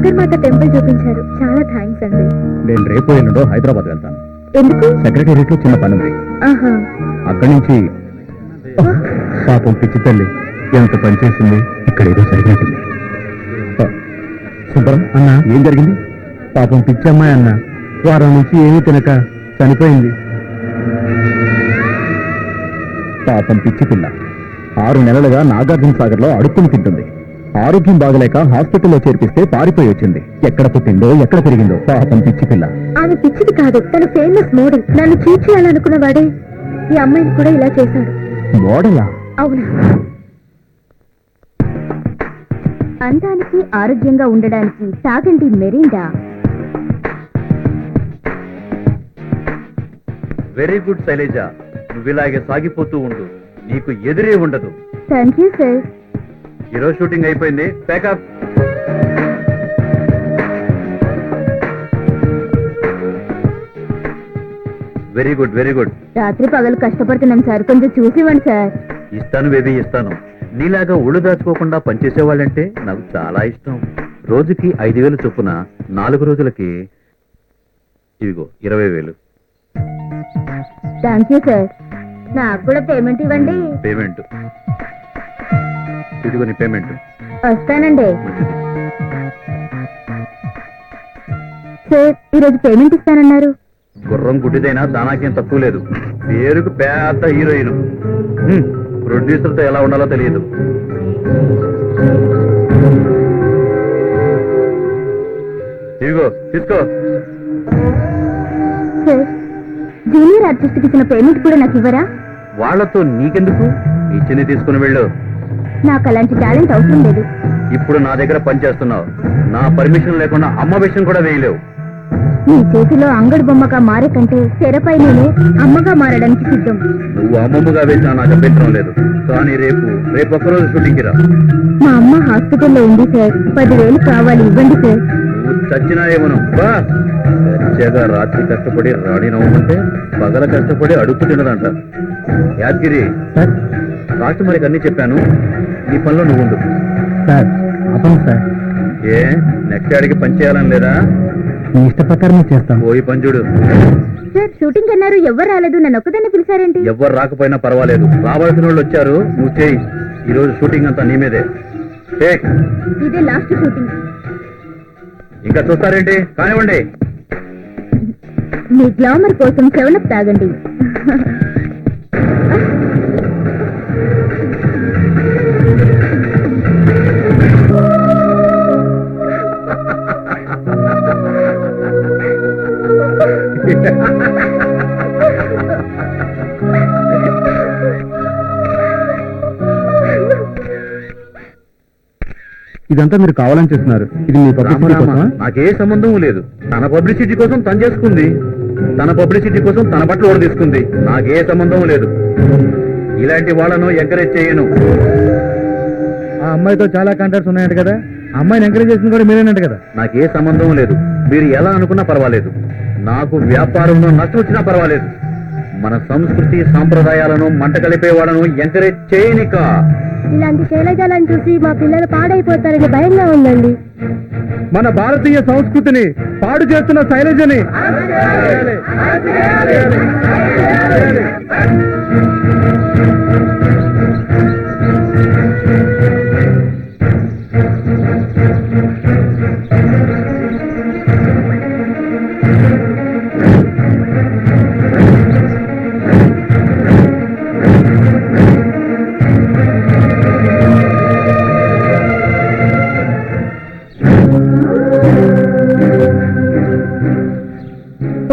సాగర్ మాత temple చూపించారు. చాలా thanks అండి. నేను రేపు ఎల్లుండో హైదరాబాద్ వెళ్తాను. ఎందుకు? సెక్రటేరియట్ లో చిన్న పని ఉంది. ఆహా. అక్కడి నుంచి పాపం పిచ్చి తల్లి ఎంత పని చేసింది. ఇక్కడ ఏదో జరిగినట్టుంది. సుబ్బరం అన్న, ఏం జరిగింది? పాపం పిచ్చి అమ్మాయి అన్న వారం నుంచి ఏమీ తినక చనిపోయింది. పాపం పిచ్చి పిల్ల 6 నెలలుగా నాగార్జున సాగర్ లో అడుక్కుని తింటుంది. ఆరోగ్యం బాగలేక హాస్పిటల్లో చేర్పిస్తే పారిపోయి వచ్చింది. ఎక్కడ పుట్టిందో ఎక్కడ పెరిగిందో పాపం పిచ్చి పిల్ల. ఆమె పిచ్చిది కాదు, తన ఫేమస్ మోడల్. నన్ను చీట్ చేయాలనుకున్న వాడే ఈ అమ్మాయిని కూడా ఇలా చేశాడు. మోడలా? అవునా? అందానికి ఆరోగ్యంగా ఉండడానికి తాగండి మెరిండా. వెరీ గుడ్ శైలజ, నువ్వు ఇలాగే సాగిపోతూ ఉండు, నీకు ఎదురే ఉండదు. Thank you sir. ఈరోజు షూటింగ్ అయిపోయింది, packup. Very good very good. రాత్రి పగలు కష్టపడుతున్నాం సార్, కొంచెం చూసివ్వండి సార్. ఇస్తాను బేబీ ఇస్తాను. నీలాగా ఒళ్ళు దాచుకోకుండా పనిచేసేవాళ్ళంటే నాకు చాలా ఇష్టం. రోజుకి 5,000 చొప్పున 4 రోజులకి ఇవిగో 20,000. Thank you sir. నాకు కూడా పేమెంట్ ఇవ్వండి. పేమెంట్ ఇదిగో నీ పేమెంట్. వస్తానండి మంచిది. సార్, ఈరోజు పేమెంట్ ఇస్తానన్నారు. గుర్రం గుడ్డిదైనా దానాకేం తక్కువ లేదు. పేరుకు పెద్ద హీరోయిన్. ప్రొడ్యూసర్తో ఎలా ఉండాలో తెలియదు. ఇదిగో తీసుకో. సార్, జూనియర్ ఆర్టిస్ట్ కి ఇచ్చిన పేమెంట్ కూడా నాకు ఇవ్వరా? వాళ్లతో నీకెందుకు, ఇచ్చింది తీసుకుని వెళ్ళు. నాకు అలాంటి టాలెంట్ అవసరం లేదు. ఇప్పుడు నా దగ్గర పనిచేస్తున్నావు, నా పర్మిషన్ లేకుండా అమ్మ విషయం కూడా వేయలేవు. నీ చేతిలో అంగడి బొమ్మగా మారే కంటే తెరపై నేను అమ్మగా మారడానికి సిద్ధం. నువ్వు అమ్మమ్మగా వేసినా నాకు అభ్యంతరం లేదు. కానీ రేపు ఒక్కరోజు షూటింగ్కి రా. మా అమ్మ హాస్పిటల్లో ఉంది సార్. 10,000 కావాలి, ఇవ్వండి సార్. నువ్వు చచ్చినా ఏమను బా. సత్యగా రాత్రి కష్టపడి రాణి నవ్వమంటే పగల కష్టపడి అడుక్కు తినదంట. యాదగిరి రాష్ట్ర మరికి అన్ని చెప్పాను, నీ పనిలో నువ్వు ఉండు. సార్ అతను సార్, ఏ నెక్స్ట్ ఆడికి పని చేయాలని లేదా? మీ ఇష్ట ప్రకారం చేస్తాం. పోయి పంచుడు. సార్, షూటింగ్ అన్నారు, ఎవ్వరు రాలేదు, నన్ను ఒక్కదాన్ని పిలిచారేంటి? ఎవ్వరు రాకపోయినా పర్వాలేదు, రావాల్సిన వాళ్ళు వచ్చారు, నువ్వు చేయి. ఈ రోజు షూటింగ్ అంతా నీ మీదే. ఇదే లాస్ట్ షూటింగ్. ఇంకా చూస్తారేంటి, కానివ్వండి. మీ గ్లామర్ కోసం 7 తాగండి. ఇదంతా మీరు కావాలని చేస్తున్నారు. ఇది మీ పబ్లిసిటీ కోసమా? నాకే సంబంధం లేదు. తన పబ్లిసిటీ కోసం తను చేసుకుంది, తన పబ్లిసిటీ కోసం తన బట్టలు ఓడి తీసుకుంది. నాకే సంబంధం లేదు. ఇలాంటి వాళ్ళను ఎంకరేజ్ చేయను. ఆ అమ్మాయితో చాలా కాంటాక్ట్స్ ఉన్నాయంట కదా, అమ్మాయిని ఎంకరేజ్ చేసింది కూడా మీరేనంట కదా. నాకే సంబంధం లేదు. మీరు ఎలా అనుకున్నా పర్వాలేదు. నాకు వ్యాపారంలో నష్టం వచ్చినా పర్వాలేదు. మన సంస్కృతి సాంప్రదాయాలను మంట కలిపే వాళ్ళను ఎంకరేజ్ చేయనిక. ఇలాంటి శైలజాలను చూసి మా పిల్లలు పాడైపోతారని భయంగా ఉందండి. మన భారతీయ సంస్కృతిని పాడు చేస్తున్న శైలజని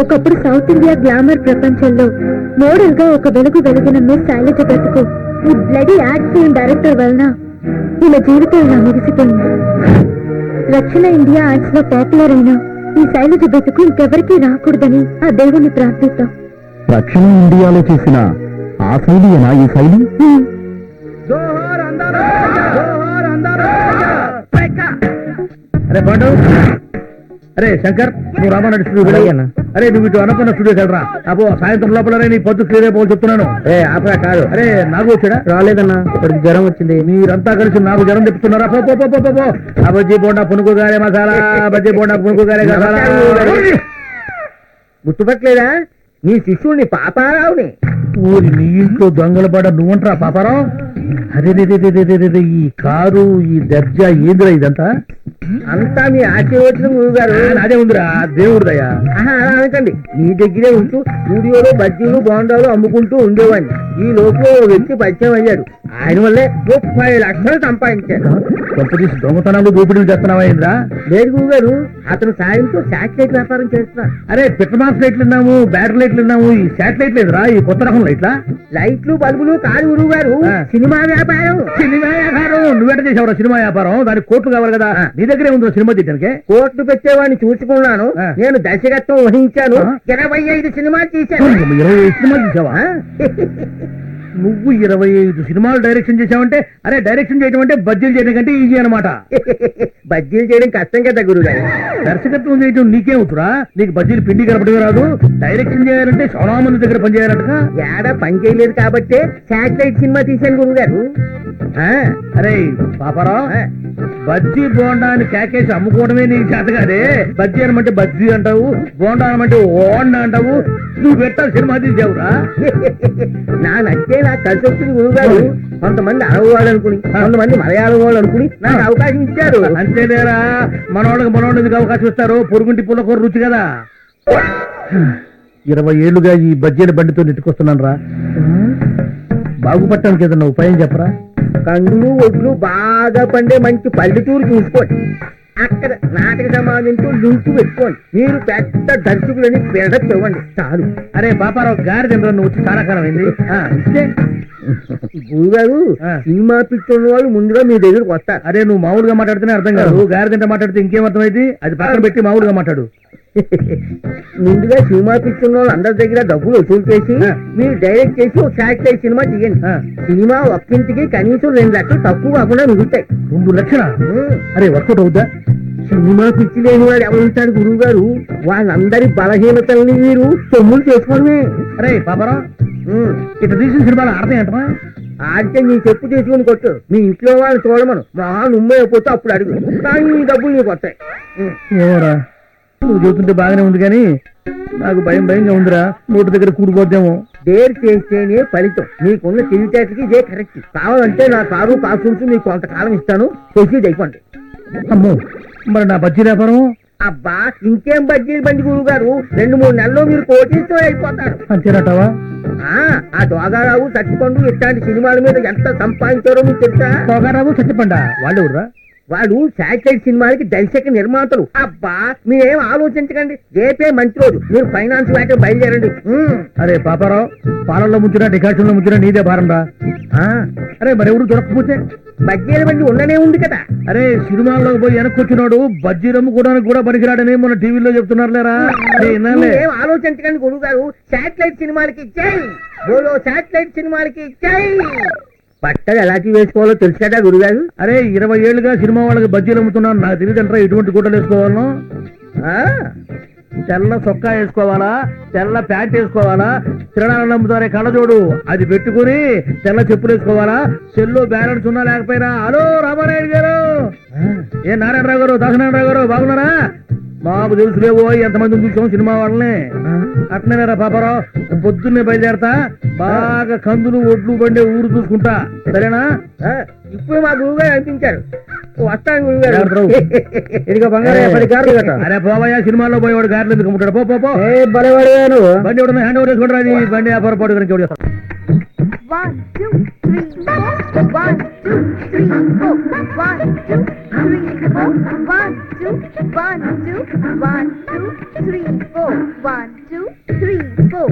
ఒకప్పుడు సౌత్ ఇండియా గ్లామర్ ప్రపంచంలో మోడల్ గా ఒక వెలిగిన మిస్ శైలజ బ్రతుకు ఈ బ్లడీ యాడ్ ఫిల్మ్ డైరెక్టర్ వలన ఇలా జీవితం ఇలా ముగిసిపోయింది. రక్షణ ఇండియా ఆర్ట్స్ లో పాపులర్ అయిన ఈ శైలజ బ్రతుకు ఇంకెవరికీ రాకూడదని ఆ దేవుణ్ణి ప్రార్థిద్దాం. రక్షణ ఇండియాలో చేసిన ఆ శైలియేనా ఈ శైలి? అరే పండు, అరే శంకర్ నువ్వు రామారెడ్డి స్టూడియో అన్న. అరే నువ్వు ఇటు అనుకున్న స్టూడియోకి వెళ్ళరా. అబ్బో సాయంత్రం లోపల నీ పొద్దు క్లియర్ అయిపోయి చెప్తున్నాను. ఆపరా కాదు. అరే నాకు వచ్చాడా? రాలేదన్నా, ఇప్పటికి జ్వరం వచ్చింది. మీరంతా కలిసి నాకు జ్వరం తెప్పిస్తున్నారా? పో పో పో పో పో. ఆ బజ్జీ బోండా పునుగు గారే మసాలా, బజ్జీ బోండా పునుగు గారే మసాలా. గుర్తుపట్టలేదా? నీ శిష్యుడిని పాపారావుని. ఊరి నీ ఇంట్లో దొంగల పడ నువ్వంటరా పాపారావు? అదే ఈ కారు ఈ దర్జా ఏందిరా ఇదంతా? అంతా మీ ఆశీర్వచనం గురుగారు. అదే ఉందిరా దేవుడిదయ్యా. అలా అనకండి. మీ దగ్గరే ఉంటూ స్టూడియోలో బజ్జీలు బోండాలు అమ్ముకుంటూ ఉండేవాడిని. ఈ లోపల ఓ వ్యక్తి పరిచయం అయ్యాడు. ఆయన వల్లే 30 లక్షలు సంపాదించాడు. కొంపదీసి దొంగతనాలు దోపిడీలు చేస్తున్నావా ఏంద్రా? లేదు గురుగారు, అతను సాయంతో శాటిలైట్ వ్యాపారం చేస్తున్నారు. అరే పెట్రోమాక్స్ లైట్లు విన్నాము, బ్యాటరీ లైట్లు విన్నాము, ఈ శాటిలైట్ లేదురా? ఈ కొత్త రకం లైట్లా? లైట్లు బల్బులు కాదు గురుగారు, సినిమా వ్యాపారం. సినిమా వ్యాపారం? నువ్వెంట చేసావురా సినిమా వ్యాపారం? దానికి కోట్లు కావాలి కదా, నీ దగ్గరే ఉందో సినిమా తీయడానికి. కోట్లు పెట్టేవాడిని చూసుకున్నాను. నేను దర్శకత్వం వహించాను. 25 సినిమాలు తీశాను. 25 సినిమాలు తీసావా? నువ్వు 25 సినిమాలు డైరెక్షన్ చేసావంటే, అరే డైరెక్షన్ చేయడం అంటే బడ్జెట్ చేయడం కంటే ఈజీ అనమాట. బజ్జీలు చేయడం కష్టం కదా గురుగారు. దర్శకత్వం చేయడం నీకేమవుతురా? నీకు బడ్జెట్ పిండి కలపడమే రాదు. డైరెక్షన్ చేయాలంటే చాలా మంది దగ్గర పని చేయాలంట. ఏడా పని చేయలేదు కాబట్టే శాటిలైట్ సినిమా తీశాను గురుగారు. అరే పాపారావు, బజ్జీ బోండా అని కేకేసి అమ్ముకోవడమే నీకు చేత కాదే. బజ్జీ అనమంటే బజ్జీ అంటావు, బోండా అనమంటే ఓండా అంటావు. నువ్వు పెట్టాలి సినిమా తీసావురా. నా నచ్చే నాకు కలిసి వచ్చింది గురుగారు. కొంతమంది అరవ వాళ్ళు అనుకుని, కొంతమంది మలయాళం వాళ్ళు అనుకుని నాకు అవకాశం ఇచ్చారు. అంతేలేరా, మనోళ్ళకి ఎందుకు అవకాశం ఇస్తారు? పొరుగుంటి పుల్లకూర రుచి కదా. 20 ఏళ్లుగా ఈ బజ్జీల బండితో నెట్టుకొస్తున్నాను రా. బాగుపడటానికి ఏదన్నా ఉపాయం చెప్పరా? కందులు ఒడ్లు బాగా పండే మంచి పల్లెటూరు చూసుకోండి. అక్కడ నాటక సమాజంతో లింకు పెట్టుకోండి. మీరు పెద్ద దర్శకులని బిల్డప్ ఇవ్వండి చాలు. అరే పాపారావు గారి తినరా, నువ్వు వచ్చి చాలా కాలం అయింది. గురుగారు, సినిమా పిక్చర్ వాళ్ళు ముందుగా మీ దగ్గరకు వస్తారు. అరే నువ్వు మామూలుగా మాట్లాడితేనే అర్థం కాదు, గారి తింటే మాట్లాడితే ఇంకేం అర్థమైంది? అది పక్కన పెట్టి మామూలుగా మాట్లాడు. ముందుగా సినిమా పిక్చర్ వాళ్ళు అందరి దగ్గర డబ్బులు వసూలు చేసి మీరు డైరెక్ట్ చేసి ఒక శాటిలైట్ సినిమా తీయండి. సినిమా ఒక్కింటికి కనీసం 2 లక్షలు తక్కువ కాకుండా మిగులుతాయి. 2 లక్షలా? అరే వర్కౌట్ అవుద్దా? సినిమా పిచ్చి లేని వాడు ఎవరుంటాడు గురువు గారు? వాళ్ళందరి బలహీనతల్ని మీరు సొమ్ములు చేసుకోవడమే. అరే పాపారావు, ఇట్లా తీసిన సినిమాలో అర్థం ఏంటమా? ఆడితే నీ చెప్పు తీసుకుని కొట్టు. మీ ఇంట్లో వాళ్ళు చూడమను. మహా నుమ్మే అయిపోతే అప్పుడు అడుగు. కానీ నీ డబ్బులు నీకు వస్తాయి. ఏమోరా, నువ్వు చెబుతుంటే బాగానే ఉంది కానీ నాకు భయంగా ఉందిరా. నోటి దగ్గర కూడిపోద్దేమో. డేర్ చేస్తేనే ఫలితం. మీకున్న తెలివితేటకి ఇదే కరెక్ట్. కావాలంటే నా కారు కాసుకుంటూ మీకు కొంతకాలం ఇస్తాను. ప్రొసీడ్ అయిపోండి. అమ్మో, మరి నా బజ్జీ వ్యాపారం? అబ్బా, ఇంకేం బజ్జీలు బండి గురువు గారు, 2-3 నెలల్లో మీరు కోటీతో అయిపోతారు. అంతేనటావా? ఆ దోగారావు, సత్తిపండు ఇట్లాంటి సినిమాల మీద ఎంత సంపాదించారో మీకు తెలుసా? దోగారావు, సత్తిపండా వాళ్ళు ఎవరురా? వాళ్ళు శాటిలైట్ సినిమాలకి దర్శక నిర్మాతలు. అబ్బా, మీరేం ఆలోచించకండి. రేపే మంచి రోజు. మీరు ఫైనాన్స్ వేట బయలుదేరండి. అరే పాపారావు, పాలల్లో ముంచినా డికాషన్ లో ముంచినా నీదే భారం రా. అరే మరెవరు దొరకకపోతే? బజ్జీల బండి ఉండనే ఉంది కదా. అరే సినిమాల్లోకి పోయి వెనక్కొచ్చినాడు బజ్జీ రమ్ముకోవడానికి కూడా పనికిరాడని మన టీవీలో చెప్తున్నారు లేరా? ఏం ఆలోచించకండి గురువు గారు. శాటిలైట్ సినిమాలకి జై బోలో, శాటిలైట్ సినిమాలకి జై. బట్టలు ఎలాంటి వేసుకోవాలో తెలుసు కదా గురుగారు. అరే 20 ఏళ్లుగా సినిమా వాళ్ళకి బజ్జీలు అమ్ముతున్నాను. నాకు తెలియదంటారా ఎటువంటి గుడ్డలు వేసుకోవాలను? తెల్ల సొక్కా వేసుకోవాలా, తెల్ల ప్యాంట్ వేసుకోవాలా, తిరణాలను అమ్ముతారే కళ్ళజోడు అది పెట్టుకుని తెల్ల చెప్పులు వేసుకోవాలా, సెల్లో బ్యాలెన్స్ ఉన్నా లేకపోయినా. హలో రామారాయుడు గారు, ఏ నారాయణరావు గారు, దాసనారాయణరావు గారు, బాగున్నారా? మాకు తెలుసులేవో ఎంతమంది చూసాం సినిమా వాళ్ళని. అట్నేరా పాపారావు, పొద్దున్నే బయలుదేరతా. బాగా కందులు ఒడ్లు బండే ఊరు చూసుకుంటా, సరేనా? ఇప్పుడు మా గురువు గారు అనిపించారు. వస్తాను గురువు గారు. అరే పోవయ్యా, సినిమాలో పోయేవాడు గారెలు ఎందుకు అమ్ముతాడు? పో పో. బలవాడు బండి ఎవడన్నా హ్యాండ్ ఓవర్ చేసుకుంటారా? అది బండి వ్యాపారం పాటు కనుక ఎవడు చేస్తాడు? 1 2 3 4 1 2 3 4 1 2 3 4 1 2 1 2 1 2 3 4 1 2 3 4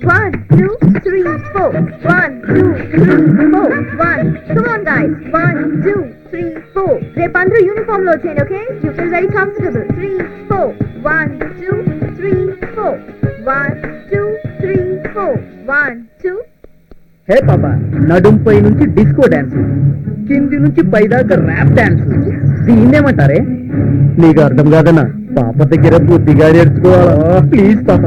1 2 3 4 1 2 3 4 1. Come on guys, 1 2 3 4. రేపు అందరూ యూనిఫామ్ లో వచ్చేయండి. Okay, you feel very comfortable. 3 4 1 2 3 4 1 2 3 4 1 2. హే పాపా, నడుంపై నుంచి డిస్కో డాన్స్, కింది నుంచి పైదాకా ర్యాప్ డాన్స్. దీన్నేమంటారే? నీకు అర్థం కాదన్నా, పాప దగ్గర బుద్ధిగా నేర్చుకోవాలా ప్లీజ్ పాప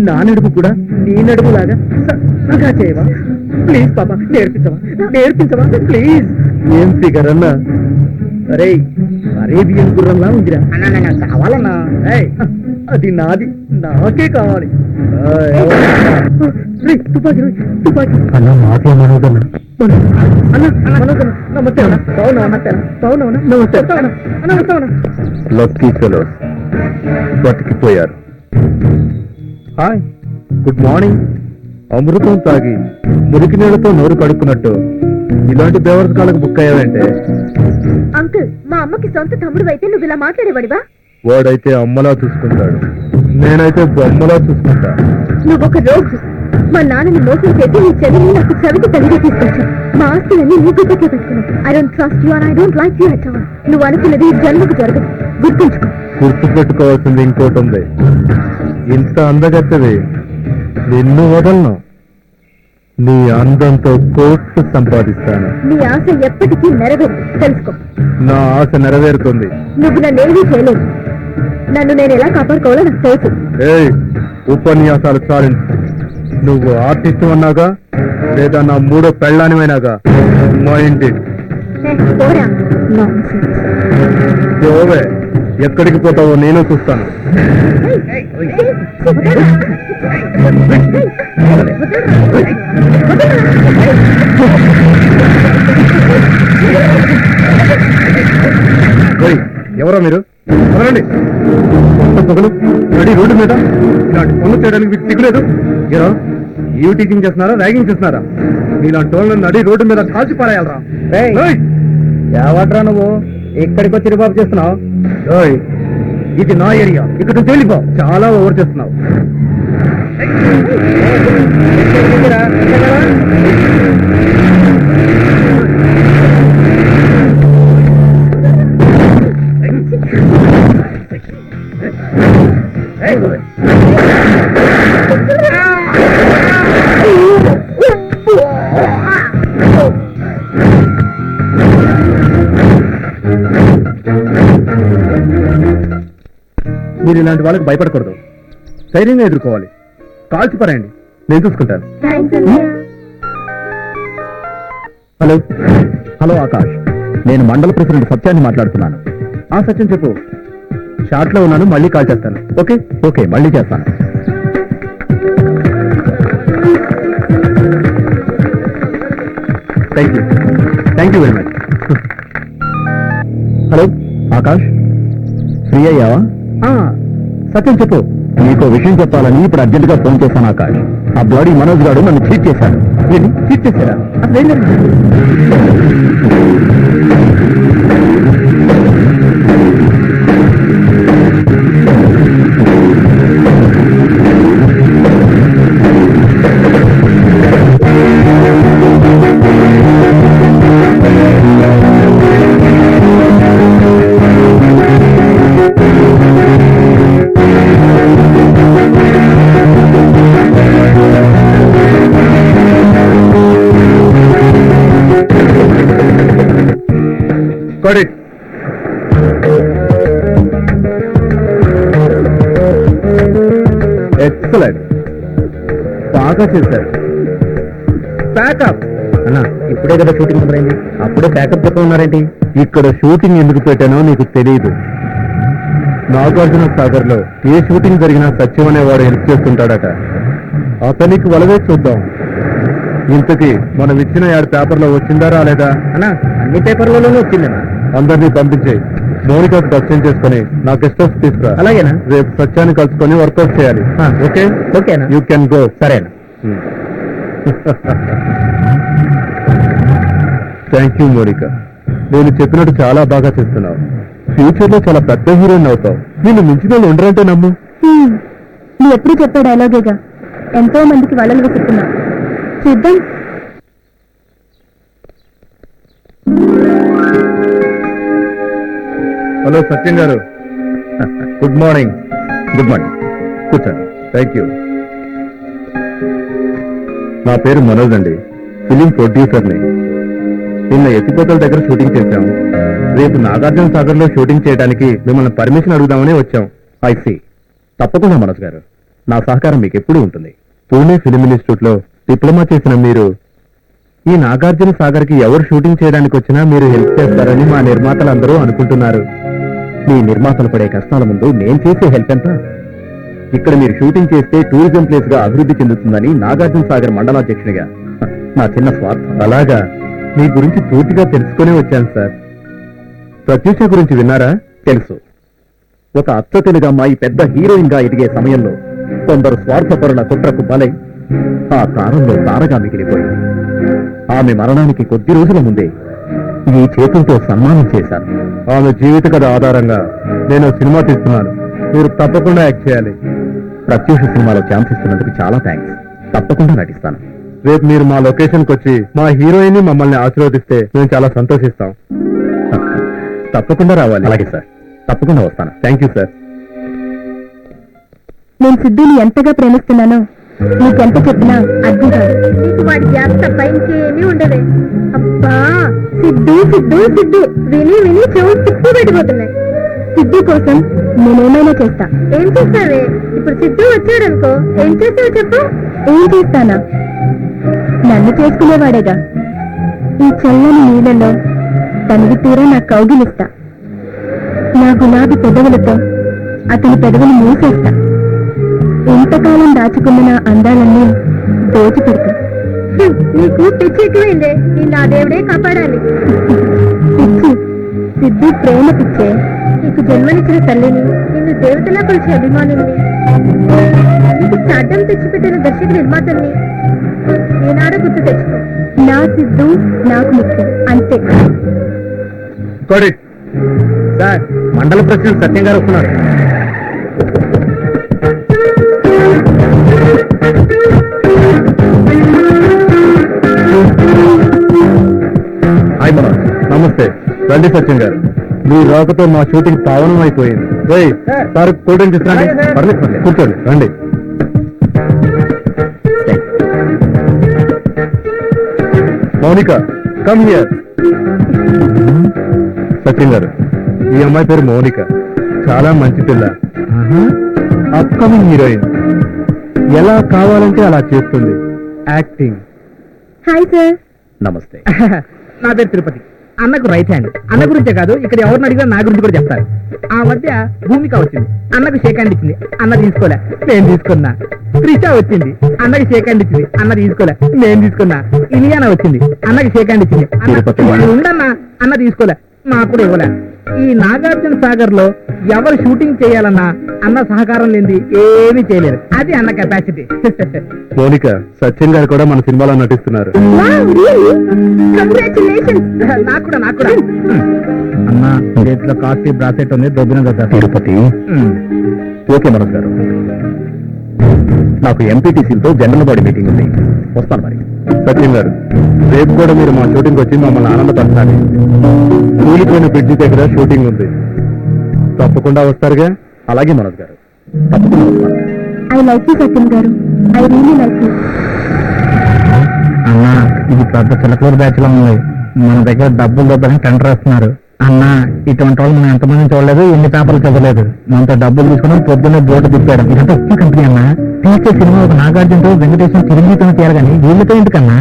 నా నడుపు కూడా నీ నడుపు లాగా సన్నగా చేయవా ప్లీజ్ పాప నేర్పించవా ప్లీజ్ ఏం ఫిగర్ అన్నా అరే అరేబియన్ గుర్రంలా ఉందిరా కావాలన్నా ఏయ్, అది నాది నాకే కావాలి తుపాకీ అన్న మాకే మనోదన్న లక్కీ ఫెలోస్ బతికిపోయారు. Hi, good morning. అమృతం తాగి మురికి నీళ్ళతో నోరు కడుక్కున్నట్టు ఇలాంటి బేవర్స్ కాళ్ళకు బుక్ అయ్యావంటే అంకుల్ మా అమ్మకి సొంత తమ్ముడు అయితే నువ్వు ఇలా మాట్లాడేవాడివా? వాడైతే అమ్మలా చూసుకుంటాడు, నేనైతే బొమ్మలా చూసుకుంటా. నువ్వు ఒక రోజు మా నాన్నని మోసం చేసి నీ చెల్లిని నాకు చవిటి తల్లిగా తీసుకొచ్చావు. మా ఆస్తులన్నీ నీ గుర్తుకే పెట్టుకున్నావు. I don't trust you and I don't like you at all. నువ్వు అనుకున్నది ఈ జన్మకు జరగదు, గుర్తుంచుకో. గుర్తు పెట్టుకోవాల్సింది ఇంకోటి ఉంది. ఇంత అందగత్తది నిన్ను వదలను. నీ అందంతో కోట్లు సంపాదిస్తాను. నీ ఆశ ఎప్పటికీ నెరవేరు, తెలుసుకో. నా ఆశ నెరవేరుతుంది. నువ్వు నన్నేమీ చేయలేదు. నన్ను నేను ఎలా కాపాడుకోవాలో నాకు తెలుసు. ఏయ్, ఉపన్యాసాలు చాలించు. నువ్వు ఆర్టిస్ట్ అన్నాగా లేదా నా మూడో పెళ్ళానివైనాగా మైండ్ పోరా nonsense. ఓవే, ఎక్కడికి పోతావో నేను చూస్తాను. ఏయ్, ఎవరో మీరు? వదలండి. పొగలు రెడీ రోడ్డు మీద ఇలాంటి పనులు చేయడానికి మీకు సిగ్గులేదు? ఏరా, ఈవ్ టీచింగ్ చేస్తున్నారా, ర్యాగింగ్ చేస్తున్నారా? మీలాంటి వాళ్ళని నడి రోడ్డు మీద కాల్చి పారేయాలరా? ఎవట్రా నువ్వు ఇక్కడికి వచ్చి రిబాబు చేస్తున్నావు? ఇది నా ఏరియా, ఇక్కడ నుంచి వెళ్ళిపో. చాలా ఓవర్ చేస్తున్నావు. మీరు ఇలాంటి వాళ్ళకి భయపడకూడదు, ధైర్యంగా ఎదుర్కోవాలి. కాల్చి పారేయండి, నేను చూసుకుంటాను. హలో హలో ఆకాష్, నేను మండల ప్రెసిడెంట్ సత్యాన్ని మాట్లాడుతున్నాను. ఆ సత్యం చెప్పు. షార్ట్ లో ఉన్నాను, మళ్ళీ కాల్ చేస్తాను. ఓకే ఓకే, మళ్ళీ చేస్తాను. Thank you very much. Hello Akash, free అయ్యావా? సత్యం చెప్పు. నీకో విషయం చెప్పాలని ఇప్పుడు అర్జెంట్ గా ఫోన్ చేశాను ఆకాష్. ఆ బాడీ మనోజ్ గారు నన్ను చీట్ చేశాడు. చీట్ చేశారా? అసలు ఏం జరిగింది? Got it. Excellent. బాగా చేశారు. ప్యాకప్ అన్నా, ఇప్పుడే కదా షూటింగ్ మొదలైంది, అప్పుడే ప్యాకప్ చెప్ప ఉన్నారేంటి? ఇక్కడ షూటింగ్ ఎందుకు పెట్టానో నీకు తెలియదు. నాగార్జున సాగర్ లో ఏ షూటింగ్ జరిగినా సత్యం అనేవాడు హెల్ప్ చేస్తుంటాడట. అతనికి వలవే చూద్దాం. ఇంతకీ మనం ఇచ్చిన యాడ్ పేపర్లో వచ్చిందా రాలేదా? అన్నా, అన్ని పేపర్లలోనూ వచ్చిందన్నా. అందరినీ పంపించేయి. మౌనికకు దర్శనం చేసుకుని నా గెస్ట్ హౌస్ తీసుకురా. అలాగేనా? రేపు సత్యాన్ని కలుసుకొని వర్కౌట్ చేయాలి. ఓకే ఓకేనా? You can go. సరేనా? థ్యాంక్ యూ మౌనిక, నేను చెప్పినట్టు చాలా బాగా చేస్తున్నావు. ఫ్యూచర్ లో చాలా పెద్ద హీరోయిన్ అవుతావు. నిన్ను మించిన వాళ్ళు ఉండరంటే నమ్ము. నువ్వు ఎప్పుడు చెప్పే డైలాగేగా, ఎంతో మందికి వలలు వెతుకున్నా. చూద్దాం. హలో సత్యం గారు, గుడ్ మార్నింగ్. గుడ్ మార్నింగ్, కూర్చోండి. Thank you. నా పేరు మనోజ్ అండి, ఫిలిం ప్రొడ్యూసర్ని. నిన్న ఎత్తిపోతల దగ్గర షూటింగ్ చేశాం. రేపు నాగార్జున సాగర్ లో షూటింగ్ చేయడానికి మిమ్మల్ని పర్మిషన్ అడుగుదామని వచ్చాం. ఐసి తప్పకుండా మనోజ్ గారు, నా సహకారం మీకు ఎప్పుడూ ఉంటుంది. పూణే ఫిలిం ఇన్స్టిట్యూట్ లో డిప్లొమా చేసిన మీరు ఈ నాగార్జున సాగర్ కి ఎవరు షూటింగ్ చేయడానికి వచ్చినా మీరు హెల్ప్ చేస్తారని మా నిర్మాతలందరూ అనుకుంటున్నారు. మీ నిర్మాతలు పడే కష్టాల ముందు నేను చేసే హెల్ప్ ఎంత? ఇక్కడ మీరు షూటింగ్ చేస్తే టూరిజం ప్లేస్ గా అభివృద్ధి చెందుతుందని నాగార్జున సాగర్ మండలాధ్యక్షునిగా నా చిన్న స్వార్థం. అలాగా మీ గురించి పూర్తిగా తెలుసుకునే వచ్చాను సార్. ప్రత్యూష గురించి విన్నారా? తెలుసు. ఒక అచ్చ తెలుగు అమ్మాయి పెద్ద హీరోయిన్ గా ఎదిగే సమయంలో కొందరు స్వార్థపరుల కుట్రకు బలై ఆ తారంలో తారగా మిగిలిపోయింది. ఆమె మరణానికి కొద్ది రోజుల ముందే ఈ చేతులతో సన్మానం చేశాను. ఆమె జీవిత కథ ఆధారంగా నేను సినిమా తీస్తున్నాను. మీరు తప్పకుండా యాక్ట్ చేయాలి. ప్రత్యూష సినిమాలో ఛాన్స్ ఇస్తున్నందుకు చాలా థ్యాంక్స్. తప్పకుండా నటిస్తాను. రేపు మీరు మా లొకేషన్కి వచ్చి మా హీరోయిన్ మమ్మల్ని ఆశీర్వదిస్తే మేము చాలా సంతోషిస్తాం. తప్పకుండా రావాలి. అలాగే సార్, తప్పకుండా వస్తాను. Thank you sir. నేను సిద్ధుని ఎంతగా ప్రేమిస్తున్నానో నీకెంత చెప్పినా అర్థం కాదు. నీకు వాడి గ్యాప్ తప్ప ఇంకేమీ ఉండదే. అబ్బా సిద్ధు సిద్ధు సిద్ధు విని విని చెవు తిప్పు పెట్టిపోతున్నాయి. సిద్ధు కోసం నేనేమైనా చేస్తా. ఏం చేస్తావే? ఇప్పుడు సిద్ధు వచ్చాడనుకో ఏం చేస్తావు చెప్పు. ఏం చేస్తానా? నన్ను చేసుకునేవాడేగా. ఈ చల్లని నీళ్ళలో తనివి తీరా నా కౌగిలిస్తా. నా గులాబీ పెదవులతో అతని పెదవులు మూసేస్తా. ఎంతకాలం దాచుకున్న నా అందాలన్నీ దోచి పెడతా. నీకు పిచ్చి ఎక్కువైందే. నా దేవుడే కాపాడాలి. పిచ్చి సిద్ధు ప్రేమ పిచ్చే. నీకు జన్మనిచ్చిన తల్లిని, నిన్ను దేవతలా కొలిచే అభిమానుల్ని, నీకు స్టార్టం తెచ్చిపెట్టిన దర్శక నిర్మాతల్ని ఏనాడో గుర్తు తెచ్చుకో. నా సిద్ధు నాకు ముఖ్యం అంతే. సార్, మండల ప్రెసిడెంట్ సత్యం గారు వస్తున్నారు. హాయ్ మనోజ్. నమస్తే. రండి సత్యం గారు. మీ రాకతో మా షూటింగ్ పావనం అయిపోయింది. సార్ కూల్ డ్రింక్ తీసుకురండి. పర్లేదు, కూర్చోండి. రండి. Mounika, come here. సత్యం గారు, ఈ అమ్మాయి పేరు మౌనిక. చాలా మంచి పిల్ల. Upcoming heroine. ఎలా కావాలంటే అలా చేస్తుంది. యాక్టింగ్. Hi sir. నమస్తే. నా పేరు తిరుపతి. అన్నకు రైట్ హ్యాండ్. అన్న గురించే కాదు, ఇక్కడ ఎవరిని అడిగినా నా గురించి కూడా చెప్తారు. ఆ మధ్య భూమిక వచ్చింది, అన్నకు షేక్ హ్యాండ్ ఇచ్చింది, అన్న తీసుకోలే, నేను తీసుకున్నా. త్రిష వచ్చింది, అన్నకి షేక్ హ్యాండ్ ఇచ్చింది, అన్న తీసుకోలే, నేను తీసుకున్నా. ఇలియానా వచ్చింది, అన్నకి షేక్ హ్యాండ్ ఇచ్చింది, ఉండన్నా, అన్న తీసుకోలే, నాకు కూడా ఇవ్వలే. ఈ నాగార్జున సాగర్ లో ఎవరు షూటింగ్ చేయాలన్నా అన్న సహకారం లేనిది ఏమీ చేయలేరు. అది అన్న కెపాసిటీ. మౌనిక, సత్యం గారు కూడా మన సినిమాలో నటిస్తున్నారు. నాకు కూడా అన్న చేతిలో కాస్ట్లీ బ్రాసెట్ ఉంది, దొబ్బిన కదా. తిరుపతి. ఓకే మనోజ్ గారు, నాకు ఎంపీటీసీలతో జనరల్ బాడీ మీటింగ్ ఉంది, వస్తాను మరి. సత్యం గారు, రేపు కూడా మీరు మా షూటింగ్ వచ్చి మమ్మల్ని ఆనందపరచాలి. కూలిపోయిన బ్రిడ్జి దగ్గర షూటింగ్ ఉంది, తప్పకుండా వస్తారుగా? అలాగే మనోజ్ గారు, తప్పకుండా వస్తాను. ఐ లైక్ యూ సత్యం గారు. I really like you. అన్నా, ఇది పెద్ద చిలకూరు బ్యాచ్ లో ఉంది. మన దగ్గర డబ్బులు దొబ్బని టెండర్ వేస్తున్నారు. అన్నా, ఇటువంటి వాళ్ళు మనం ఎంతమంది చూడలేదు, ఎన్ని పేపర్లు చదవలేదు. మనతో డబ్బులు తీసుకుని పొద్దున్నే బోర్డు తిప్పాడు. ఇదంతా ఒక్క కంపెనీ అన్నా. తీసే సినిమా ఒక నాగార్జునతో వెంకటేశ్వర చిరంజీవితో తీయాలి కానీ వీళ్ళతో ఎందుకన్నా?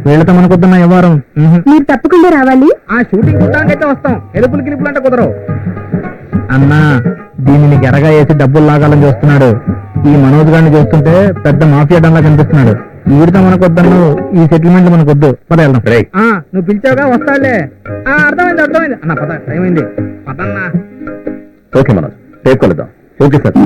వీళ్ళతో మనకొద్దున్న వ్యవహారం. మీరు తప్పకుండా రావాలి. ఆ షూటింగ్ చూడడానికైతే వస్తాం, ఎలుపులు గిలుపులు అంటే కుదరవు. అన్నా, దీనిని ఎరగా వేసి డబ్బులు లాగాలని చూస్తున్నాడు. ఈ మనోజ్ గారిని చూస్తుంటే పెద్ద మాఫియా డంలా కనిపిస్తున్నాడు. వీడితో మనకొద్దన్ను, ఈ సెటిల్మెంట్ మనకొద్దు. పద వెళ్దాం. నువ్వు పిలిచావుగా, వస్తాలే. అర్థమైంది అన్న, పద, టైం అయింది. పదన్నా. ఓకే మనోజ్, రేపు కలుద్దాం. Okay sir.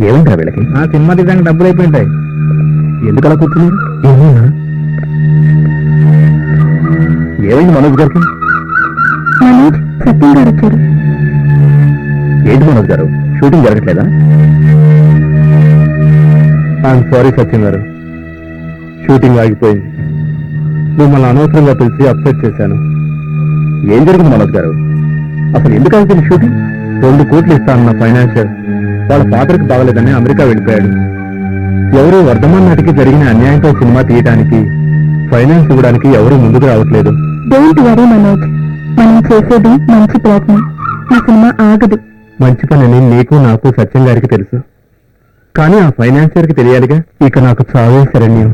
ఏముంటా వీళ్ళకి? ఆ సినిమా దిగడానికి డబ్బులు అయిపోయింటాయి. ఎందుకు అలా కూర్చున్నారు? ఏమైంది మనోజ్ గారికి? మనోజ్, సత్యం గారు వచ్చారు. ఏంటి Manoj garu, shooting జరగట్లేదా? I'm sorry సత్యం గారు, షూటింగ్ ఆగిపోయింది. మిమ్మల్ని అనవసరంగా పిలిచి అప్సెట్ చేశాను. ఏం జరిగింది మనోజ్ గారు? అసలు ఎందుకు అవుతుంది షూటింగ్? 2 కోట్లు ఇస్తానన్న ఫైనాన్షియర్ వాళ్ళ ఫాదర్కి బాగలేదని అమెరికా వెళ్ళిపోయాడు. ఎవరు వర్ధమాన్ నటికి జరిగిన అన్యాయంతో సినిమా తీయడానికి ఫైనాన్స్ ఇవ్వడానికి ఎవరు ముందుకు రావట్లేదు. డోంట్ వరీ మనోజ్, మనం చేసేది మంచి ప్రయత్నం. ఈ సినిమా ఆగదు. మంచి పనని నీకు నాకు సత్యం గారికి తెలుసు, కానీ ఆ ఫైనాన్షియర్కి తెలియాలిగా. ఇక నాకు చావే శరణ్యం.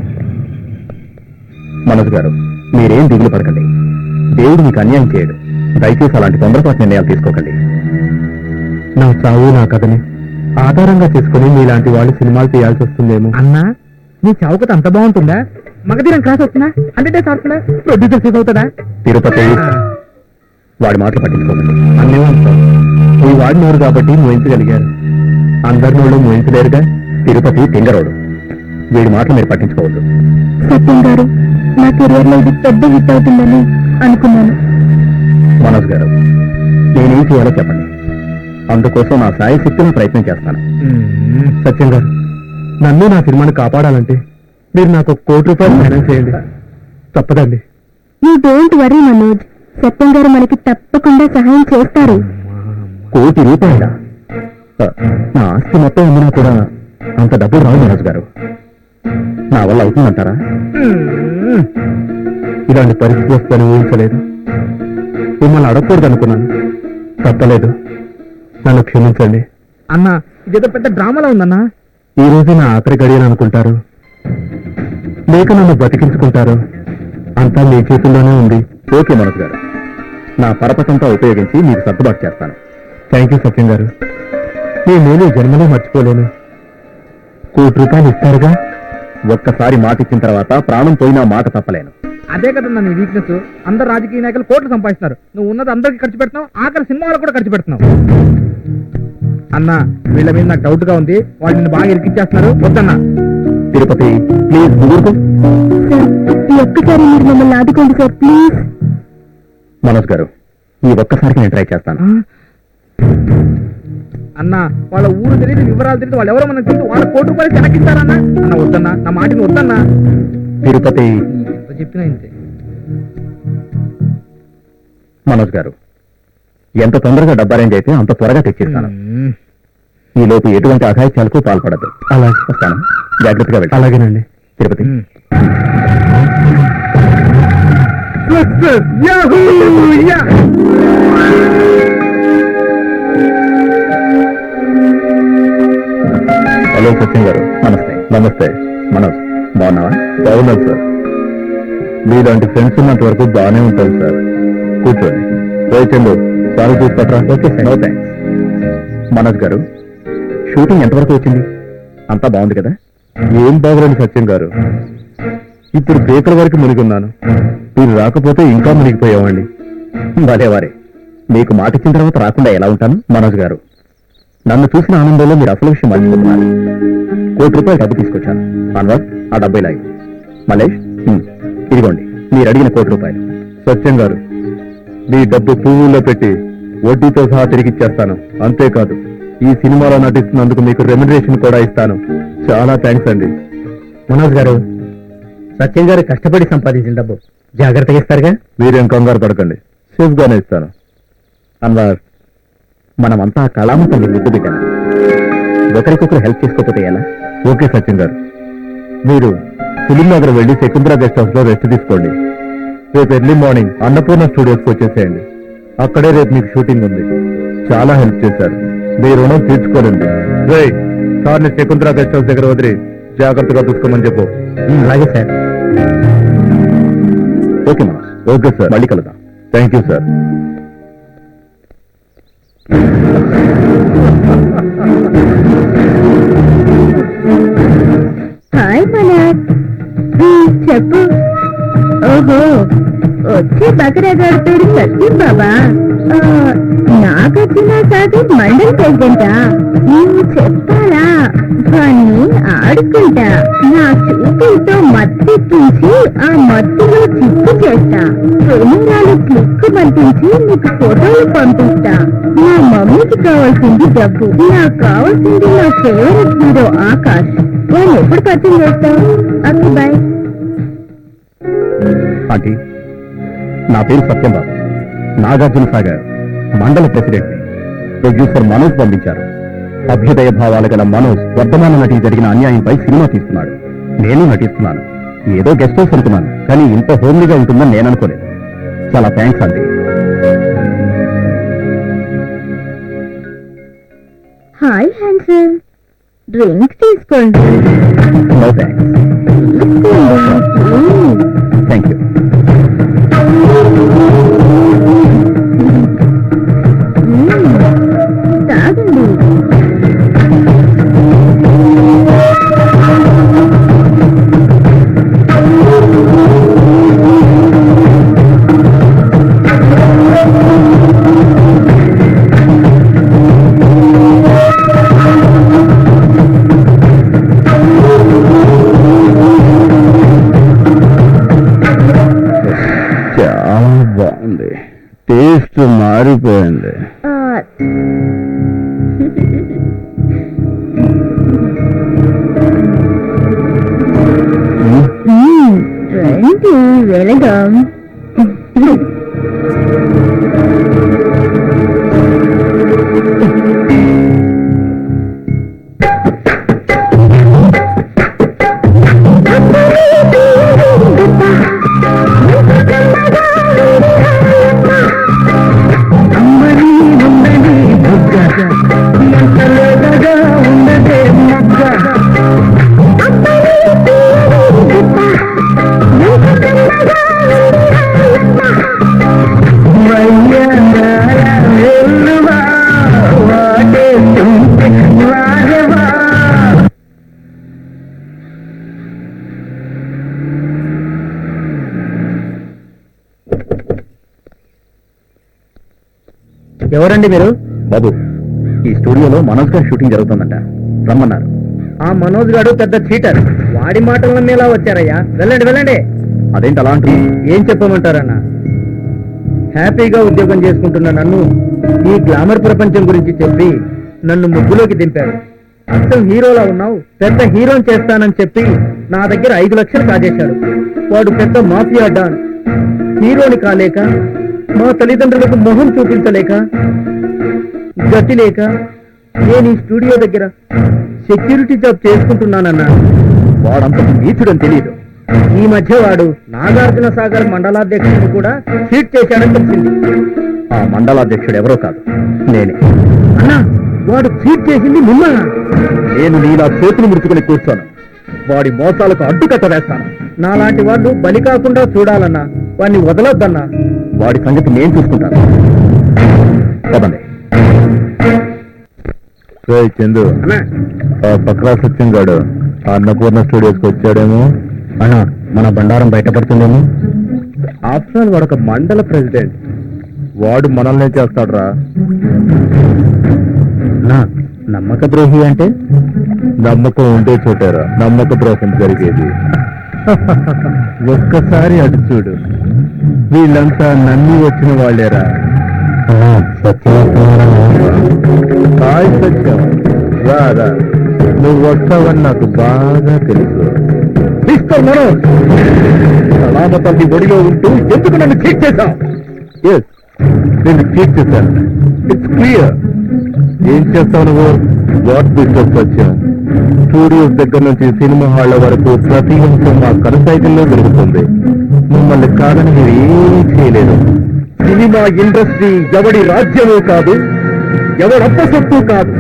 మనోజ్ గారు, మీరేం దిగులు పడకండి. దేవుడు మీకు అన్యాయం చేయడు. దయచేసి అలాంటి తొందరపాటు నిర్ణయాలు తీసుకోకండి. నా చావు నా కథని ఆధారంగా చేసుకుని మీలాంటి వాళ్ళు సినిమాలు తీయాల్సి వస్తుందేమో. అన్నా, నీ చౌకత అంత బాగుంటుందా? మగధీరం క్లాస్ వస్తుందా? 100 days ఆడుతుందా? ప్రొడ్యూసర్ సేవ్ అవుతుందా? తిరుపతి, వాడి మాటలు పట్టించుకోకండి. అన్నేమంటాం, ఈ వాడి నోరు కాబట్టి మోయించగలిగారు. అందరి నోళ్ళు మోయించలేరుగా. తిరుపతి తింగరోడు. వీడి మాటలు మీరు పట్టించుకోవద్దు. సత్యం గారు, నా కెరియర్ లో ఇది పెద్ద హిట్ అవుతుందని అనుకున్నాను. మనోజ్ గారు, నేనేం చేయాలో చెప్పండి. అందుకోసం నా సాయి శక్తిని ప్రయత్నం చేస్తాను. సత్యం గారు, నన్ను నా సినిమాని కాపాడాలంటే మీరు నాకు ₹1 కోటి ఫైనాన్స్ చేయండి. తప్పదండి. యూ డోంట్ వరీ మనోజ్, సత్యం గారు మనకి తప్పకుండా సహాయం చేస్తారు. ₹1 కోటి? నా ఆస్తి మొత్తం ఉందినా కూడా అంత డబ్బు రావు మనోజ్ గారు. నా వల్ల అవుతుందంటారా? ఇలాంటి పరిస్థితి వస్తుందని ఊహించలేదు. మిమ్మల్ని అడగకూడదు అనుకున్నాను. తప్పలేదు, నన్ను క్షమించండి. అన్నా, ఇదేదో పెద్ద డ్రామాలో ఉందన్నా. ఈ రోజు నా ఆఖరి గడియలు అనుకుంటారు, లేక నన్ను బతికించుకుంటారు. అంతా మీ చేతుల్లోనే ఉంది. ఓకే మనోజ్ గారు, నా పరపతంతా ఉపయోగించి మీకు సర్దుబాటు చేస్తాను. థ్యాంక్ యూ సత్యం గారు. నేను జన్మలో మర్చిపోలేను. ₹1 కోటి ఇస్తారుగా? ఒక్కసారి మాట ఇచ్చిన తర్వాత ప్రాణం పోయినా మాట తప్పలేను. అదే కదన్నా నీ వీక్నెస్. అందరు రాజకీయ నాయకులు కోట్లు సంపాదిస్తున్నారు, నువ్వు ఉన్నది అందరికి ఖర్చు పెడుతున్నావు, ఆఖరి సినిమా వాళ్ళకు కూడా ఖర్చు పెడుతున్నావు. అన్నా, వీళ్ళ మీద నాకు డౌట్ గా ఉంది. వాళ్ళు నిన్ను బాగా ఇరికిచ్చేస్తున్నారు. వద్దన్నా. తిరుపతి, ప్లీజ్ ఊరుకో. సార్, ఈ ఒక్కసారి మీరు మమ్మల్ని ఆదుకోండి సార్, ప్లీజ్. మనోజ్ గారు, ఈ ఒక్కసారికి నేను ట్రై చేస్తాను. అన్నా, వాళ్ళ ఊరు తెలియదు, వివరాలు తెలియదు, వాళ్ళు ఎవరో మనకు తెలియదు. వాళ్ళ ₹1 కోటి వెనకిస్తారన్నా. అన్న వద్దన్నా, నా మాటని వద్దన్నా. తిరుపతి, ఎంత చెప్పినా ఇంతే. మనోజ్ గారు, ఎంత తొందరగా డబ్బు అరేంజ్ అయితే అంత త్వరగా తెచ్చిస్తాను. ఈ లోపు ఎటువంటి అఘాయిత్యాలకు పాల్పడద్దు. అలాగే వస్తాను. జాగ్రత్తగా వెళ్ళి. అలాగేనండి. తిరుపతి. హలో సత్యం గారు, నమస్తే. నమస్తే మనోజ్, బాగున్నావా? బాగున్నాను సార్. మీలాంటి ఫ్రెండ్స్ ఉన్నంత వరకు బాగానే ఉంటారు సార్. కూర్చోండి. చందు, సార్ చూసుకుంటారా? Okay sir. No thanks. Manoj garu, shooting ఎంతవరకు వచ్చింది? అంతా బాగుంది కదా? ఏం బాగుంది సత్యం గారు, ఇప్పుడు పేపర్ వరకు మునిగున్నాను. మీరు రాకపోతే ఇంకా మునిగిపోయేవాడిని. వారే మీకు మాట ఇచ్చిన తర్వాత రాకుండా ఎలా ఉంటాను? మనోజ్ గారు, నన్ను చూసిన ఆనందంలో మీరు అసలు విషయం మర్చిపోతున్నారు. ₹1 కోటి డబ్బు తీసుకొచ్చాను. అన్వర్, ఆ డబ్బు ఇలా ఇవ్వు. మలేష్, ఇదిగోండి మీరు అడిగిన ₹1 కోటి. సత్యం గారు, మీ డబ్బు పువ్వుల్లో పెట్టి వడ్డీతో సహా తిరిగిచ్చేస్తాను. అంతేకాదు, ఈ సినిమాలో నటిస్తున్నందుకు మీకు రెమ్యునరేషన్ కూడా ఇస్తాను. చాలా థ్యాంక్స్ అండి. మనోజ్ గారు, సత్యం గారు కష్టపడి సంపాదించిన డబ్బు జాగ్రత్తగా ఇస్తారుగా? మీరేం కంగారు పడకండి, సేఫ్ గానే ఇస్తాను. అన్వర్, మనమంతా కళామంతా ముద్దు పెట్టాను. ఒకరికొకరు హెల్ప్ చేసుకోకపోతే ఎలా? ఓకే సత్యం గారు, మీరు ఫిలిం నగర్ వెళ్ళి శకుంతల గెస్ట్ హౌస్ లో రెస్ట్ తీసుకోండి. రేపు ఎర్లీ మార్నింగ్ అన్నపూర్ణ స్టూడియోస్కి వచ్చేసేయండి. అక్కడే రేపు మీకు షూటింగ్ ఉంది. చాలా హెల్ప్ చేశారు, మీ రుణం తీర్చుకోనండి. సార్ని శకుంతల గెస్ట్ హౌస్ దగ్గర వదిలి జాగ్రత్తగా చూసుకోమని చెప్పు. అలాగే sir. Okay Manoj. Okay sir, మళ్ళీ కలుద్దాం. Thank you sir. Hi Manoj, చెప్పు. ఓహో, వచ్చే బకరగాడుతోడు సత్యం బాబా. నాగార్జున సాగర్ మండల్ ప్రెసిడెంటా? నీవు చెప్పాలా? వాణ్ణి ఆడుకుంటా, నా చూపులతో మత్తెక్కించి ఆ మత్తులో చిక్కు చేస్తా. కెమెరాలు క్లిక్ పంపించి నీకు ఫోటోలు పంపిస్తా. నా మమ్మీకి కావాల్సింది డబ్బు, నాకు కావాల్సింది నా ఫేవరెట్ హీరో ఆకాష్. నేను ఎప్పుడు పరిచయం చేస్తావు? Okay bye. ఆంటీ, నా పేరు సత్యంబాబు, నాగార్జున సాగర్ మండల ప్రెసిడెంట్. ప్రొడ్యూసర్ మనోజ్ పంపించారు. అభ్యుదయ భావాలు గల మనోజ్ వర్ధమాన నటికి జరిగిన అన్యాయంపై సినిమా తీస్తున్నాడు. నేను నటిస్తున్నాను. ఏదో గెస్ట్ హౌస్ అనుకున్నాను, కానీ ఇంత హోమ్లీగా ఉంటుందని నేను అనుకోలేదు. చాలా thanks aunty. Hi handsome, drink తీసుకోండి. No thanks. Thank you. తాగండి. చాలా బాగుంది. టేస్ట్ మారిపోయింది. రండి, వెళదాం. ఎవరండి మీరు? బాబు, ఈ స్టూడియోలో మనోజ్ గారి షూటింగ్ జరుగుతుందంట, రమ్మన్నారు. ఆ మనోజ్ గారు పెద్ద చీటర్. వాడి మాటలు నమ్మేలా వచ్చారయ్యా. వెళ్ళండి వెళ్ళండి. అదేంటి అలా అంటుంది? ఏం చెప్పమంటారన్న? హ్యాపీగా ఉద్యోగం చేసుకుంటున్న నన్ను ఈ గ్లామర్ ప్రపంచం గురించి చెప్పి నన్ను ముగ్గులోకి దింపాడు. అసలు హీరోలా ఉన్నావు, పెద్ద హీరోని చేస్తానని చెప్పి నా దగ్గర 5 లక్షలు కాజేశాడు. వాడు పెద్ద మాఫియా డాన్. హీరోని కాలేక, మా తల్లిదండ్రులకు మొహం చూపించలేక, గతి లేక నేను ఈ స్టూడియో దగ్గర సెక్యూరిటీ జాబ్ చేసుకుంటున్నానన్నా. వాడంత నీచుడని తెలియదు. ఈ మధ్య వాడు నాగార్జున సాగర్ మండలాధ్యక్షుడిని కూడా చీట్ చేశాడని తెలిసింది. ఆ మండలాధ్యక్షుడు ఎవరో కాదు, నేనే. అన్నా, వాడు చీట్ చేసింది మిమ్మల్ని. నేను నీలా చేతులు ముడుచుకుని కూర్చోను. వాడి మోసాలకు అడ్డుకట్ట వేస్తాను. నాలాంటి వాడు బలి కాకుండా చూడాలన్నా. వాడిని వదలొద్దన్నా. వాడి సంగతి నేను చూసుకుంటాను. పదండి. చందు, పక్కన సత్యం గాడు అన్నపూర్ణ స్టూడియోస్కి వచ్చాడేమో. అన్నా, మన బండారం బయటపడుతుందేమో. ఆఫ్టర్ ఆల్ వాడు ఒక మండల ప్రెసిడెంట్. వాడు మనల్ని చేస్తాడు రా. నమ్మక ద్రోహి అంటే? నమ్మకం ఉంటే చూటారా నమ్మక ద్రోహం జరిగేది. ఒక్కసారి అటు చూడు, వీళ్ళంతా నమ్మి వచ్చిన వాళ్ళేరా. హాయ్ సత్యం, రాదా, నువ్వు వస్తావని నాకు బాగా తెలుసు. మిస్టర్ మనోజ్, సలామతల్లి ఒడిలో ఉంటూ ఎందుకు నన్ను చీట్ చేశావు? ఎస్, నేను చీట్ చేశాను. It's clear. ఏం చేస్తావు నువ్వు? వాట్ బిజినెస్ వచ్చాం. స్టూడియోస్ దగ్గర నుంచి సినిమా హాళ్ల వరకు ప్రతి అంశం మా కనసైకిల్లో జరుగుతుంది. మిమ్మల్ని కాదని మీరు ఏమీ చేయలేదు. సినిమా ఇండస్ట్రీ ఎవడి రాజ్యమూ కాదు, ఎవడప్ప సొత్తు కాదు.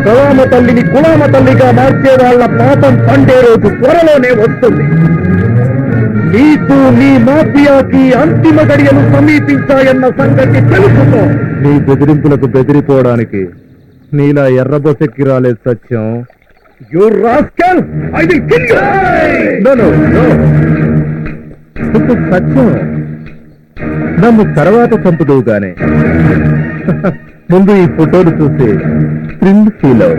సలామ తల్లిని గులామ తల్లిగా మార్చే వాళ్ళ పాపం పండే రోజు త్వరలోనే వస్తుంది. నీకు నీ మాఫియాకి అంతిమ గడియలు సమీపించాయన్న సంగతి తెలుసుకో. నీ బెదిరింపులకు బెదిరిపోవడానికి నీలా ఎర్రబొసెక్కి రాలేదు Satyam. You rascal, I will kill you. No no no, Satyam, నన్ను తర్వాత చంపుదువు గానే ముందు ఈ ఫోటోలు చూసి థ్రిల్ ఫీల్ అవు.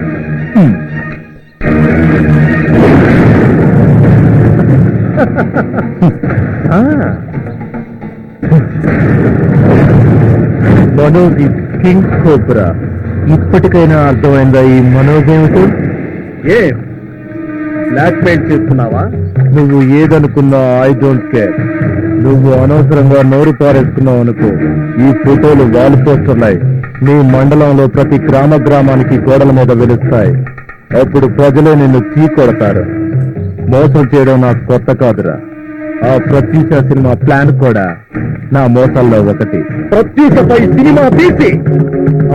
మనోజ్ ఈ కింగ్ కోబ్రా. ఇప్పటికైనా అర్థమైందా ఈ మనోజ్ ఏమిటో? ఏ బ్లాక్ మెయిల్ చేస్తున్నావా? నువ్వు ఏదనుకున్నా ఐ డోంట్ కేర్. నువ్వు అనవసరంగా నోరు పారేసుకున్నావు అనుకో, ఈ ఫోటోలు వాల్ పోస్టర్లై నీ మండలంలో ప్రతి గ్రామానికి గోడల మీద వెలుస్తాయి. అప్పుడు ప్రజలే నిన్ను చీకొడతారు. మోసం చేయడం నాకు కొత్త కాదురా. ఆ ప్రత్యూష సినిమా ప్లాన్ కూడా నా మోసాల్లో ఒకటి. ప్రత్యూషపై సినిమా తీసి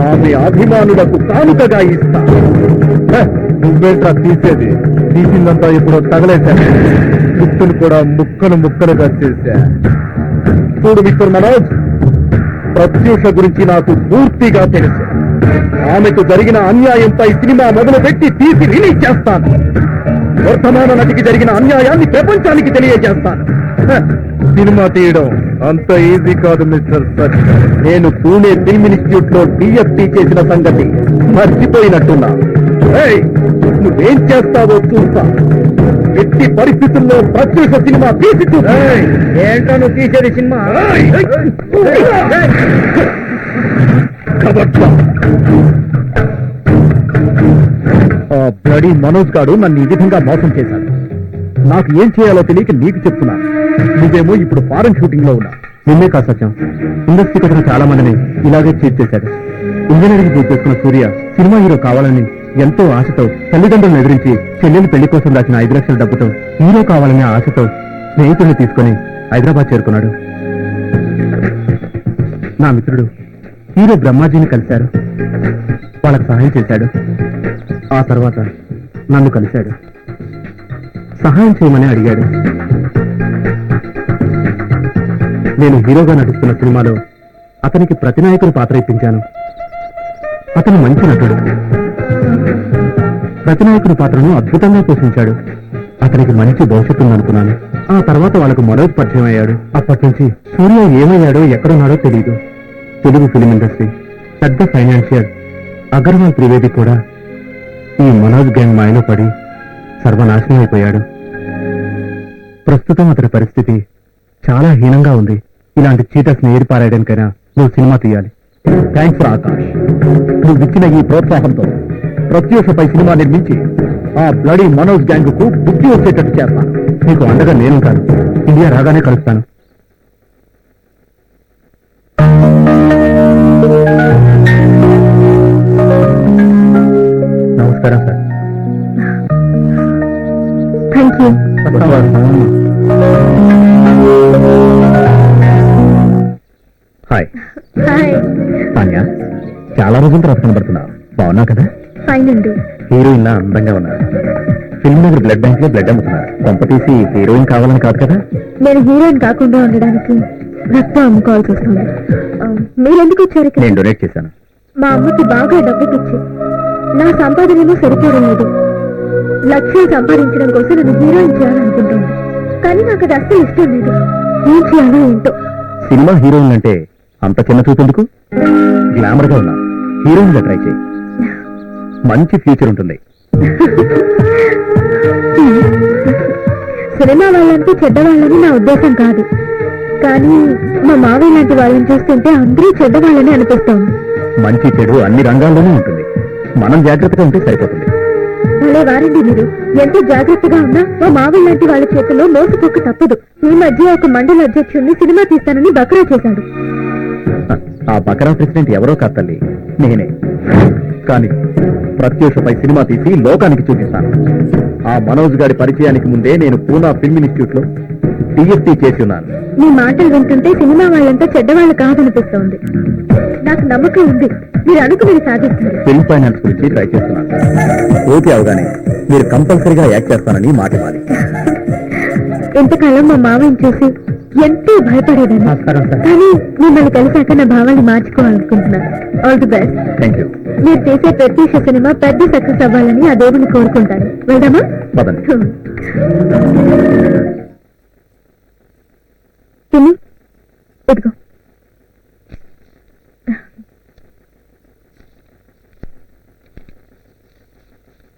ఆమె అభిమానులకు కానుకగా ఇస్తా. నువ్వేంట్రా తీసేది? తీసిందంతా ఇప్పుడు తగలేశాను. గుర్తులు కూడా ముక్కలుగా చేశా. చూడు మిస్టర్ మనోజ్, ప్రత్యూష గురించి నాకు పూర్తిగా తెలుసు. ఆమెకు జరిగిన అన్యాయంపై సినిమా మొదలుపెట్టి తీసి రిలీజ్ చేస్తాను. వర్తమాన నటికి జరిగిన అన్యాయాన్ని ప్రపంచానికి తెలియజేస్తాను. సినిమా తీయడం అంత ఈజీ కాదు మిస్టర్ సచ్. నేను పూణే ఫిల్మ్ ఇన్స్టిట్యూట్ లో డిఎఫ్టీ చేసిన సంగతి మర్చిపోయినట్టున్నా. ఏయ్, నువ్వేం చేస్తావో చూస్తా. ఎట్టి పరిస్థితుల్లో ప్రత్యూష సినిమా తీసి చూస్తా. ఏంటో నువ్వు తీసేది సినిమా? ఆ బ్లడీ మనోజ్ గాడు నన్ను ఈ విధంగా మోసం చేశాడు. నాకు ఏం చేయాలో తెలియక నీకు చెప్తున్నాను. నువ్వేమో ఇప్పుడు ఫారెన్ షూటింగ్ లో ఉన్నా. నిన్నే కాదు సత్యం, ఇండస్ట్రీకి వచ్చిన చాలా మందిని ఇలాగే చీట్ చేశాడు. ఇంజనీరింగ్ పూర్తి చేసుకున్న సూర్య సినిమా హీరో కావాలని ఎంతో ఆశతో తల్లిదండ్రులను ఎదిరించి చెల్లెలు పెళ్లి కోసం దాచిన 5 లక్షల డబ్బుతో హీరో కావాలనే ఆశతో స్నేహితుడిని తీసుకుని హైదరాబాద్ చేరుకున్నాడు. నా మిత్రుడు హీరో బ్రహ్మాజీని కలిశారు. వాళ్ళకు సహాయం చేశాడు. ఆ తర్వాత నన్ను కలిశాడు. సహాయం చేయమని అడిగాడు. నేను హీరోగా నటిస్తున్న సినిమాలో అతనికి ప్రతినాయకుని పాత్ర ఇప్పించాను. అతను మంచి నటుడు. ప్రతినాయకుని పాత్రను అద్భుతంగా పోషించాడు. అతనికి మంచి భవిష్యత్తు ఉందనుకున్నాను. ఆ తర్వాత వాళ్ళకు మనోజ్ పరిచయం అయ్యాడు. అప్పటి నుంచి సూర్య ఏమయ్యాడో ఎక్కడున్నాడో తెలియదు. తెలుగు ఫిలిం ఇండస్ట్రీ పెద్ద ఫైనాన్షియర్ అగర్వాల్ త్రివేది కూడా ఈ మనోజ్ గ్యాంగ్ మాయలో పడి సర్వనాశనం అయిపోయాడు. ప్రస్తుతం అతని పరిస్థితి చాలా హీనంగా ఉంది. ఇలాంటి చీటర్స్ ని ఏరిపారేయడానికైనా నువ్వు సినిమా తీయాలి. Thanks for Akash. నువ్వు ఇచ్చిన ఈ ప్రోత్సాహంతో ప్రత్యూషపై సినిమా నిర్మించి ఆ బ్లడీ మనోజ్ గ్యాంగ్ కు బుద్ధి వచ్చేటట్టు చేస్తాను. నీకు అండగా నేను కాదు, ఇండియా రాగానే కలుస్తాను. నమస్కారం sir. Thank you. Hi hi. Tanya, చాలా రోజుల తర్వాత కనబడుతున్నావు. బాగున్నావు కదా? ఫైన్ అండి. హీరోయిన్ లా అందంగా ఉన్నారు. ఫిల్మ్ నగర్ బ్లడ్ బ్యాంక్ లో బ్లడ్ అమ్ముతున్నారు. కొంప తీసి హీరోయిన్ కావాలని కాదు కదా? నేను హీరోయిన్ కాకుండా ఉండడానికి రక్తం అమ్ముకోవాల్సి వస్తుంది. మీరెందుకు వచ్చారు ఇక్కడ? నేను డొనేట్ చేశాను. మా అమ్మకి బాగా డబ్బుకిచ్చి నా సంపాదనేమో సరిపోవడం లేదు. లక్ష్యం సంపాదించడం కోసం నన్ను హీరోయిన్ చేయాలనుకుంటుంది. కానీ నాకు అది అస్సలు ఇష్టం లేదు. ఏం చేయాలో ఏంటో. సినిమా హీరోయిన్ అంటే అంత చిన్న చూపెందుకు? గ్లామర్ గా ఉన్నా హీరోయిన్ గా ట్రై చేయి. మంచి ఫ్యూచర్ ఉంటుంది. సినిమా వాళ్ళంటే చెడ్డవాళ్ళని నా ఉద్దేశం కాదు. కానీ మా మావయ్య లాంటి వాళ్ళని చూస్తుంటే అందరూ చెడ్డవాళ్ళని అనిపిస్తోంది. మంచి చెడు అన్ని రంగాల్లోనూ ఉంటుంది. మనం జాగ్రత్తగా ఉంటే సరిపోతుంది. భలే వారండి మీరు. ఎంత జాగ్రత్తగా ఉన్నా మా మావయ్య లాంటి వాళ్ళ చేతుల్లో మోసపోక తప్పదు. ఈ మధ్య ఒక మండల అధ్యక్షుడిని సినిమా తీస్తానని బకరా చేశాడు. ఆ బకరా ప్రెసిడెంట్ ఎవరో కాదు తల్లి, నేనే. కానీ ప్రత్యూషపై సినిమా తీసి లోకానికి చూపిస్తాను. ఆ మనోజ్ గారి పరిచయానికి ముందే నేను పూనా ఫిల్మ్ ఇన్స్టిట్యూట్ లో డిఎఫ్టీ చేసి ఉన్నాను. మీ మాటలు వింటుంటే సినిమా వాళ్ళంతా చెడ్డవాళ్ళు కాదనిపిస్తోంది. నాకు నమ్మకం ఉంది, మీరు అనుకునేది సాధిస్తారు. ఫిల్మ్ ఫైనాన్స్ గురించి ట్రై చేస్తున్నాను. ఓకే అవగానే మీరు కంపల్సరీగా యాక్ట్ చేస్తానని మాట ఇవ్వాలి. ఎంతకాలం మా మావయ్యని చూసి ఎంతో భయపడేదాన్ని. కానీ మిమ్మల్ని కలిశాక నా భావాన్ని మార్చుకోవాలనుకుంటున్నాను. All the best. Thank you. మీరు చేసే ప్రత్యూష సినిమా పెద్ద సక్సెస్ అవ్వాలని ఆ దేవుని కోరుకుంటాను. వెళ్దామా? పదండి. తిని ఇదిగో.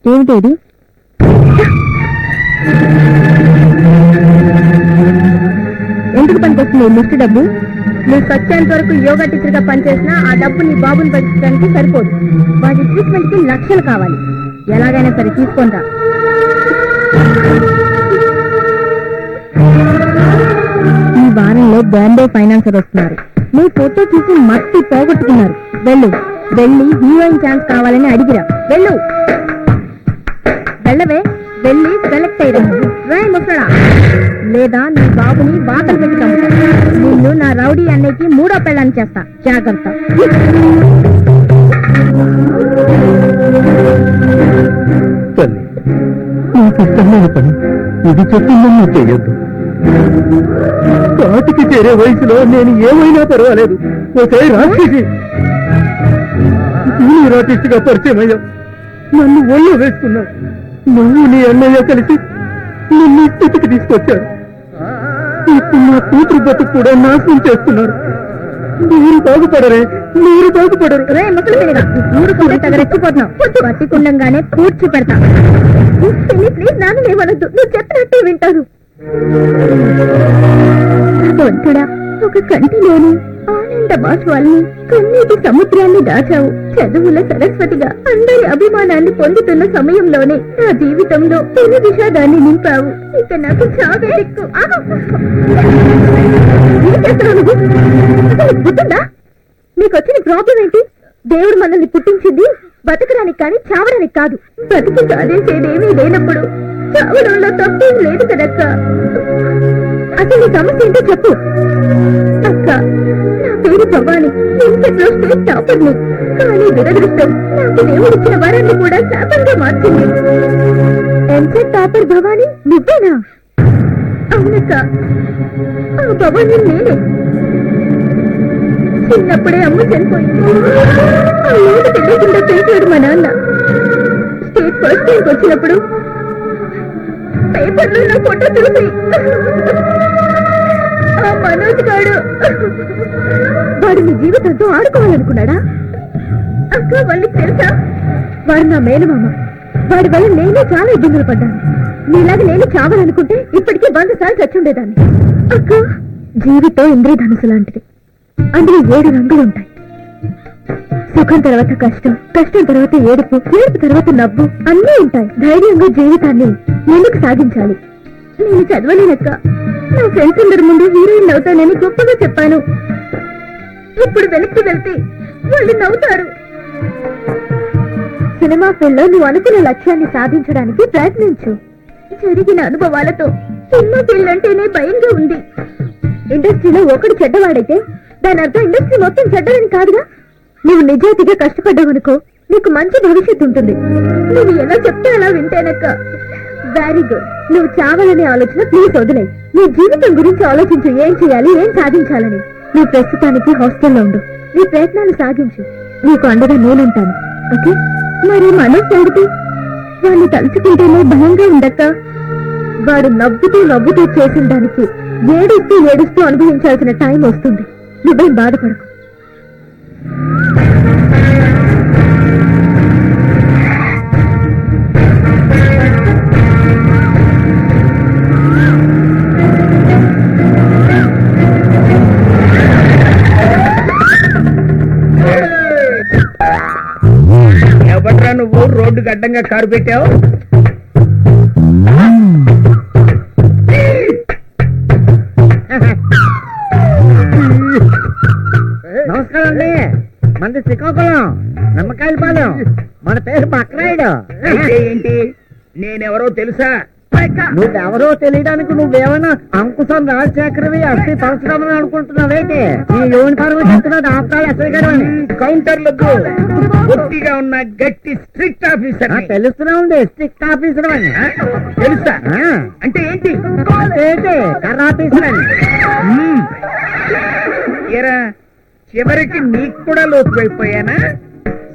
ఏమిటి? ఎందుకు పనిచేస్తుంది లిస్ట్ డబ్బు? నువ్వు సత్యంత వరకు యోగా టీచర్ గా పనిచేసినా ఆ డబ్బు నీ బాబుని పెట్టడానికి సరిపోదు. వాడి ట్రీట్మెంట్ కి లక్షలు కావాలి. ఎలాగైనా సరే తీసుకుంటా. ఈ వారంలో బాంబే ఫైనాన్సర్ వస్తున్నారు. నీ ఫోటో చూసి మట్టి పోగొట్టుకున్నారు. వెళ్ళు, వెళ్ళి హీరోయిన్ ఛాన్స్ కావాలని అడిగిరా. వెళ్ళు, వెళ్ళవే, వెళ్ళి సెలెక్ట్ అయ్యరా. రే ముసడా, లేదా నీ బాబుని వాతలు పెట్టి చంపుతా. నిన్ను నా రౌడీ అన్నయ్యకి మూడో పెళ్ళాన్ని చేస్తా. జాగ్రత్త. తల్లి, నీకు ఇష్టమైన పని ఇది చెప్పిందని నువ్వు చెయ్యొద్దు. కాటికి చేరే వయసులో నేను ఏమైనా పర్వాలేదు. ఒకే రాక్షసి రాటిస్ట్గా పరిచయం అయ్యావు. నన్ను ఒళ్ళో వేసుకున్నావు. నువ్వు నీ అన్నయ్య కలిసి నిన్ను ఈ స్థితికి తీసుకొచ్చారు. ఇప్పుడు నా కూతురు బతుకు కూడా నాశనం చేస్తున్నారు. మీరు బాగుపడరే, మీరు బాగుపడరు. రే ముసలి పిల్లగా, ఊరు కూడా తగరెచ్చిపోతున్నావు. పట్టికుండంగానే కూర్చి పెడతా. ప్లీజ్ నాన్న ఏమనొద్దు, నువ్వు చెప్పినట్టే వింటాను. భగవంతుడా, ఒక కంటిలోని ఆనంద బాష్పాల్ని, కన్నీటి సముద్రాన్ని దాచావు. చదువుల సరస్వతిగా అందరి అభిమానాన్ని పొందుతున్న సమయంలోనే నా జీవితంలో తొలి విషాదాన్ని నింపావు. ఇక నాకు చావే దిక్కు. ఏం చేస్తున్నావు నువ్వు? అసలు నీకు గుర్తుందా? నీకు వచ్చిన ప్రాబ్లం ఏంటి? దేవుడు మనల్ని పుట్టించింది బతకడానికి కానీ చావడానికి కాదు. బతికి సాధించేదేమీ లేనప్పుడు చావడంలో తప్పేం లేదు కదక్క. అసలు నీ సమస్య ఏంటో చెప్పు. అక్క, నా పేరు భవాని, ఎంసెట్ లో స్టేట్ టాపర్ని. కానీ దురదృష్టం నాకు దేవుడిచ్చిన వరాన్ని కూడా శాపంగా మార్చింది. ఎంసెట్ టాపర్ భవాని నువ్వేనా? అవునక్క, ఆ భవాని నేనే. చిన్నప్పుడే అమ్మ చనిపోయింది. ఆ లోటు తెలియకుండా పెంచాడు మా నాన్న. స్టేట్ ఫస్ట్ ర్యాంక్ వచ్చినప్పుడు పేపర్లో నా ఫోటో చూసి ఆ మనోజ్ గాడు వాడు నీ జీవితంతో ఆడుకోవాలనుకున్నాడా? అక్క, వాళ్ళకి తెలుసా? వాడు నా మేనమామ. వాడి వల్ల నేనే చాలా ఇబ్బందులు పడ్డాను. నీలాగా నేను చావాలనుకుంటే ఇప్పటికీ 100 సార్లు చచ్చుండేదాన్ని. అక్క, జీవితం ఇంద్రధనుసు లాంటిది. అందులో 7 రంగులు ఉంటాయి. సుఖం తర్వాత కష్టం, కష్టం తర్వాత ఏడుపు, ఏడుపు తర్వాత నవ్వు అన్నీ ఉంటాయి. ధైర్యంగా జీవితాన్ని ముందుకు సాగించాలి. నేను చదవలేనక్క. నా ఫ్రెండ్స్ అందరి ముందు హీరోయిన్ అవుతానని గొప్పగా చెప్పాను. ఇప్పుడు వెనక్కి వెళ్తే వాళ్ళు నవ్వుతారు. సినిమా ఫీల్డ్ లో నువ్వు అనుకున్న లక్ష్యాన్ని సాధించడానికి ప్రయత్నించు. జరిగిన అనుభవాలతో సినిమా ఫీల్డ్ అంటేనే భయంగా ఉంది. ఇండస్ట్రీలో ఒకడు చెడ్డవాడైతే దాని అర్థం ఇండస్ట్రీ మొత్తం చెడ్డదని కాదుగా. నువ్వు నిజాయితీగా కష్టపడ్డావనుకో, నీకు మంచి భవిష్యత్తు ఉంటుంది. నువ్వు ఎలా చెప్తే అలా వింటేనక్క. Very good. నువ్వు చావాలనే ఆలోచన ప్లీజ్ వదిలే. నీ జీవితం గురించి ఆలోచించు. ఏం చేయాలి, ఏం సాధించాలని. నువ్వు ప్రస్తుతానికి హాస్టల్లో ఉండు. నీ ప్రయత్నాలు సాగించు. నీకు అండగా నేనుంటాను. ఓకే? మరి మనోజ్ సంగతి? వాడిని తలుచుకుంటేనే భయంగా ఉండక్క. వాడు నవ్వుతూ నవ్వుతూ చేసిన దానికి ఏడుస్తూ ఏడుస్తూ అనుభవించాల్సిన టైం వస్తుంది. నువ్వేం బాధపడకు. ఎవట్రా నువ్వు రోడ్డుకి అడ్డంగా కారు పెట్టావు? నమస్కారం అండి. మనది శ్రీకాకుళం, నిమ్మకాయల పాలెం. మన పేరు బక్రాయుడు. ఏంటి, నేనెవరో తెలుసా? నువ్వెవరో తెలియడానికి నువ్వేమైనా అంకుశం రాజశేఖరవి అస్థి పరశురామని అనుకుంటున్నావేంటి? నీ యూనిఫార్మ్ చెప్తున్నది ఆఫ్టర్ ఎస్ఐ గారు అని. కౌంటర్లకు గట్టిగా ఉన్న గట్టి స్ట్రిక్ట్ ఆఫీసర్. తెలుస్తున్నా ఉంది, స్ట్రిక్ట్ ఆఫీసర్ అని. తెలుసా? అంటే ఏంటి? కర్ర ఆఫీసర్ అని. ఏరా, చివరికి నీకు కూడా లోతువైపోయానా?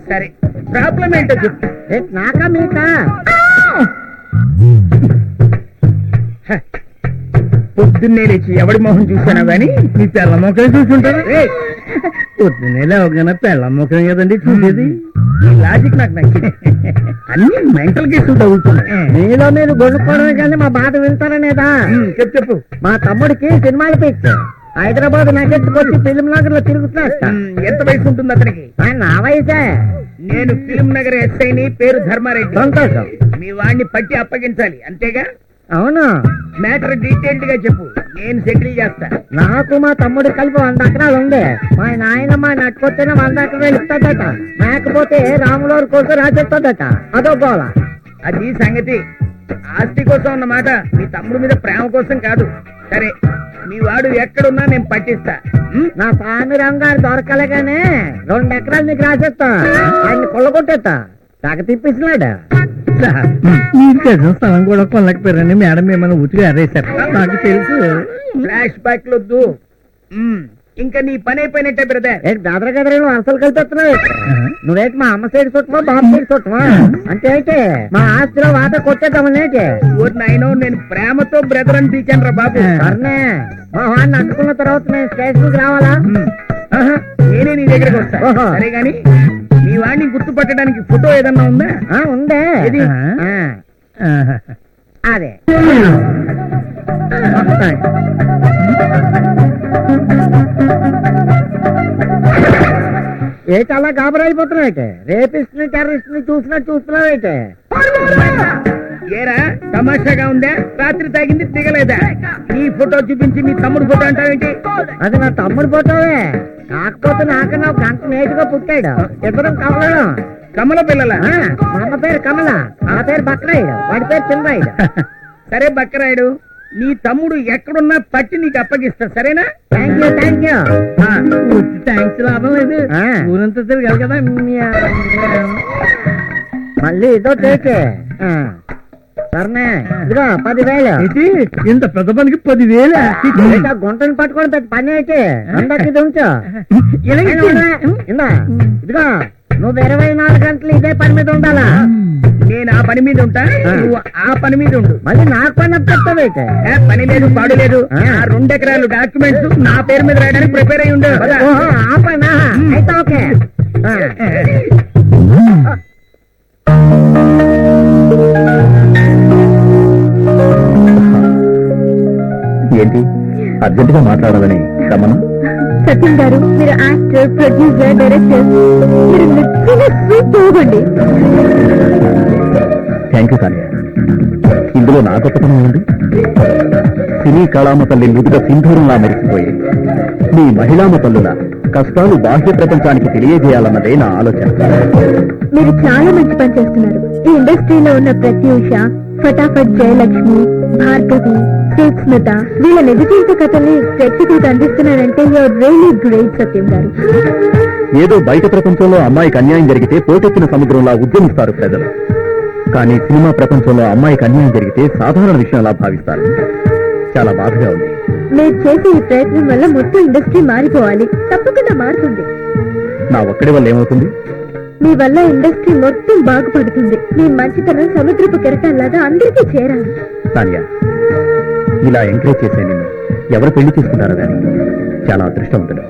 సరే, ప్రాబ్లం ఏంటో చెప్పు. నాకా మీకా? పొద్దున్నే లేచి ఎవడి మొహం చూసానా గాని నీ తెల్ల మొఖం చూసుంటాను. పొద్దున్నే లేవగానే తెల్ల మొఖం కదండి చూసేది. ఈ లాజిక్ నాకు నచ్చింది. అన్ని మెంటల్ కేసులు తగులుతున్నాయి. నీలో నేను గొనుక్కోవడమే కానీ మా బాధ వింటారనేదా? చెప్పు. మా తమ్ముడికి సినిమాలు పిచ్చి. హైదరాబాద్ నగెత్తుకొచ్చి ఫిలిం నగర్ లో తిరుగుతున్నాడు. ఎంత వయసు ఉంటుంది అతనికి? నా వయసే. నేను ఫిలిం నగర్ ఎస్ఐని, పేరు ధర్మారెడ్డి. సంతోషం. మీ వాడిని పట్టి అప్పగించాలి, అంతేగా? అవును, మ్యాటర్ డీటెయిల్డ్ గా చెప్పు, నేను సెటిల్ చేస్తా. నాకు మా తమ్ముడు కలిపి 100 ఎకరాలు ఉంది. మా నాయనమ్మ నట్టుకొచ్చిన 100 ఎకరాలు ఇస్తాదట, లేకపోతే రాములవారి కోసం రాసేస్తాదట. అదో గోళ. అది సంగతి. ఆస్తి కోసం అన్నమాట, మీ తమ్ముడు మీద ప్రేమ కోసం కాదు. సరే, మీ వాడు ఎక్కడున్నా నేను పట్టిస్తా. నా స్వామి రంగారు దొరకలేగానే 2 ఎకరాలు నీకు రాసేస్తా. ఆయన కొల్లగొట్టేస్తా. తెగ తిప్పించినాడు. మీకు తెలిసిన స్థలం కూడా కొనలేకపోయారని మేడం ఏమైనా ఉతిగా అరేశారు. నాకు తెలుసు. ఫ్లాష్ బ్యాక్ వద్దు. ఇంకా నీ పని అయిపోయినట్టే బ్రదర్. ఏంటి బెదర గదర అసలు కలిపేస్తున్నావు? నువ్వేంటి మా అమ్మ సైడ్ చుట్టమా బాబు సైడ్ చుట్టమా? అంటే అయితే మా ఆస్తిలో వాత కొట్టేద్దామనేటి. నాయనో, నేను ప్రేమతో బ్రదర్ అని పిలిచాను రా బాబు. సరేనే, మా వాడిని అట్టుకున్న తర్వాత నేను స్టేషన్కి రావాలా? నేనే నీ దగ్గరికి వస్తా. ఓహో. సరే గాని మీ వాడిని గుర్తుపట్టడానికి ఫోటో ఏదన్నా ఉందా? ఉందే. ఏది? అదే ఏంటి అలా గాబరైపోతున్నావు? రేపిస్ట్ ని టెర్రరిస్ట్ ని చూస్తున్నావు. ఏరా, తమాషాగా ఉందా? రాత్రి తాగింది దిగలేదా? నీ ఫోటో చూపించి మీ తమ్ముడు ఫోటో అంటావేంటి? అది నా తమ్ముడు ఫోటోవే, కాకపోతే నాకన్నా ఒక గంట నేటిగా పుట్టాడు. ఇద్దరం కమలం. కమల పిల్లల? మా అమ్మ పేరు కమల, ఆ పేరు బక్రాయుడు, వాడి పేరు చిన్నరాయుడు. సరే బక్కరాయుడు, నీ తమ్ముడు ఎక్కడున్నా పట్టి నీకు అప్పగిస్తా. సరేనా? Thank you. థ్యాంక్స్ లాభం లేదు. ఊరంతా తిరగాలి కదా. మళ్ళీ ఇదో తేకే. సరేనే, ఇదిగో 10,000. ఇంత పెద్ద పనికి 10,000? గుంటను పట్టుకొని పెద్ద పని అయితే అందరికి ఇది ఉంచు. ఇందా, ఇదిగో నువ్వు 24 గంటలు ఇదే పని మీద ఉండాలా? నేను ఆ పని మీద ఉంటా, నువ్వు ఆ పని మీద ఉండు. మళ్ళీ నాకు పని చెప్తావైతే? పని లేదు, పాడు లేదు. ఆ 2 ఎకరాలు డాక్యుమెంట్స్ నా పేరు మీద రాయడానికి ప్రిపేర్ అయ్యి ఉండు. ఆ పనా అయితే ఓకే. ఏంటి అర్జెంటుగా మాట్లాడాలని రమ్మను? సత్యం గారు, మీరు యాక్టర్, ప్రొడ్యూసర్, డైరెక్టర్, మీరు నిజంగా సూపర్ అండి. Thank you Sania. ఇందులో నా గొప్పతనం ఉంది. సినీ కళామ తల్లి ముద్ద సింధూరంలా మెరిసిపోయి మీ మహిళామ తల్లుల కష్టాలు బాహ్య ప్రపంచానికి తెలియజేయాలన్నదే నా ఆలోచన. మీరు చాలా మంచి పని చేస్తున్నారు. ఈ ఇండస్ట్రీలో ఉన్న ప్రత్యూష, ఫటాఫట్ జయలక్ష్మి, భార్గవి, స్మిత, వీళ్ళ నిజ జీవిత కథల్ని ప్రేక్షకులకు అందిస్తున్నారంటే యూఆర్ రియల్లీ గ్రేట్ సత్యం గారు. ఏదో బయట ప్రపంచంలో అమ్మాయికి అన్యాయం జరిగితే పోటెత్తిన సముద్రంలా ఉద్యమిస్తారు ప్రజలు. కానీ సినిమా ప్రపంచంలో అమ్మాయికి అన్యాయం జరిగితే సాధారణ విషయంలా భావిస్తారు. చాలా బాధగా ఉంది. మీరు చేసే ఈ ప్రయత్నం వల్ల మొత్తం ఇండస్ట్రీ మారిపోవాలి. తప్పకుండా మారుతుంది. నా ఒక్కడి వల్ల ఏమవుతుంది? మీ వల్ల ఇండస్ట్రీ మొత్తం బాగుపడుతుంది. మీ మంచితనం సముద్రపు కెరటాల్లాగా అందరికీ చేరాలి. సానియా, ఇలా ఎంకరేజ్ చేసే నిన్ను ఎవరు పెళ్లి చేసుకుంటారో కానీ చాలా అదృష్టవంతుడు.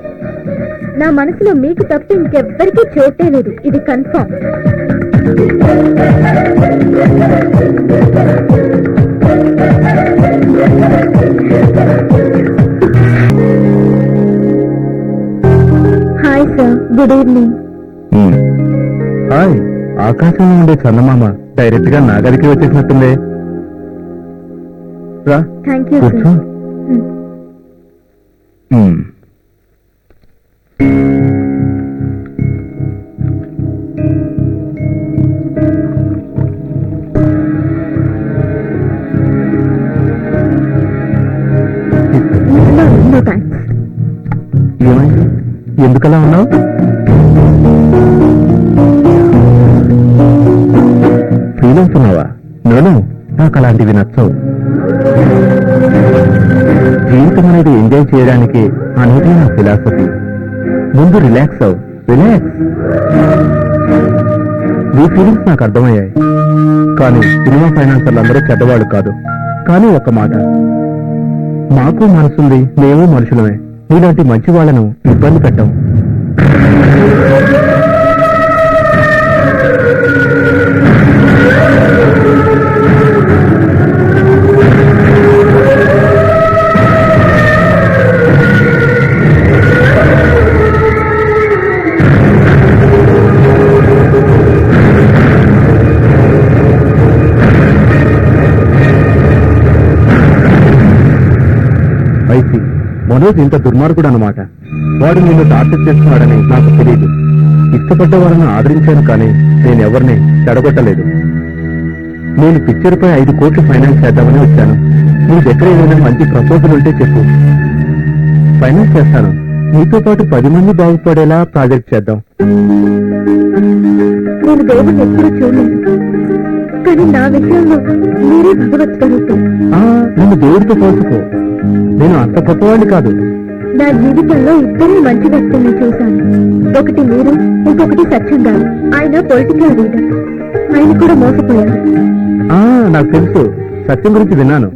నా మనసులో మీకు తప్ప ఇంకెవ్వరికీ చోటే లేదు. ఇది confirm. Hi sir, good evening. Hi. ఆకాశంలో ఉండే చందమామ డైరెక్ట్ గా నా గదికి వచ్చేసినట్టుందే. రా, థ్యాంక్ యూ కూర్చో. సార్. No thanks. ఏమైంది? ఎందుకలా ఉన్నావు? ఫీల్ అవుతున్నావా? నేను నాకు అలాంటివి నచ్చవు. జీవితం అనేది ఎంజాయ్ చేయడానికి అనేది నా ఫిలాసఫీ. ముందు రిలాక్స్ అవు. రిలాక్స్. నీ ఫీలింగ్స్ నాకు అర్థమయ్యాయి. కానీ సినిమా ఫైనాన్సర్లు అందరూ చెడ్డవాళ్ళు కాదు. కానీ ఒక్క మాట, మాకు మనసుంది, మేము మనుషులమే. నీలాంటి మంచి వాళ్ళను ఇబ్బంది పెట్టాం. మనోజ్ ఇంత దుర్మార్గుడు అన్నమాట. వాడు నిన్ను టార్చర్ చేస్తున్నాడని నాకు తెలియదు. ఇష్టపడ్డ వారిని ఆదరించాను, కానీ నేను ఎవరిని చెడగొట్టలేదు. నేను పిక్చర్ పై 5 కోట్లు ఫైనాన్స్ చేద్దామని వచ్చాను. నీ దగ్గర ఏదైనా మంచి ప్రపోజల్ ఉంటే చెప్పు, ఫైనాన్స్ చేస్తాను. నీతో పాటు 10 మంది బాగుపడేలా ప్రాజెక్ట్ చేద్దాం. నేను దేవుడిని ఎప్పుడూ చూడలేదు, కానీ నా విషయంలో మీరే భగవత్ స్వరూపం. నన్ను దేవుడితో పోల్చుకో, నేను అంత గొప్పవాడిని కాదు. నా జీవితంలో ఇద్దరు మంచి వ్యక్తుల్ని చూశాను. ఒకటి మీరు, ఇంకొకటి సత్యం గారు. ఆయన పొలిటికల్ లీడర్. ఆయన కూడా మోసపోయారు. నాకు తెలుసు, సత్యం గురించి విన్నాను.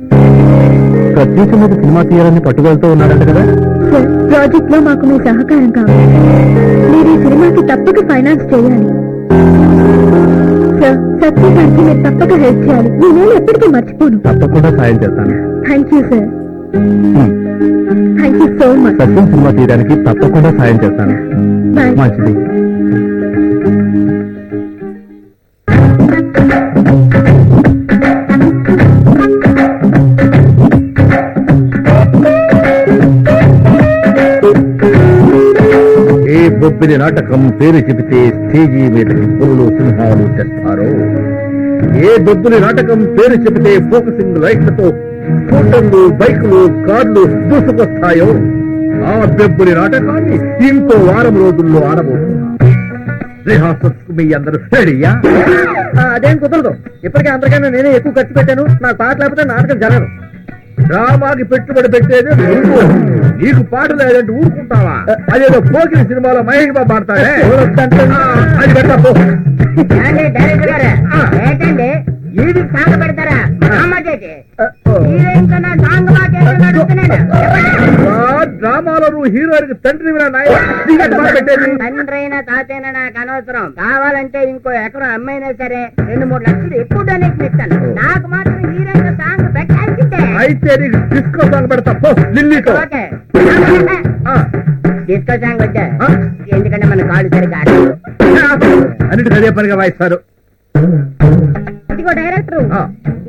ప్రత్యేక మీద సినిమా తీయాలని పట్టుదలతో ఉన్నాడంట కదా. సార్, ప్రాజెక్ట్ లో మాకు మీ సహకారం కావాలి. మీరు ఈ సినిమాకి తప్పక ఫైనాన్స్ చేయాలి. సార్, సత్యం గారికి మీరు తప్పక హెల్ప్ చేయాలి. నేనేళ్ళు ఎప్పటికీ మర్చిపోను. తప్పకుండా సాయం చేస్తాను. Thank you sir. Thank you so much. Satyam cinema తీయడానికి తప్పకుండా సాయం చేస్తాను. బాయ్. మంచిది. ఏ బొబ్బిలి నాటకం పేరు చెబితే స్టేజీ మీదకి పురులు సింహాలు తెస్తారు. ఏ బొబ్బిలి నాటకం పేరు చెబితే ఫోకసింగ్ లైట్లతో స్కూటర్లు, బైకులు, కార్లు దూసుకొస్తాయో ఆ బొబ్బిలి నాటకాన్ని ఇంకో వారం రోజుల్లో ఆడబోతున్నా. రిహార్సల్స్ మీ అందరూ రెడీయా? అదేం కుదరదు. ఇప్పటికే అందరికన్నా నేనే ఎక్కువ ఖర్చు పెట్టాను. నాకు పాట లేకపోతే నాటకం జరగదు. డ్రామాకి పెట్టుబడి పెట్టేది నువ్వు. నీకు పాట లేదంటే ఊరుకుంటావా? అదేదో పోకిరి సినిమాలో మహేష్ బాబు పాడతాడే, అది పెట్టపో. డైరెక్టర్ గారు ఏంటండి ఇది సాంగ్ పెడతారా? హీరోయిన్ కన్నా సాంగ్ డ్రామాలో నువ్వు హీరోయిన్ తండ్రి పెట్టేది. తండ్రైనా తాతైనా నాకు అనవసరం. కావాలంటే ఇంకో ఎకరం అమ్మైనా సరే 2-3 లక్షలు ఎక్కువ డొనేషన్ ఇస్తాను. నాకు మాత్రం హీరోయిన్ సాంగ్ పెట్టాల్సిందే. అయితే నీకు డిస్కో సాంగ్ పెడతా పో ఢిల్లీతో. ఓకే, డిస్కో సాంగ్ వచ్చా. ఎందుకంటే మన కాళ్ళు సరిగ్గా ఆడదు. అన్నిటికీ అదే పనిగా వాయిస్తారు. ఇదిగో డైరెక్టర్,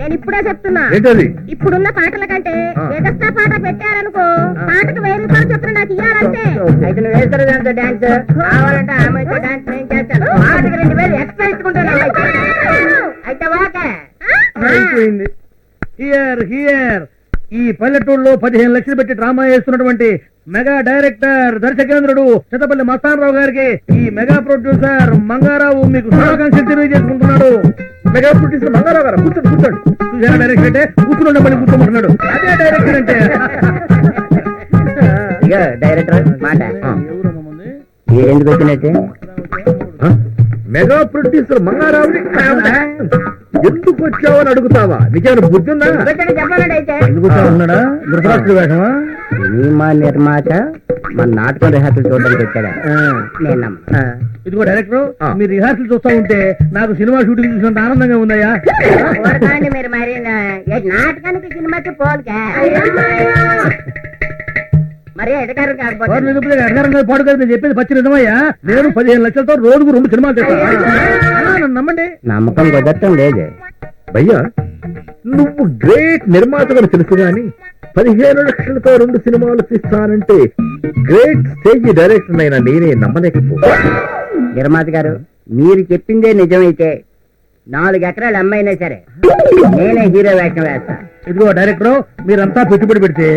నేను ఇప్పుడే చెప్తున్నా, ఏంటది? ఇప్పుడున్న పాటల కంటే ఎగస్ట్రా పాట పెట్టారనుకో, పాటకు 1000 రూపాయలు చొప్పున నాకు ఇయ్యాలంటే. అయితే నువ్వు వేస్తారు దాంతో డాన్స్. కావాలంటే ఆమెతో డాన్స్ నేను చేస్తాను. పాటకు 2000 ఎక్స్ట్రా ఇచ్చుకుంటాను. అయితే ఓకే. అయిపోయింది. హియర్ హియర్ ఈ పల్లెటూరులో 15 లక్షలు పెట్టి డ్రామా చేస్తున్నటువంటి మెగా డైరెక్టర్ దర్శకేంద్రుడు చిత్తపల్లి మస్తానరావు గారికి ఈ మెగా ప్రొడ్యూసర్ మంగారావు మీకు శుభాకాంక్షలు తెలియజేసుకుంటున్నాడు. మెగా ప్రొడ్యూసర్ మంగారావు గారు కూర్చోండి కూర్చోండి. చూసారా డైరెక్టర్ అంటే కూర్చుని మళ్ళీ కూర్చోమంటున్నాడు. అదే డైరెక్టర్ అంటే. ఇక డైరెక్టర్ మాట ఎందుకు వచ్చినట్టే? మెగా ప్రొడ్యూసర్ మంగారావుని ఎందుకు వచ్చావని అడుగుతావా? నీకేమైనా బుద్ధి ఉందా? చెప్పాలండి. అయితే ఎందుకు ఉన్నాడా? ధృతరాష్ట్రుడి వేషమా? సినిమా నిర్మాత మన నాటకం రిహార్సల్ చూడడానికి వచ్చాడా? నేను ఇదిగో డైరెక్టర్, మీరు రిహార్సల్ చూస్తా ఉంటే నాకు సినిమా షూటింగ్ చూసినంత ఆనందంగా ఉందయ్యా. మీరు మరి నాటకానికి సినిమాకి పోలిక మరి ఎడగారు కాకపోతే పాడు కదా నేను చెప్పేది పచ్చి నిజమయ్యా. నేను 15 లక్షలతో రోజుకు 2 సినిమాలు చేస్తాను. నమ్మండి. నమ్మకం కుదరటం లేదే భయ్యా. నువ్వు గ్రేట్ నిర్మాతగా తెలుసు గాని 15 లక్షలతో 2 సినిమాలు తీస్తానంటే గ్రేట్ స్టేజ్ డైరెక్టర్ అయినా నేనే నమ్మలేకపో. నిర్మాత గారు, మీరు చెప్పిందే నిజమైతే 4 ఎకరాలు అమ్మైనా సరే నేనే హీరో వేషం వేస్తా. ఇదిగో డైరెక్టర్, మీరంతా పెట్టుబడి పెడితే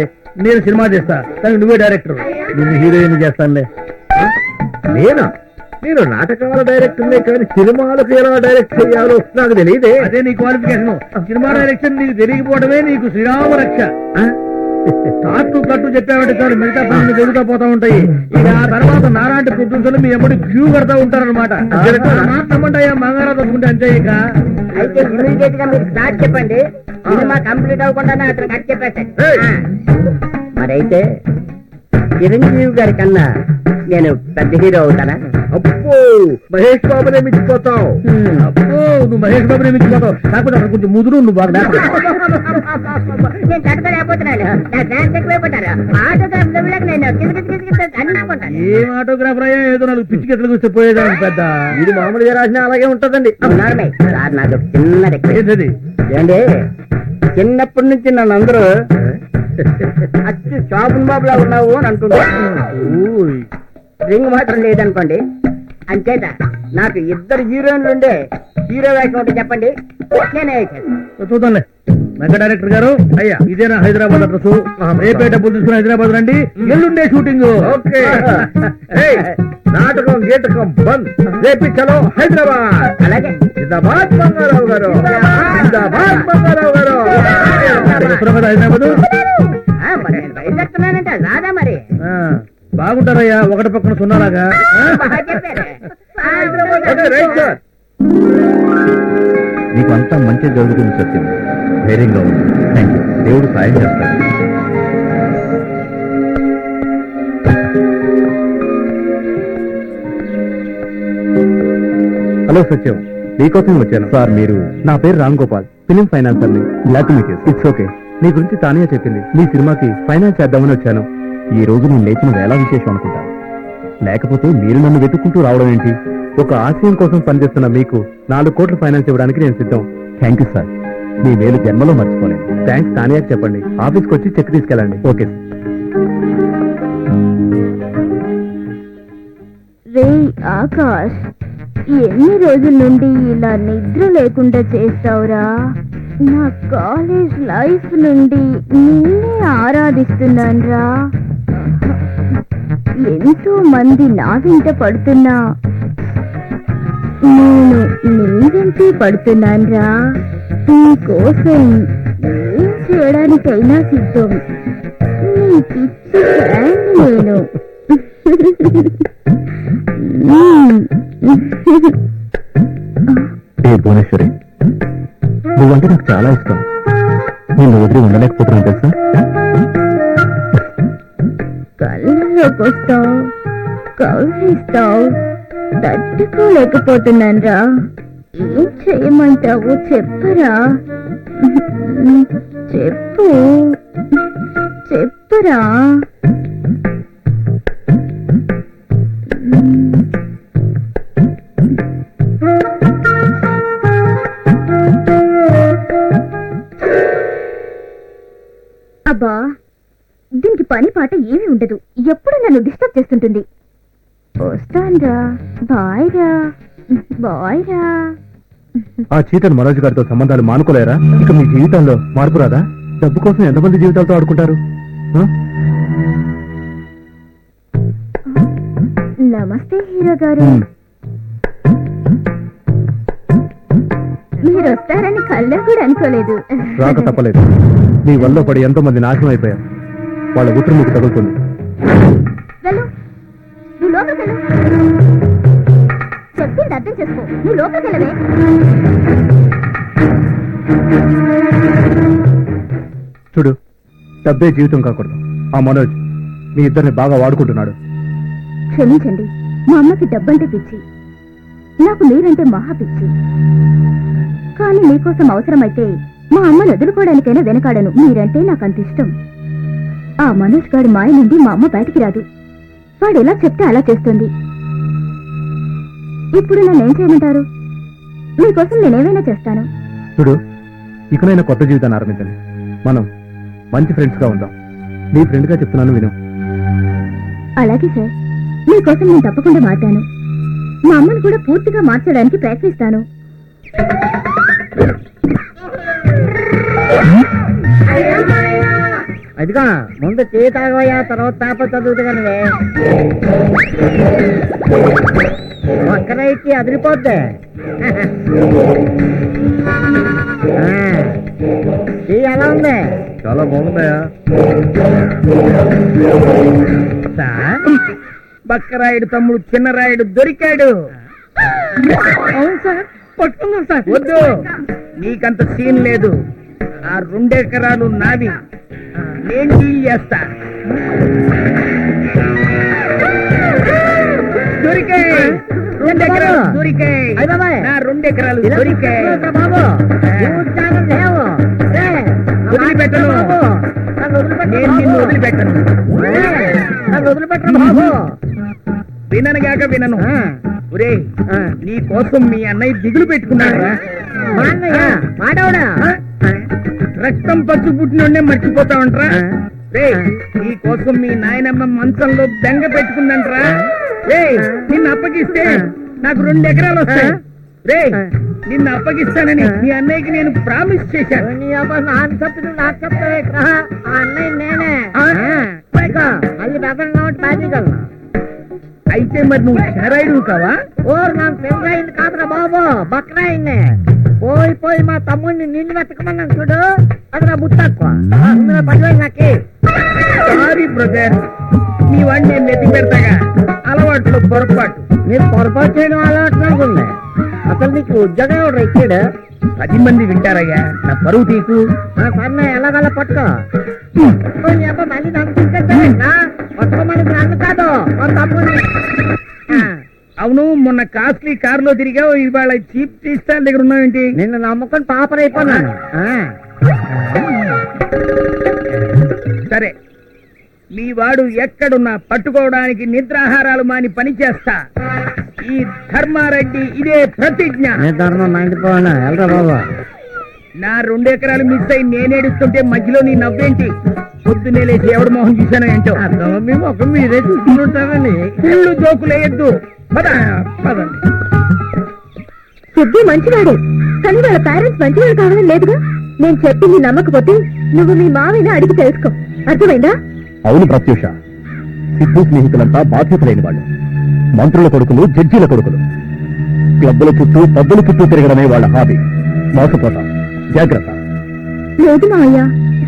నేను సినిమా చేస్తా, కానీ నువ్వే డైరెక్టర్. నేను హీరోయిన్ చేస్తానులే. నేనా? నేను నాటకాల డైరెక్టర్నే కానీ సినిమాలకు ఎలా డైరెక్ట్ చేయాలో నాకు తెలియదే. అదే నీ క్వాలిఫికేషన్. సినిమా డైరెక్షన్ నీకు తెలియకపోవడమే నీకు శ్రీరామ రక్ష. కట్టు చెప్పామంటే చాలు, మిగతా పనులు జరుగుతూ పోతా ఉంటాయి. ఇక ఆ తర్వాత నాలాంటి ప్రొడ్యూసర్లు మీ ఎప్పుడు క్యూ కడతా ఉంటారనమాట. నమ్మంటాయా మంగారా తప్పుకుంటే అంతే. ఇక అయితే ఇమీడియట్ గా మీరు స్టార్ట్ చెప్పండి. సినిమా కంప్లీట్ అవ్వకుండానే అతను కట్ చెప్పేస్తాడు. మరైతే చిరంజీవి గారి కన్నా నేను పెద్ద హీరో అవుతానా? అబ్బో, మహేష్ బాబునే మించిపోతావు. అబ్బో, నువ్వు మహేష్ బాబునే మించిపోతావు. కాకపోతే అక్కడ కొంచెం ముదురు నువ్వు బాగా. నేను తట్టుకోలేకపోతున్నాను. నా డాన్స్ ఎక్కువైపోతారు. ఆటోగ్రాఫ్ నేను అనిపించుకుంటాను. ఏం ఆటోగ్రాఫర్ అయ్యా? ఏదో 4 పిచ్చి గెట్లకు వస్తే పోయేదాన్ని పెద్ద. ఇది మామూలుగా రాసిన అలాగే ఉంటదండి. సార్, నాకు చిన్న రిక్వెస్ట్. ఏంటది? ఏంటి, చిన్నప్పటి నుంచి నన్ను అందరూ అచ్చు షాపున్ బాబులా ఉన్నావు అని అంటున్నా. రింగ్ మాత్రం లేదనుకోండి. అంచేత నాకు ఇద్దరు హీరోయిన్లు ఉండే హీరో వేషం ఒకటి చెప్పండి, నేనే వేసాను. చూద్దాంలే. మెగా డైరెక్టర్ గారు, అయ్యా ఇదేనా హైదరాబాద్ అడ్రస్? రేపే డబ్బులు తీసుకుని హైదరాబాద్ రండి, ఎల్లుండే షూటింగ్. ఓకే. ఏయ్, నాటకం గీటకం బంద్, రేపు చలో హైదరాబాద్. అలాగే. జిందాబాద్ బంగారావు గారు, జిందాబాద్ బంగారావు గారు. వస్తున్నావు కదా హైదరాబాద్? మరి నేను బయలుదేరుతున్నానంటే రాదా మరి? బాగుంటారయ్యా, ఒకటి పక్కన సున్నాలాగా. బాగా చెప్పారే. Okay, right sir. నీకు అంతా మంచి జరుగుతుంది సత్యం, ధైర్యంగా ఉంది. థ్యాంక్ యూ. దేవుడు సాయం చేస్తాడు. హలో సత్యం, మీకోసం వచ్చాను. సార్ మీరు? నా పేరు రామ్ గోపాల్, ఫిలిం ఫైనాన్సర్ ని. Glad to meet you. It's okay. మీ గురించి తానే చెప్పింది. మీ సినిమాకి ఫైనాన్స్ చేద్దామని వచ్చాను. ఈ రోజు నేను లేచిన వేళ విశేషం అనుకుంటా. లేకపోతే మీరు నన్ను వెతుక్కుంటూ రావడం ఏంటి? ఒక ఆశయం కోసం పనిచేస్తున్న మీకు 4 కోట్ల ఫైనాన్స్ ఇవ్వడానికి నేను సిద్ధం. థ్యాంక్ యూ సార్, మీ మేలు జన్మలో మర్చిపోలేదు. థ్యాంక్స్ తానియాకి చెప్పండి, ఆఫీస్కి వచ్చి చెక్ తీసుకెళ్ళండి. Okay sir. రే ఆకాష్, ఎన్ని రోజుల నుండి ఇలా నిద్ర లేకుండా చేస్తావురా? నా కాలేజ్ లైఫ్ నుండి నిన్నే ఆరాధిస్తున్నాన్రా. ఎంతో మంది నా వెంట పడుతున్నా నేను నీ వెంటే పడుతున్నాన్రా. నీ కోసం ఏం చేయడానికైనా సిద్ధం. నీ పిచ్చి ఫ్యాన్ నేను. ఏ భువనేశ్వరి, నువ్వంటే నాకు చాలా ఇష్టం. నేను వదిలి ఉండలేకపోతున్నాను తెలుసా? కళ్ళలోకి వస్తావు, కౌగిస్తావు, తట్టుకోలేకపోతున్నాన్రా. ఏం చేయమంటావు చెప్పరా? చెప్పు, చెప్పురా. అబ్బా, దీనికి పని పాట ఏమీ ఉండదు. ఎప్పుడు నన్ను డిస్టర్బ్ చేస్తుంటుంది. వస్తాన్రా, బాయ్ రా, బాయ్ రా. ఆ చీటర్ మనోజ్ గారితో సంబంధాలు మానుకోలేరా? ఇక మీ జీవితంలో మార్పు రాదా? డబ్బు కోసం ఎంతమంది జీవితాలతో ఆడుకుంటారు? ఆ? నమస్తే హీరో గారు. మీరు వస్తారని కళ్ళ కూడా అనుకోలేదు. రాక తప్పలేదు. నీ వల్ల పడి ఎంతో మంది నాశనం అయిపోయారు. వాళ్ళ ఉత్తరం మీకు తగులుతుంది. వెళ్ళు, నువ్వు లోపలికి వెళ్ళు. చెప్పింది అర్థం చేసుకో. నువ్వు లోపలికి వెళ్ళవే. చూడు, డబ్బే జీవితం కాకూడదు. ఆ మనోజ్ మీ ఇద్దరిని బాగా వాడుకుంటున్నాడు. క్షమించండి, మా అమ్మకి డబ్బంటే పిచ్చి, నాకు మీరంటే మహా పిచ్చి. కానీ మీకోసం అవసరమైతే మా అమ్మను వదులుకోవడానికైనా వెనకాడను. మీరంటే నాకు అంత ఇష్టం. ఆ మనోజ్ గారి మాయ నుండి మా అమ్మ బయటికి రాదు. వాడు ఎలా చెప్తే అలా చేస్తుంది. ఇప్పుడు నన్నేం చేయమంటారు? మీకోసం నేనేమైనా చేస్తాను. చూడు, ఇకనైనా కొత్త జీవితాన్ని ఆరంభించండి. మనం మంచి ఫ్రెండ్స్ గా ఉందాం. నీ ఫ్రెండ్ గా చెప్తున్నాను, విను. అలాగే సార్, మీకోసం నేను తప్పకుండా మాట్లాను. మా అమ్మను కూడా పూర్తిగా మార్చడానికి ప్రయత్నిస్తాను. అదిగా ముందు టీ తాగవయ్యా, తర్వాత తాప చదువుతుగానే. ఒక్కరైతే అదిరిపోద్ది. టీ ఎలా ఉంది? చాలా బాగుందయా. బక్కరాయుడు తమ్ముడు చిన్నరాయుడు దొరికాడు. అవును సార్, పట్టుకున్నాం సార్. వద్దు, నీకంత సీన్ లేదు. ఆ 2 ఎకరాలు నావి, నేను డీల్ చేస్తా. దొరికాయి 2 ఎకరాలు, దొరికాయి నా 2 ఎకరాలు దొరికాయి. బాబు వదిలిపెట్టను, నేను నిన్ను వదిలిపెట్టను. వదిలిపెట్టను బాబు. విననుగాక వినను. ఒరే, నీ కోసం మీ అన్నయ్య దిగులు పెట్టుకున్నాడు. మా అన్నయ్య మాటవడా? రక్తం పచ్చి పుట్టినోడే మర్చిపోతా ఉంటారా నీ కోసం మీ నాయనమ్మ మంచంలో బెంగ పెట్టుకుందంటరా నిన్ను అప్పగిస్తే నాకు 2 ఎకరాలు వస్తాయి నిన్ను అప్పగిస్తానని మీ అన్నయ్యకి నేను ప్రామిస్ చేశాను. నాకు చెప్తుంది నాకు చెప్తావే అన్నయ్య నేనే మళ్ళీ బెదర్ నోట్ బాధగలను. అయితే మరి నువ్వు చెరాయుడు కావా? నాకు పెళ్ళయింది కాదురా బాబు, బక్రాయింది. పోయి మా తమ్ముడిని నిన్ను వెతకమన్నాను చూడు, అది నా బుట్టక్కువ పడిపోయి నాకి. సారీ బ్రదర్, నీ వాడిని నేను నెత్తి పెడతాగా. అలవాట్లు పొరపాటు. నీకు పొరపాటు చేయడం అలవాటు నాకుంది. అసలు నీకు ఉద్యోగం ఎవరు ఇచ్చాడు? 10 మంది వింటారయ్యా, నా పరువు తీకు. సన్న ఎలాగలా పట్టుకో. మళ్ళీ నన్ను తీసుకెళ్తా పట్టుకోమని నన్ను కాదు మా తమ్ముడిని. అవును, మొన్న కాస్ట్లీ కారులో తిరిగావు, ఇవాళ చీప్ టీ స్టాల్ దగ్గర ఉన్నావేంటి? నిన్ను నమ్ముకొని పాపరైపోయినాను. సరే, మీ వాడు ఎక్కడున్నా పట్టుకోవడానికి నిద్రాహారాలు మాని పని చేస్తా. ఈ ధర్మారెడ్డి ఇదే ప్రతిజ్ఞ. ధర్మం మండిపోనా వెళ్ళరా బాబా. నా 2 ఎకరాలు మిస్ అయి నేనేడుస్తుంటే మధ్యలో నీ నవ్వేంటి? పొద్దున్నే లేచి ఎవడు మొహం చూశానో ఏంటో. మీ ముఖం మీరే చూసుకుంటారని ఇల్లు జోకులేయద్దు. పదండి. సిద్ధు మంచివాడే, కానీ వాళ్ళ పేరెంట్స్ మంచివాడు కావాలని లేదుగా. నేను చెప్పింది నమ్మకపోతే నువ్వు మీ మావిని అడిగి తెలుసుకో, అర్థమైందా? అవును ప్రత్యూష, సిద్ధు స్నేహితులంతా బాధ్యత లేని వాళ్ళు. మంత్రుల కొడుకులు, జడ్జీల కొడుకులు. క్లబ్బుల చుట్టూ, పబ్బుల చుట్టూ తిరగడమే వాళ్ళ హాబీ. మోసపోతాం, జాగ్రత్త. లేదు మావయ్య,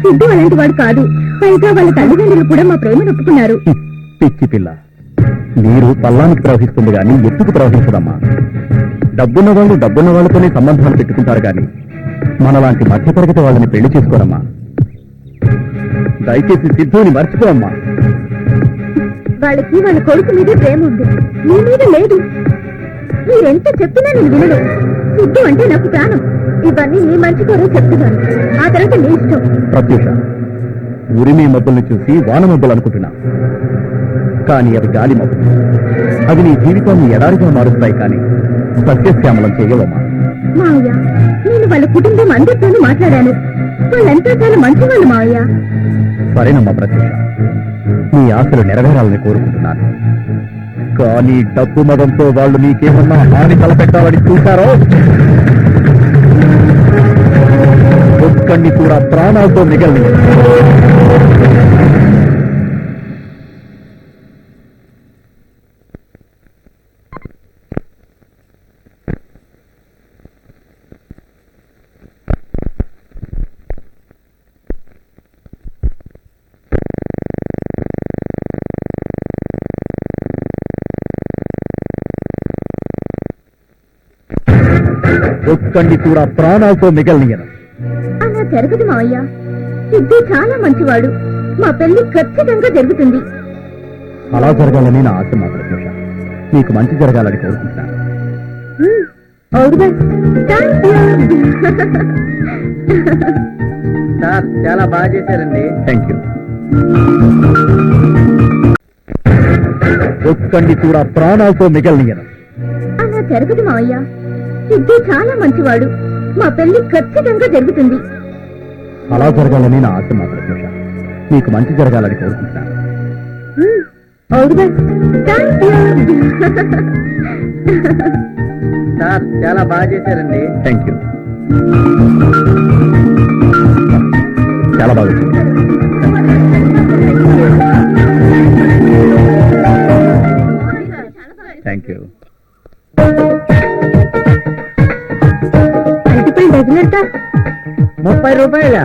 సిద్ధు అలాంటి వాడు కాదు. పైగా వాళ్ళ తల్లిదండ్రులు కూడా మా ప్రేమను ఒప్పుకున్నారు. పిచ్చి పిల్ల, నీరు పల్లానికి ప్రవహిస్తుంది గాని ఎత్తుకు ప్రవహించదమ్మా. డబ్బున్న వాళ్ళు డబ్బున్న వాళ్ళతోనే సంబంధాలు పెట్టుకుంటారు గాని మనలాంటి మధ్యతరగతి వాళ్ళని పెళ్లి చేసుకోరమ్మా. దయచేసి సిద్ధుని మర్చిపోమ్మా. వాళ్ళకి వాళ్ళ కొడుకు మీద ప్రేమ ఉంది, నీ మీద లేదు. మీరెంత చెప్పినా నేను వినను. సిద్ధు అంటే నాకు ప్రాణం. ఇవన్నీ నీ మంచి కోరే చెప్తున్నాను, ఆ తర్వాత నీ ఇష్టం. ప్రత్యూష, ఉరిమే మబ్బుల్ని చూసి వాన మబ్బులు అనుకుంటున్నా, కానీ అవి గాలి మబ్బులు. అవి నీ జీవితాన్ని ఎడారిగా మారుస్తాయి, కానీ సస్యశ్యామలం చేయవమ్మా. మావయ్య, నేను వాళ్ళ కుటుంబం అందరితోనూ మాట్లాడాను. వాళ్ళంతా చాలా మంచివాళ్ళు మావయ్య. సరేనమ్మా ప్రత్యూష, నీ ఆశలు నెరవేరాలని కోరుకుంటున్నాను. కానీ డబ్బు మదంతో వాళ్ళు నీకేమన్నా హాని తలపెట్టాలని చూశారో ఒక్కడిని కూడా ప్రాణాలతో మిగల్ని. ఒక్కడిని కూడా ప్రాణాలతో మిగల్నియను. అలా జరగదు మావయ్య. సిద్ధు చాలా మంచివాడు. మా పెళ్లి ఖచ్చితంగా జరుగుతుంది. అలా జరగాలని నా ఆశ మా ప్రత్యూష. నీకు మంచి జరగాలని కోరుకుంటున్నాను. All the best. Thank you. Sir చాలా బాగా చేశారండి. Thank you. ఒక్కడిని కూడా ప్రాణాలతో మిగల్నియను. అలా జరగదు మావయ్య. సిద్ధు చాలా మంచివాడు. మా పెళ్లి ఖచ్చితంగా జరుగుతుంది. అలా జరగాలని నా ఆశ మా ప్రత్యూష. నీకు మంచి జరగాలని కోరుకుంటున్నాను. All the best. Thank you. Sir చాలా బాగా చేశారండి. Thank you. చాలా బాగా థ్యాంక్ యూ. అరటిపళ్ళు డజన్ ఎంత? 30 రూపాయల.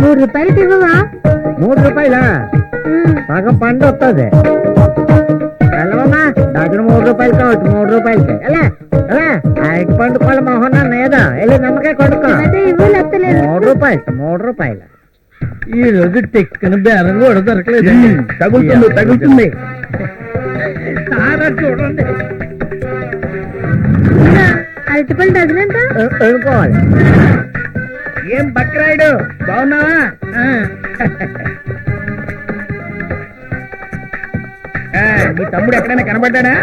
3 రూపాయలకి ఇవ్వవా? 3 రూపాయల సగం పండు వస్తుంది. వెళ్ళవమ్మా, డజన్ 3 రూపాయలు కావచ్చు. 3 రూపాయలకి ఎలా ఎలా అరటి పండు కొల మొహన లేదా వెళ్ళి నమ్మకాయ కొడుకో. అదే ఇవ్వు, లేకపోలేదు. 3 రూపాయలు 3 రూపాయలు. ఈ రోజు టెక్కన బేరం కూడా దొరకలేదు. తగులుతుంది తగులుతుంది. సారా చూడండి. అరటిపళ్ళు డజన్ ఎంత? ఎన్నుకోవాలి. ఏం బక్రాయుడు, బాగున్నావా? నీ తమ్ముడు ఎక్కడైనా కనబడ్డాడా?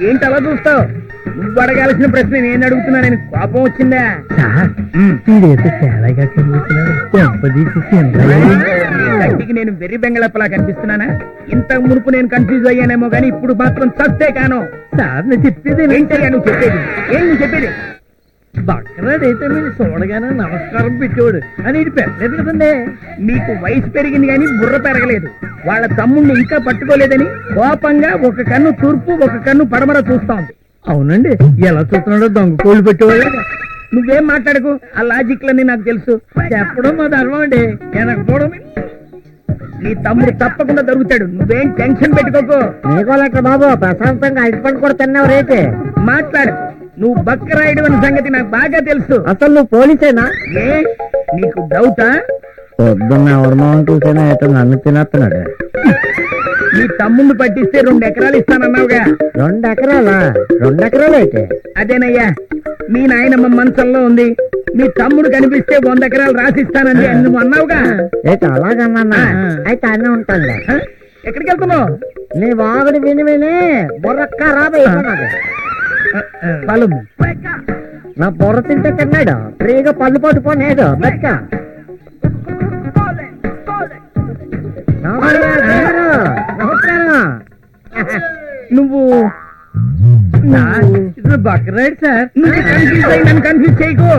ఏంటి అలా చూస్తావు? నువ్వు అడగాల్సిన ప్రశ్న నేను అడుగుతున్నా. నేను కోపం వచ్చిందా? సార్ వీడైతే తేడాగా కనిపిస్తున్నాడు కంటికి నేను వెర్రి బెంగళప్పలా కనిపిస్తున్నానా? ఇంత మునుపు నేను కన్ఫ్యూజ్ అయ్యానేమో గానీ ఇప్పుడు మాత్రం చస్తే కాను. సార్ నేను చెప్పేది ఏంటయ్యా నువ్వు చెప్పేది? ఏం నువ్వు చెప్పేది? బక్కరాడైతే మీరు చూడగానే నమస్కారం పెట్టేవాడు అని ఇది పెట్టలేదు కదండి. మీకు వయసు పెరిగింది కానీ బుర్ర పెరగలేదు. వాళ్ళ తమ్ముడిని ఇంకా పట్టుకోలేదని కోపంగా ఒక కన్ను తూర్పు ఒక కన్ను పడమర చూస్తా ఉంది. అవునండి, ఎలా చూస్తున్నాడో దొంగ కోళ్ళు పెట్టేవాడు. నువ్వేం మాట్లాడకు, ఆ లాజిక్లన్నీ నాకు తెలుసు. చెప్పడం మా ధర్మం అండి, వెనకపోవడం నీ తమ్ముడు తప్పకుండా దొరుకుతాడు, నువ్వేం టెన్షన్ పెట్టుకోకు. నీకోలేక బాబు ప్రశాంతంగా అడిపండు కూడా తిన్నావు రేటే. మాట్లాడు, నువ్వు బక్కరాయుడు అన్న సంగతి నాకు బాగా తెలుసు. అసలు నువ్వు పోలీసేనా? ఏ నీకు డౌటా? పొద్దున్న ఎవరి మొహం చూసినా అయితే నన్ను తినేస్తున్నాడు. నీ తమ్ముడిని పట్టిస్తే 2 ఎకరాలు ఇస్తానన్నావుగా. 2 ఎకరాలా? 2 ఎకరాలు అయితే అదేనయ్యా, మీ నాయనమ్మ మనసంలో ఉంది. మీ తమ్ముడు కనిపిస్తే 100 ఎకరాలు రాసిస్తానండి అని నువ్వు అన్నావుగా. అయితే అలాగన్నా అయితే అన్నీ ఉంటానులే. ఎక్కడికి వెళ్తున్నావు? నీ వాగుడు విని విని బుర్ర ఖరాబ్ అయిపోయినది. పలు నా బుర్ర తింటే తిన్నాడు, ఫ్రీగా పళ్ళు పట్టుకోనేడు బెక్క. నమస్కారం. నువ్వు బక్కరాడు సార్. నువ్వు కన్ఫ్యూజ్ అయ్యి నన్ను కన్ఫ్యూజ్ చేయకు.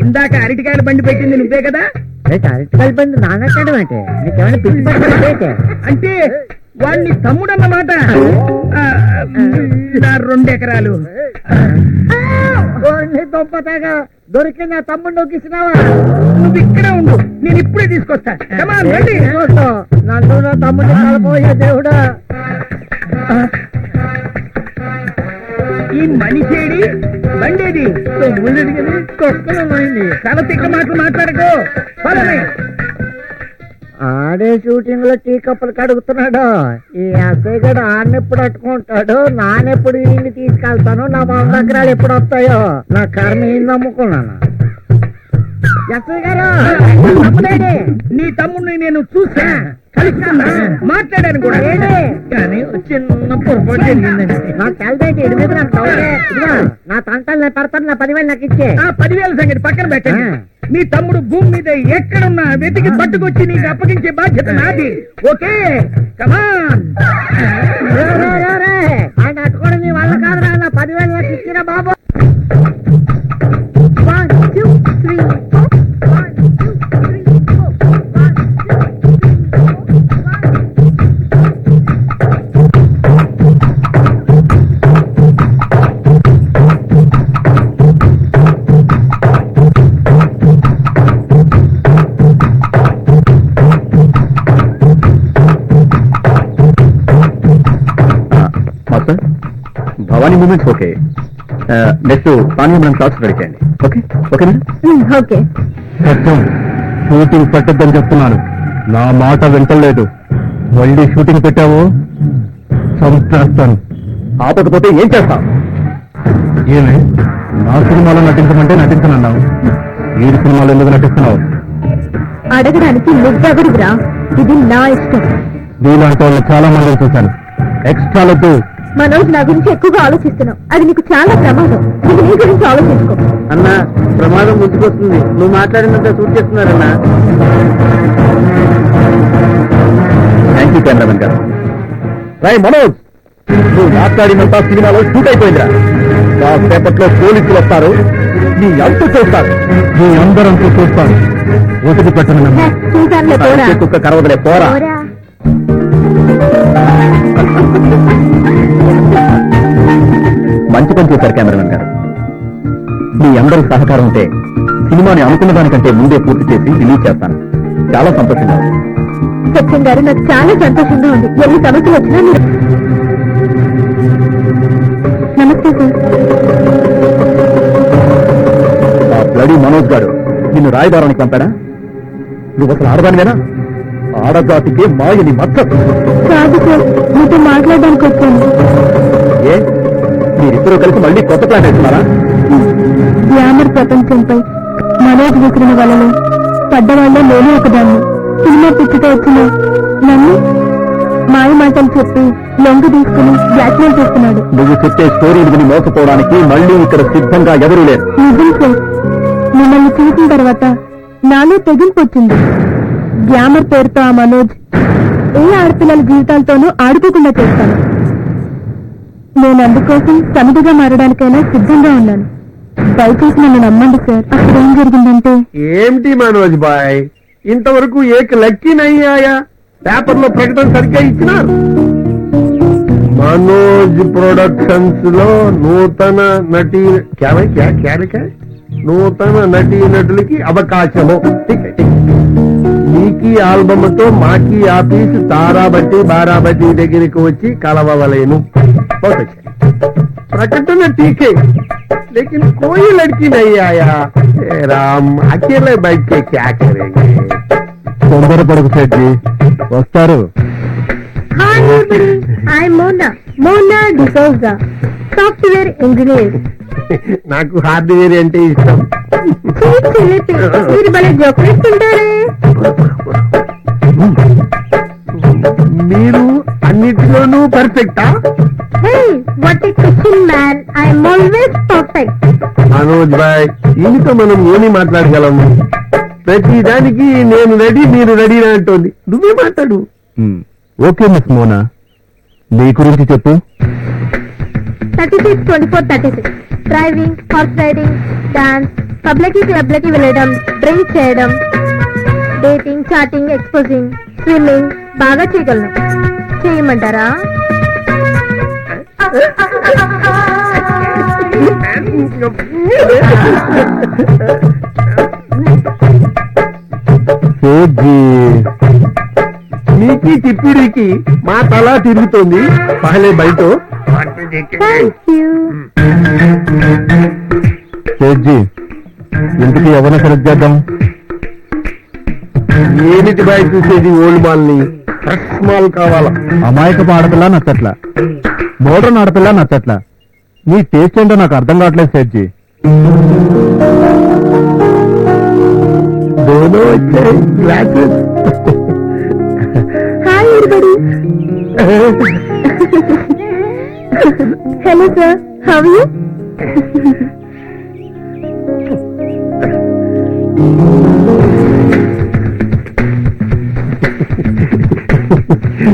ఇందాక అరటికాయల బండి పెట్టింది నువ్వే కదా? అరటికాయలు బండి నానక్కడం అంటే నీకేమైనా పిచ్చి పట్టింది? అంటే వాడిని తమ్ముడు అన్నమాట. నా 2 ఎకరాలు దొంపతాగా దొరికి నా తమ్ముడు నొక్కిసినావా? నువ్వు ఇక్కడే ఉండు, నేను ఇప్పుడే తీసుకొస్తా. Come on, రండి. నన్ను నా తమ్ముడిని కలపోయే దేవుడా. ఈ మనిషేడి బండేది తల తిక్క మాటలు మాట్లాడకు. పదమే. ఆడే షూటింగ్ లో టీ కప్పులు కడుగుతున్నాడు. ఈ ఎస్ఐ గడు ఆడనెప్పుడు అట్టుకుంటాడు, నానెప్పుడు వీడిని తీసుకెళ్తాను, నా 100 ఎకరాలు ఎప్పుడు వస్తాయో. నా కర్మ ఏం నమ్ముకున్నాను. ఎస్ఐ గారు తమ్ముడేడి? నీ తమ్ముడిని నేను చూసా, కలుసుకున్నా, మాట్లాడాను కూడా. కానీ చిన్న పొరపాటు జరిగిందండి. నాకు తెలదేంటి ఇడి మీద నాకు డౌటే. ఇదిగో నా తంటలు నేను పడతాను, నా 10,000 నాకు ఇచ్చే. ఆ 10,000 సంగతి పక్కన పెట్టండి. మీ తమ్ముడు భూమి మీద ఎక్కడున్నా వెతికి పట్టుకొచ్చి నీకు అప్పగించే బాధ్యత నాది. Okay, come on. ఆయన అట్టుకోవడం నీ వల్ల కాదురా. నా 10,000 నాకు ఇచ్చిరా బాబు. 1 2 3 4 1 2 3 4 master, Bhavani moments okay. Next పానీయం షార్ట్స్ రెడీ చేయండి. Okay okay madam. Okay. Satyam, shooting పెట్టద్దని చెప్తున్నాను. నా మాట వింటలేదు. మళ్ళీ షూటింగ్ పెట్టావు చంపేస్తాను. ఆపకపోతే ఏం చేస్తావు? ఏమి నా సినిమాలో నటించమంటే నటించనన్నావు. ఈ సినిమాలో ఎందుకు నటిస్తున్నావు? అడగడానికి నువ్వెవడుగురా? ఇది నా ఇష్టం. నీలాంటి వాళ్ళు చాలా మందిని చూశాను. ఎక్స్ట్రాలతో మనోజ్ నా గురించి ఎక్కువగా ఆలోచిస్తున్నావు. అది నీకు చాలా ప్రమాదం. నువ్వు నీ గురించి ఆలోచించుకో. అన్నా, ప్రమాదం ముందుకొస్తుంది. నువ్వు మాట్లాడినంత సూట్ చేస్తున్నారన్నా. థ్యాంక్ యూ కెమెరామెన్ గారు. రాయ్ మనోజ్, నువ్వు మాట్లాడినంత సినిమాలో షూట్ అయిపోయిందిరా. కాసేపట్లో పోలీసులు వస్తారు, నీ అంతు చూస్తారు. నీ అందరంతూ చూస్తారు. ఒతికి పెట్టను. చూసానులే, పోరా. కుక్క కరవదలే, పోరా. పోరా. మంచి పని చేశారు కెమెరామెన్ గారు. మీ అందరి సహకారం ఉంటే సినిమాని అనుకున్న దానికంటే ముందే పూర్తి చేసి రిలీజ్ చేస్తాను. చాలా సంతోషంగా ఉంది. సత్యం గారు, నాకు చాలా సంతోషంగా ఉంది. ఎన్ని సమస్యలు వచ్చినా మీరు. నమస్తే సార్. ఆ బ్లడీ మనోజ్ గారు నిన్ను రాయబారానికి పంపాడా? నువ్వు అసలు ఆడదానివేనా? ఆడజాతికి మాయని మచ్చ. కాదు సార్, మీతో మాట్లాడడానికి వచ్చాను. ఏ, మీరిద్దరూ కలిసి మళ్ళీ కొత్త ప్లాన్ వేస్తున్నారా? గ్లామర్ ప్రపంచంపై మనోజ్ విసిరిన వలలో పడ్డవాళ్ళే నేను ఒకదాన్ని. సినిమా పిచ్చితో వచ్చిన నన్ను మాయ మాటలు చెప్పి లొంగు తీసుకుని బ్లాక్మెయిల్ చేస్తున్నాడు. నువ్వు చెప్పే స్టోరీ విని మోసపోవడానికి మళ్ళీ ఇక్కడ సిద్ధంగా ఎవరూ లేరు. నిజం సార్, మిమ్మల్ని చూసిన తర్వాత నాలో తెగింపు వచ్చింది. గ్లామర్ పేరుతో ఆ మనోజ్ ఏ ఆడపిల్లల జీవితాలతోనూ ఆడుకోకుండా చేస్తాను. నేను అందుకోసం సమిధిగా మారడానికైనా సిద్ధంగా ఉన్నాను. దయచేసి నన్ను నమ్మండి సార్. అక్కడ ఏం జరిగిందంటే, ఏమిటి మనోజ్ బాయ్, ఇంతవరకు ఏక లక్కీ నయ్యాయా? పేపర్లో ప్రకటన సరిగ్గా ఇచ్చినారు. మనోజ్ ప్రొడక్షన్స్ లో నూతన నటి నూతన నటీ నటులకి అవకాశము. మీకీ ఆల్బమ్ తో మాకీ ఆఫీస్ తారాబట్టి బారాబట్టి దగ్గరికి వచ్చి కలవలేను. ప్రకటన టీకే, लेकिन कोई लड़की नहीं आया. राम अकेले बैठ के क्या करेंगे? తొందరపడకు సెట్జీ, వస్తారు. Hi everybody, I Mona D'Souza, software engineer. నాకు హార్డ్వేర్ అంటే ఇష్టం. మీరు భలే జోకులేస్తుంటారే. మీరు అన్నిటిలోనూ పర్ఫెక్టా? Hey, what a question, man. I am always perfect. Manoj boy, దీనితో మనం ఏమి మాట్లాడగలము? ప్రతి దానికి నేను రెడీ, మీరు రెడీ అంటోంది. నువ్వే మాట్లాడు. ఓకే మిస్ మోనా, నీ గురించి చెప్పు. 36, 24, 36. Driving, horse riding, dance, public క్లబ్లకి వెళ్ళడం, డ్రింక్ చేయడం, డేటింగ్, చాటింగ్, ఎక్స్పోజింగ్, స్విమ్మింగ్ బాగా చేయగలను. చేయమంటారా? నీకి తిప్పిడికి మా తల తిరుగుతోంది. పహలే బయట ఇంటికి ఎవరిని సెలెక్ట్ చేద్దాం? ఏమిటి బాయ్ చూసేది? ఓల్డ్ మాల్ ని ఫ్రెష్ మాల్ కావాలా? అమాయకపు ఆడపిల్ల నచ్చట్లా, మోడర్న్ ఆడపిల్ల నచ్చట్లా. నీ టేస్ట్ ఏంటో నాకు అర్థం కావట్లేదు సేట్జీ. Hi everybody. Hello sir, how are you?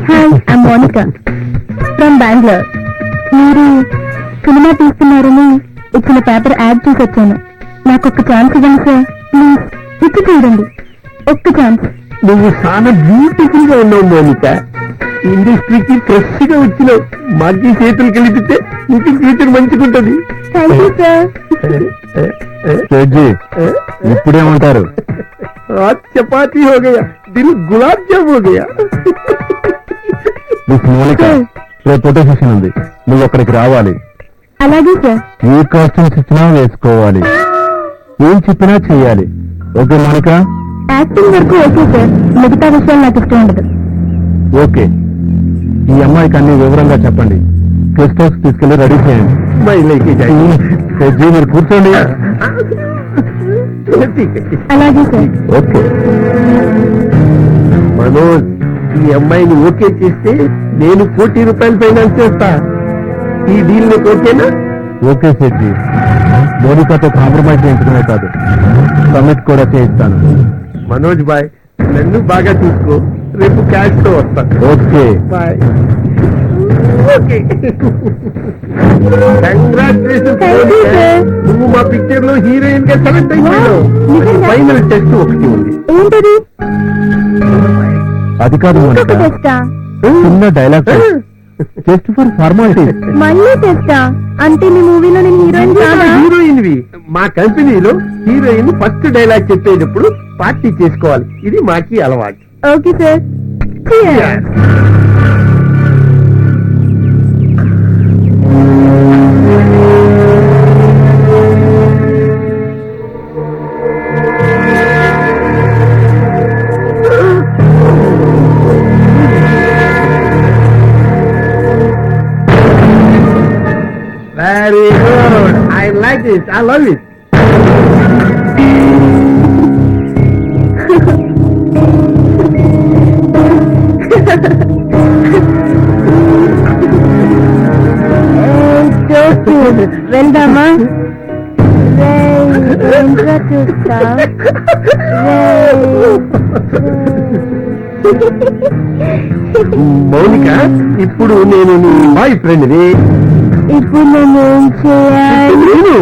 Hi, I Monica from Bengaluru. మీరు సినిమా తీస్తున్నారని ఇచ్చిన పేపర్ యాడ్ చేసి వచ్చాను. నాకు ఒక్క ఛాన్స్ ఇవ్వండి సార్, ప్లీజ్. ఇచ్చి చూడండి, ఒక్క ఛాన్స్. నువ్వు చాలా బ్యూటిఫుల్ గా ఉన్నావు మోనిక. ఇండస్ట్రీకి ఫ్రెష్ గా వచ్చినావు. మాకి చేతులు కలిపితే నీకు ఫ్యూచర్ మంచిగుంటది. Thank you sir. ఇప్పుడేమంటారు? చపాతీ హో గయా, దిల్ గులాబ్ జామ్ హో గయా. మోనిక, రేపు ఫోటో సెషన్ ఉంది, నువ్వు అక్కడికి రావాలి. అలాగే సార్. ఏ కాస్ట్యూమ్స్ ఇచ్చినా వేసుకోవాలి, ఏం చెప్పినా చెయ్యాలి. Okay Monica? యాక్టింగ్ వరకు ఓకే సార్, మిగతా విషయాలు నాకు ఇష్టం ఉండదు. ఓకే, ఈ అమ్మాయికి అన్ని వివరంగా చెప్పండి. గెస్ట్ హౌస్ తీసుకెళ్లి రెడీ చేయండి. మీరు కూర్చోండి. అలాగే సార్. ఓకే మనోజ్, ఈ అమ్మాయిని ఓకే చేస్తే నేను ₹1,00,00,000 ఫైనాన్స్ చేస్తా. ఈ డీల్ నీకు ఓకేనా? ఓకే సెట్జీ, మోనికాతో కాంప్రమైజ్ చేయించడమే కాదు, సబ్మిట్ కూడా చేయిస్తాను. మనోజ్ బాయ్, నన్ను బాగా చూసుకో. రేపు క్యాష్ తో వస్తా. Okay bye. Okay, congratulation. Thank you, sir. నువ్వు మా పిక్చర్ లో హీరోయిన్ గా సెలెక్ట్ అయిపోయావు. నిజంగా? ఫైనల్ టెస్ట్ ఒకటి ఉంది. ఏంటది? అది కాదు మోనిక, ఇంకొక టెస్టా? చిన్న డైలాగ్ జస్ట్ ఫర్ ఫార్మాలిటీ. మళ్ళీ టెస్టా? అంటే మీ మూవీలో నేను హీరోయిన్ కాదా? హీరోయిన్ వి. మా కంపెనీలో హీరోయిన్ ఫస్ట్ డైలాగ్ చెప్పేటప్పుడు పార్టీ చేసుకోవాలి. ఇది మాకి అలవాటు. Okay sir. Very good. I like it. I love it. వెళ్దామా? ఏంట్రా చూస్తా మౌనిక, ఇప్పుడు నేను నీ బాయ్ ఫ్రెండ్ని. ఇప్పుడు నేను ఏం చేయాలి?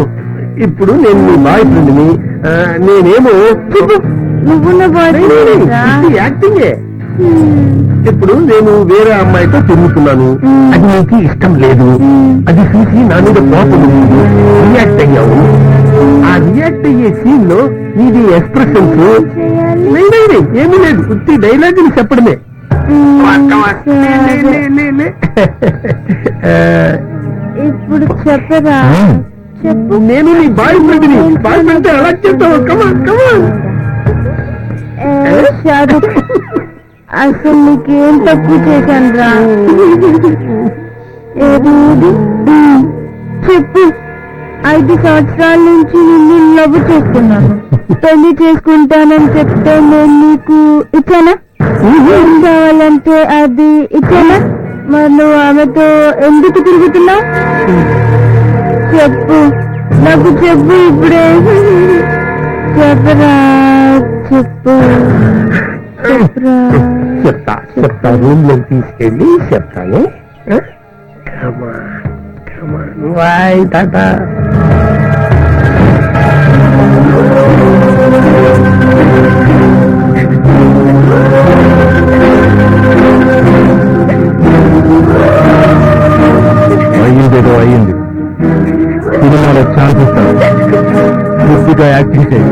ఇప్పుడు నేను నీ బాయ్ ఫ్రెండ్ని. నేనేమో నువ్వు నా బాయ్ యాక్టింగే. ఇప్పుడు నేను వేరే అమ్మాయితో తిరుగుతున్నాను, అది నీకు ఇష్టం లేదు. అది చూసి నా మీద కోపం రియాక్ట్ అయ్యావు. ఆ రియాక్ట్ అయ్యే సీన్ లో నీది ఎక్స్ప్రెషన్స్ ఏమీ లేదు, ఉత్తి డైలాగులు చెప్పడమే. ఇప్పుడు చెప్పరా? చెప్పు. నేను నీ బాయ్ ఫ్రెండ్ని. బాయ్ ఫ్రెండ్ అలా చెప్తావు. కమాన్ కమాన్. షారుఖ్, అసలు నీకేం తక్కువ చేశాను రా? చెప్పు. 5 సంవత్సరాల నుంచి నిన్ను లవ్ చేసుకున్నాను. పెళ్లి చేసుకుంటానని చెప్తే నేను నీకు ఇచ్చానా? ఏం కావాలంటే అది ఇచ్చానా? మరి నువ్వు ఆమెతో ఎందుకు తిరుగుతున్నావు? చెప్పు, నాకు చెప్పు ఇప్పుడే. చెప్పరా, చెప్పు. చెప్తా రూమ్ లో తీసుకెళ్ళి చెప్తాను. బాయ్ టాటా. అయ్యిందేదో అయ్యింది. సినిమాలో ఛాన్స్ ఇస్తాను, పూర్తిగా యాక్టింగ్ చేయి.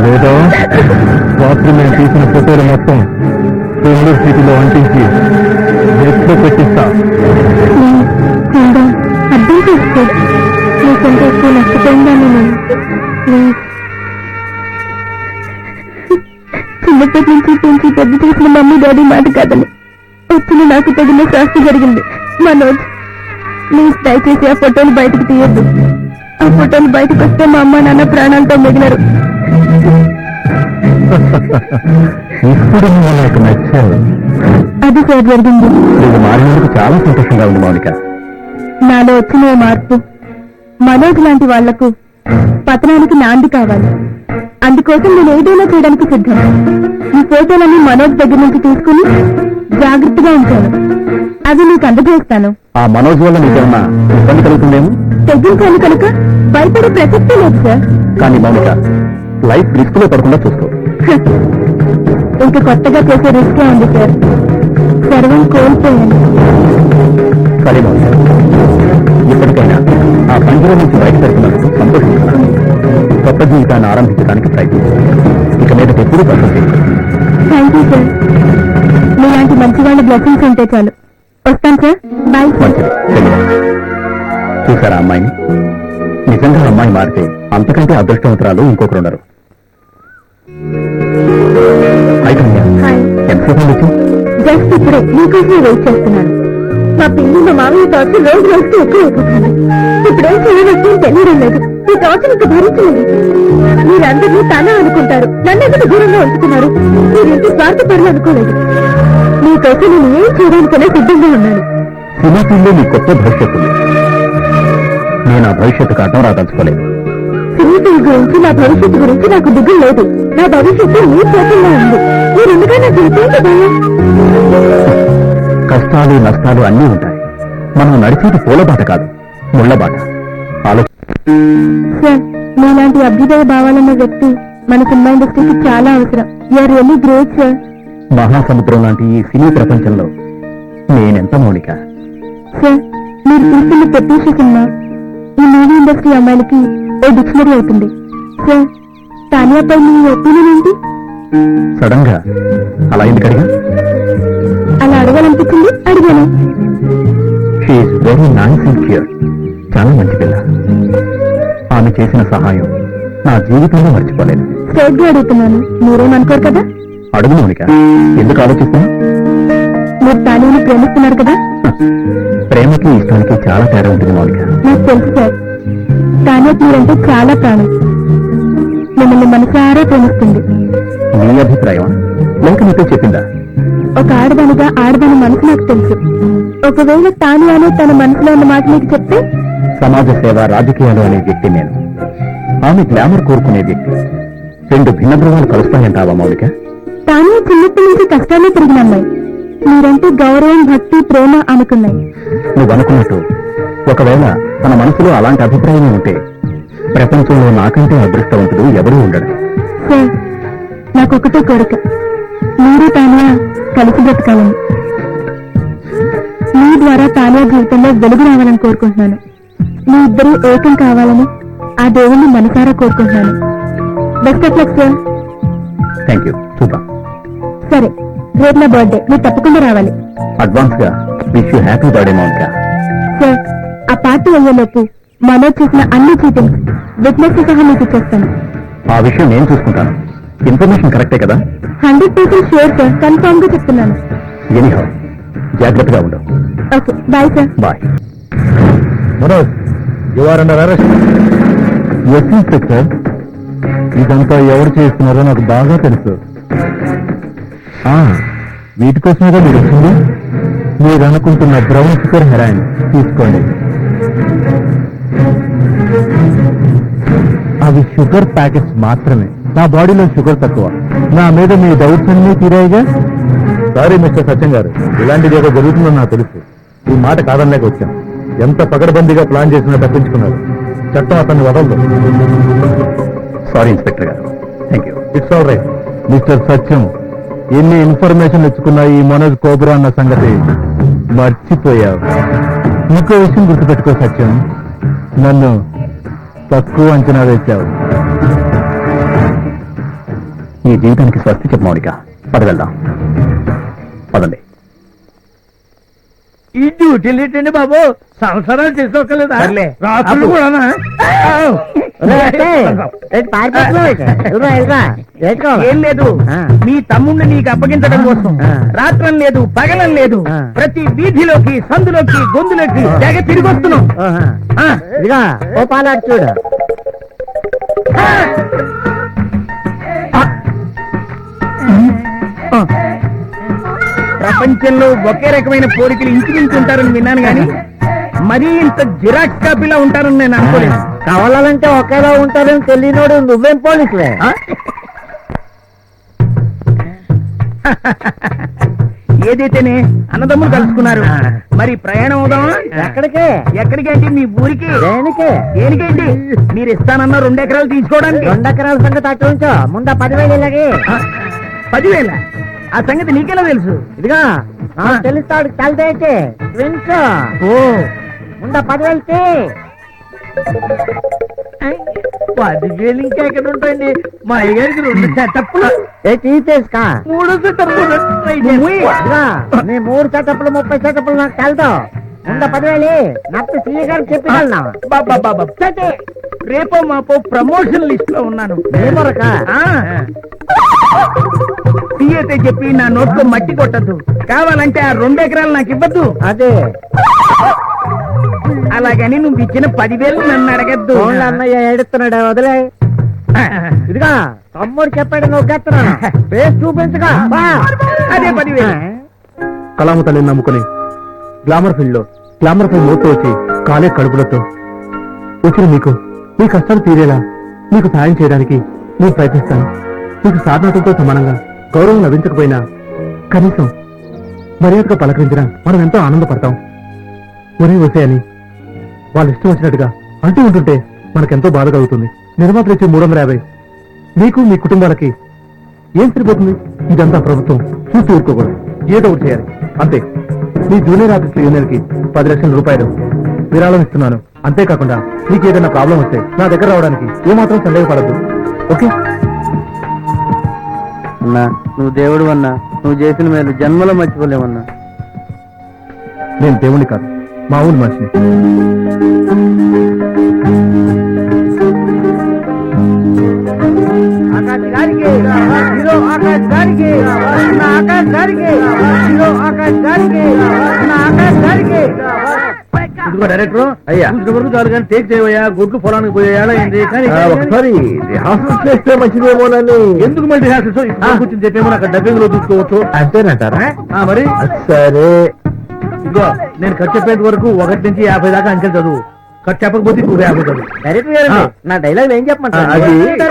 లేదా రాత్రి మేము తీసిన ఫోటోలు మొత్తం యూనివర్సిటీలో అంటించి నెట్లో పెట్టిస్తా. అర్థం చేసుకో, నీకంటే ఎక్కువ నష్టపోయిందాన్ని నేను. చిన్నప్పటి నుంచి పెంచి పెద్ద చేసిన మమ్మీ డాడీ మాట కాదని వచ్చిన నాకు తగిన శాస్తి జరిగింది. మనోజ్, ప్లీజ్ దయచేసి ఆ ఫోటోలు బయటకు తీయద్దు. ఆ ఫోటోలు బయటకు వస్తే మా అమ్మ నాన్న ప్రాణాలతో మిగిలరు. ఇప్పుడు నువ్వు నాకు నచ్చావు. అది సార్ జరిగింది. నువ్వు మారినందుకు చాలా సంతోషంగా ఉంది మౌనిక. నాలో వచ్చిన ఈ మార్పు మనోజ్ లాంటి వాళ్లకు పతనానికి నాంది కావాలి. అందుకోసం నేను ఏదైనా చేయడానికి సిద్ధం. ఈ ఫోటోలన్నీ మనోజ్ దగ్గర నుంచి తీసుకుని జాగ్రత్తగా ఉంచాను. అది నీకు అందజేస్తాను. ఆ మనోజ్ వల్ల నీకేమన్నా ఇబ్బంది కలుగుతుందేమో? తెగించాను కనుక భయపడే ప్రసక్తే లేదు సార్. కానీ మౌనిక, లైఫ్ రిస్క్ లో పడకుండా చూసుకో. ఇంకా కొత్తగా చేసే రిస్కే ఉంది సార్. సర్వం కోల్పోయాను. సరే మౌనిక, ఇప్పటికైనా ఆ పంజర నుంచి బయట తరపునందుకు సంతోషిస్తున్నాను. కొత్త జీవితాన్ని ఆరంభించడానికి ప్రయత్నించాను. ఇక మీద ఎప్పుడూ పర్వం చేయలేదు. Thank you sir. మీలాంటి మంచి వాళ్ళ బ్లెస్సింగ్స్ ఉంటే చాలు. వస్తాను సార్. బాయ్. మంచిది, తెలియదు. చూసారా అమ్మాయిని? నిజంగా అమ్మాయి మారితే అంతకంటే అదృష్టవంతరాలు ఇంకొకరు ఉండరు. హాయ్. ఎంతసేపు వచ్చి? జస్ట్ ఇప్పుడే మీకోసం వెయిట్ చేస్తున్నాను. మా పిల్లి మా మామయ్య టార్చర్ రోజు రోజుకి ఎక్కువ అయిపోతుంది. ఇప్పుడేం చేయవచ్చు తెలియడం లేదు. ఈ టార్చర్ ఇంకా భరించలేదు. మీరందరినీ తన అనుకుంటారు, నన్ను ఎందుకు దూరంగా ఉంచుతున్నారు? మీరింటి స్వార్థపరులు అనుకోలేదు. మీకోసం నేను ఏం చేయడానికైనా సిద్ధంగా ఉన్నాను. సినిమాలో నీ కొత్త భవిష్యత్తు ఉంది. నేను ఆ భవిష్యత్తుకు అడ్డం రాదలుచుకోలేదు. సినిమా గురించి, నా భవిష్యత్తు గురించి నాకు దిగులు లేదు. నా భవిష్యత్తు మీ చేతుల్లో ఉంది. మీరు ఎందుకైనా తెలిసేంటి భయం? కష్టాలు నష్టాలు అన్నీ ఉంటాయి. మనం నడిచేది పూలబాట కాదు, ముళ్ళబాట. సార్, మీలాంటి అభ్యుదయ భావాలున్న వ్యక్తి మన సినిమా ఇండస్ట్రీకి చాలా అవసరం. You're really great sir. మహాసముద్రం లాంటి ఈ సినీ ప్రపంచంలో నేనెంత మౌనిక. సార్, మీరు చూస్తున్న ప్రత్యూష సినిమా ఈ మూవీ ఇండస్ట్రీ అమ్మాయిలకి ఓ డిక్షనరీ అవుతుంది. సార్, తానియాపై మీ ఒపీనియన్ ఏంటి? సడన్ గా అలా ఎందుకు అడిగా? అలా అడగాలనిపించింది, అడిగాను. She's very nice and cure. చాలా మంచి పిల్ల. ఆమె చేసిన సహాయం నా జీవితంలో మర్చిపోలేదు. స్ట్రైట్ గా అడుగుతున్నాను, మీరేమనుకోరు కదా? అడుగు మౌనిక, ఎందుకు ఆలోచిస్తున్నా? మీరు తానిని ప్రేమిస్తున్నారు కదా? ప్రేమకి ఇష్టానికి చాలా తేడా ఉంటుంది మౌనిక. నాకు తెలుసు సార్. తానియా మీరంటే చాలా ప్రాణం. మిమ్మల్ని మనసారా ప్రేమిస్తుంది. నీ అభిప్రాయం లేక నీతో చెప్పిందా? ఒక ఆడదానిగా ఆడదాని మనసు నాకు తెలుసు. ఒకవేళ తానియానే తన మనసులో ఉన్న మాట మీకు చెప్తే? సమాజ సేవ, రాజకీయాలు అనే వ్యక్తి నేను. ఆమె గ్లామర్ కోరుకునే వ్యక్తి. రెండు భిన్న ధృవాలు కలుస్తాయంటావా మౌలిక? తానే చిన్నప్పటి నుంచి కష్టాల్లో పెరిగిన అమ్మాయి. మీరంటే గౌరవం, భక్తి, ప్రేమ అనుకున్నాయి. నువ్వు అనుకున్నట్టు ఒకవేళ తన మనసులో అలాంటి అభిప్రాయమే ఉంటే ప్రపంచంలో నాకంటే అదృష్టవంతుడు ఎవరూ ఉండడు. సార్, నాకొకటే కోరిక, మీరు తానియా కలిసి బ్రతకాలని. మీ ద్వారా తానియా జీవితంలో వెలుగు రావాలని కోరుకుంటున్నాను. మీ ఇద్దరూ ఏకం కావాలని ఆ దేవుణ్ణి మనసారా కోరుకుంటున్నాను. Best of luck sir. Thank you. చూద్దాం. సరే, రేపు నా బర్త్డే, మీరు తప్పకుండా రావాలి. అడ్వాన్స్ గా విష్ యూ హ్యాపీ బర్త్డే మౌలిక. సార్, ఆ పార్టీ అయ్యేలోపు మనోజ్ చేసిన అన్ని చీటింగ్స్ విట్నెస్ సహా మీకు ఇచ్చేస్తాను. ఆ విషయం నేను చూసుకుంటాను. ఇన్ఫర్మేషన్ కరెక్టే కదా? 100% షూర్ సార్, కన్ఫర్మ్ గా చెప్తున్నాను. ఎనీహౌ, జాగ్రత్తగా ఉండు. Okay, bye sir. Bye. Manoj, you are under arrest. Yes inspector, ఇదంతా ఎవరు చేస్తున్నారో నాకు బాగా తెలుసు. వీటి కోసమేగా మీరు వచ్చింది. మీరు అనుకుంటున్న బ్రౌన్ షుగర్ హెరాయిన్ తీసుకోండి. అవి షుగర్ ప్యాకెట్స్ మాత్రమే. నా బాడీలో షుగర్ తక్కువ. నా మీద మీ డౌట్స్ అన్నీ తీరాయిగా. సారీ మిస్టర్ సత్యం గారు, ఇలాంటిది ఏదో జరుగుతుందని నాకు తెలుసు. ఈ మాట కాదనలేక వచ్చాం. ఎంత పకడ్బందీగా ప్లాన్ చేసినా తప్పించుకున్నారు. చట్టం అతన్ని వదలదు. సారీ ఇన్స్పెక్టర్ గారు. Thank you. It's all right. Mister Satyam, ఎన్ని ఇన్ఫర్మేషన్ ఇచ్చుకున్నా ఈ మనోజ్ కోబ్రా అన్న సంగతి మర్చిపోయావు. ఇంకో విషయం గుర్తుపెట్టుకో సత్యం, నన్ను తక్కువ అంచనా వేశావు. ఈ జీవితానికి స్వస్తి చెప్పు మౌలిక. పద వెళ్దాం. పదండి. ఈ డ్యూటీలు ఏంటండి బాబు, సంవత్సరాలు చేసుకోగలదా? రాత్రులు కూడానా? ఏం లేదు, మీ తమ్ముడిని నీకు అప్పగించడం కోసం రాత్రం లేదు పగలం లేదు ప్రతి వీధిలోకి సందులోకి గొంతులోకి తెగ తిరిగి వస్తున్నాం. చూడు, ప్రపంచంలో ఒకే రకమైన పోలికలు ఇంచుమించు ఉంటారని విన్నాను గాని మరీ ఇంత జిరాక్స్ కాపీలా ఉంటారని నేను అనుకోలేదు. కావాలంటే ఒకేలా ఉంటారని తెలియనోడు నువ్వేం పోలీసులే. ఏదైతేనే అన్నదమ్ములు కలుసుకున్నారు, మరి ప్రయాణం అవుదామా? ఎక్కడికి? ఎక్కడికేంటి, మీ ఊరికి. దేనికి? దేనికేంటి? మీరు ఇస్తానన్న 2 ఎకరాలు తీసుకోవడానికి. 2 ఎకరాల సంగతి అటు ఉంచో, ముందా 10,000 ఇలాగే. 10,000? ఆ సంగతి నీకెలా తెలుసు? ఇదిగా తెలుస్తాడు తలదేటి ట్విన్స్. ఓ, ముందా 10,000 10,000 ఇంకెక్కడ ఉంటాయండి? మా అయ్యగారికి 2 సెటప్లు, తీసేసుకా 3 సెటప్లు. నీ 3 సెటప్లు 30 సెటప్లు నాకు తెలదు. ముందా 10,000 నాకు సీఏ గారికి చెప్పగలనా? రేపో మాపో ప్రమోషన్ లిస్ట్ లో ఉన్నాను. సీఏతే చెప్పి నా నోట్లో మట్టి కొట్టద్దు. కావాలంటే ఆ 2 ఎకరాలు నాకు ఇవ్వద్దు. అదే అలాగని నువ్వు ఇచ్చిన 10,000 నన్ను అడగద్దు. అన్నయ్య ఏడుస్తున్నాడు, వదిలే. ఇదిగా తమ్ముడు చెప్పాడు, నువ్వు గెత్తనా పేస్ చూపించగా. అదే 10,000. కలాము తల్లిని నమ్ముకుని గ్లామర్ ఫీల్డ్ లో గ్లామర్ ఫీల్డ్ మోతో వచ్చి కాలే కడుపులతో వచ్చిన మీకు మీ కష్టాలు తీరేలా మీకు సాయం చేయడానికి నేను ప్రయత్నిస్తాను. మీకు సాధనతో సమానంగా గౌరవం లభించకపోయినా కనీసం మర్యాదగా పలకరించినా మనం ఎంతో ఆనందపడతాం. ఒరే వసే అని వాళ్ళు ఇష్టం వచ్చినట్టుగా అంటూ ఉంటుంటే మనకెంతో బాధ కలుగుతుంది. నిర్మాతలు ఇచ్చే 350 మీకు మీ కుటుంబాలకి ఏం సరిపోతుంది? ఇదంతా ప్రభుత్వం చూసి ఊరుకోకూడదు, ఏదో ఒకటి చేయాలి అంతే. మీ జూనియర్ ఆర్టిస్ట్ యూనియన్ కి 10 లక్షల రూపాయలు విరాళం ఇస్తున్నాను. అంతేకాకుండా మీకు ఏదైనా ప్రాబ్లం వస్తే నా దగ్గర రావడానికి ఏమాత్రం సందేహపడద్దు. ఓకే అన్నా, నువ్వు దేవుడు అన్నా, నువ్వు చేసిన మేలు జన్మలో మర్చిపోలేమన్నా. నేను దేవుణ్ణి కాదు, మా ఊరి మనిషిని. ఆకాశ్ గారికి, హీరో ఆకాశ్ గారికి, నా ఆకాశ్ గారికి, హీరో ఆకాశ్ గారికి, నా ఆకాశ్ గారికి. ఇదిగో డైరెక్టర్, అయ్యా. చూసిన వరకు చాలు కానీ టేక్ చేయవయ్యా. గుడ్లు పొలానికి పోయే ఏడా అయింది కానీ ఒకసారి రిహార్సల్ చేస్తే మంచిదేమోనని. ఎందుకు మళ్ళీ రిహార్సల్స్ కూర్చొని చెప్పేమో అక్కడ డబ్బింగ్ లో చూసుకోవచ్చు. అంతేనంటారా? మరి సరే. ఇదిగో నేను ఖర్చు చెప్పేంత వరకు 1 నుంచి 50 దాకా అంకెలు చదువు. కట్ చెప్పకపోతే నువ్వే ఆగుతుంది డైరెక్టర్ గారు ఆ. నా డైలాగ్ ఏం చెప్పమంటారు అది ఇదిగో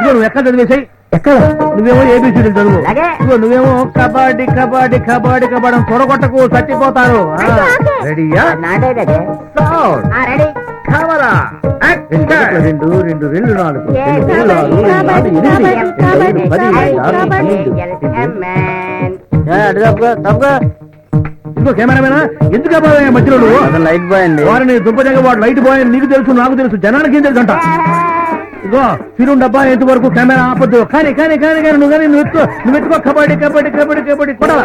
నువ్వు ఎక్కడ చదివేసాయి ఎక్కడ నువ్వేమో ఏబిసిడీలు చదువు అలాగే. ఇదిగో నువ్వేమో కబడ్డీ కబడ్డీ కబడ్డీ కబడ్డీ అని తొడగొట్టకు చచ్చిపోతారు రెడీయా రెడీ కెమెరా రెండు రెండు రెండు నాలుగు ఏ, రెండు మూడు, నాలుగు, కబడ్డీ, నాలుగు, ఎనిమిది, కబడ్డీ, ఎనిమిది, పది, ఆరు, పన్నెండు. ఇదిగో కెమెరామేనా ఎందుకు అబ్బాయి మధ్యలో నువ్వు లైట్ బాయ్ అండి వారిని దుంపజంగా వాడు లైట్ బాయ్ అని నీకు తెలుసు నాకు తెలుసు జనానికి ఏం తెలుసు అంట ఇగో ఫిరుం డబ్బా ఎంత వరకు కెమెరా ఆపద్దు కానీ కానీ కానీ కానీ నువ్వు కానీ నువ్వు ఎత్తుకో కబడ్డీ కబడ్డీ కబడ్డీ కబడ్డీ కొడాలా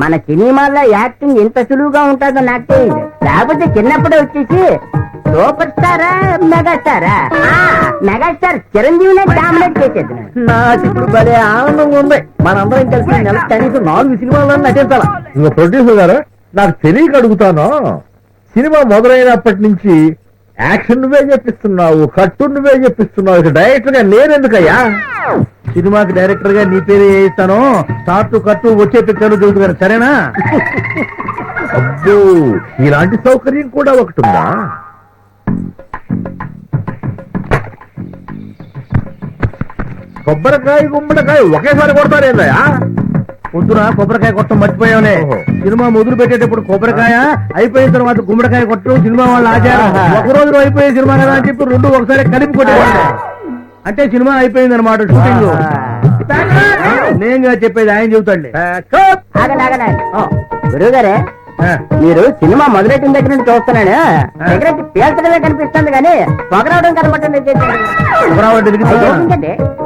మన సినిమాల్లో యాక్టింగ్ ఇంత సులువుగా ఉంటుందో నాకు తెలియదు లేకపోతే చిన్నప్పుడే వచ్చేసి సూపర్ స్టారా మెగాస్టారా మెగాస్టార్ చిరంజీవినే డామినేట్ చేసేది నాకు ఇప్పుడు భలే ఆనందంగా ఉంది మనందరం కలిసి నెల కనీసం 4 సినిమాల్లో నటించాలా ఇంకో ప్రొడ్యూసర్ గారు నాకు తెలియక అడుగుతాను సినిమా మొదలైనప్పటి నుంచి యాక్షన్ నువ్వే చెప్పిస్తున్నావు కట్టు నువ్వే చెప్పిస్తున్నావు ఇక డైరెక్టర్ గా నేనెందుకయ్యా సినిమాకి డైరెక్టర్ గా నీ పేరు వేయిస్తాను స్టార్ట్ కట్టు వచ్చే పిక్చర్లు చూసుకున్నారు సరేనా అబ్బో ఇలాంటి సౌకర్యం కూడా ఒకటి ఉందా కొబ్బరికాయ గుమ్మడికాయ ఒకేసారి కొడతారేందయ్యా పొద్దున కొబ్బరికాయ కొట్టడం మర్చిపోయావులే సినిమా మొదలు పెట్టేటప్పుడు కొబ్బరికాయ అయిపోయిన తర్వాత గుమ్మడికాయ కొట్టడం సినిమా వాళ్ళ ఆచారం ఒక రోజు అయిపోయే సినిమా కదా అని చెప్పి రెండు ఒకసారి కలిపి కొట్టేవాళ్ళు అంటే సినిమా అయిపోయింది అనమాట షూటింగ్ నేనుగా చెప్పేది ఆయన చెబుతాండి గురువు గారే మీరు సినిమా మొదలెట్టిన దగ్గర నుంచి చూస్తున్నాను దగ్గర పేల్చడమే కనిపిస్తుంది కానీ పొగరవడం కనపడుతుంది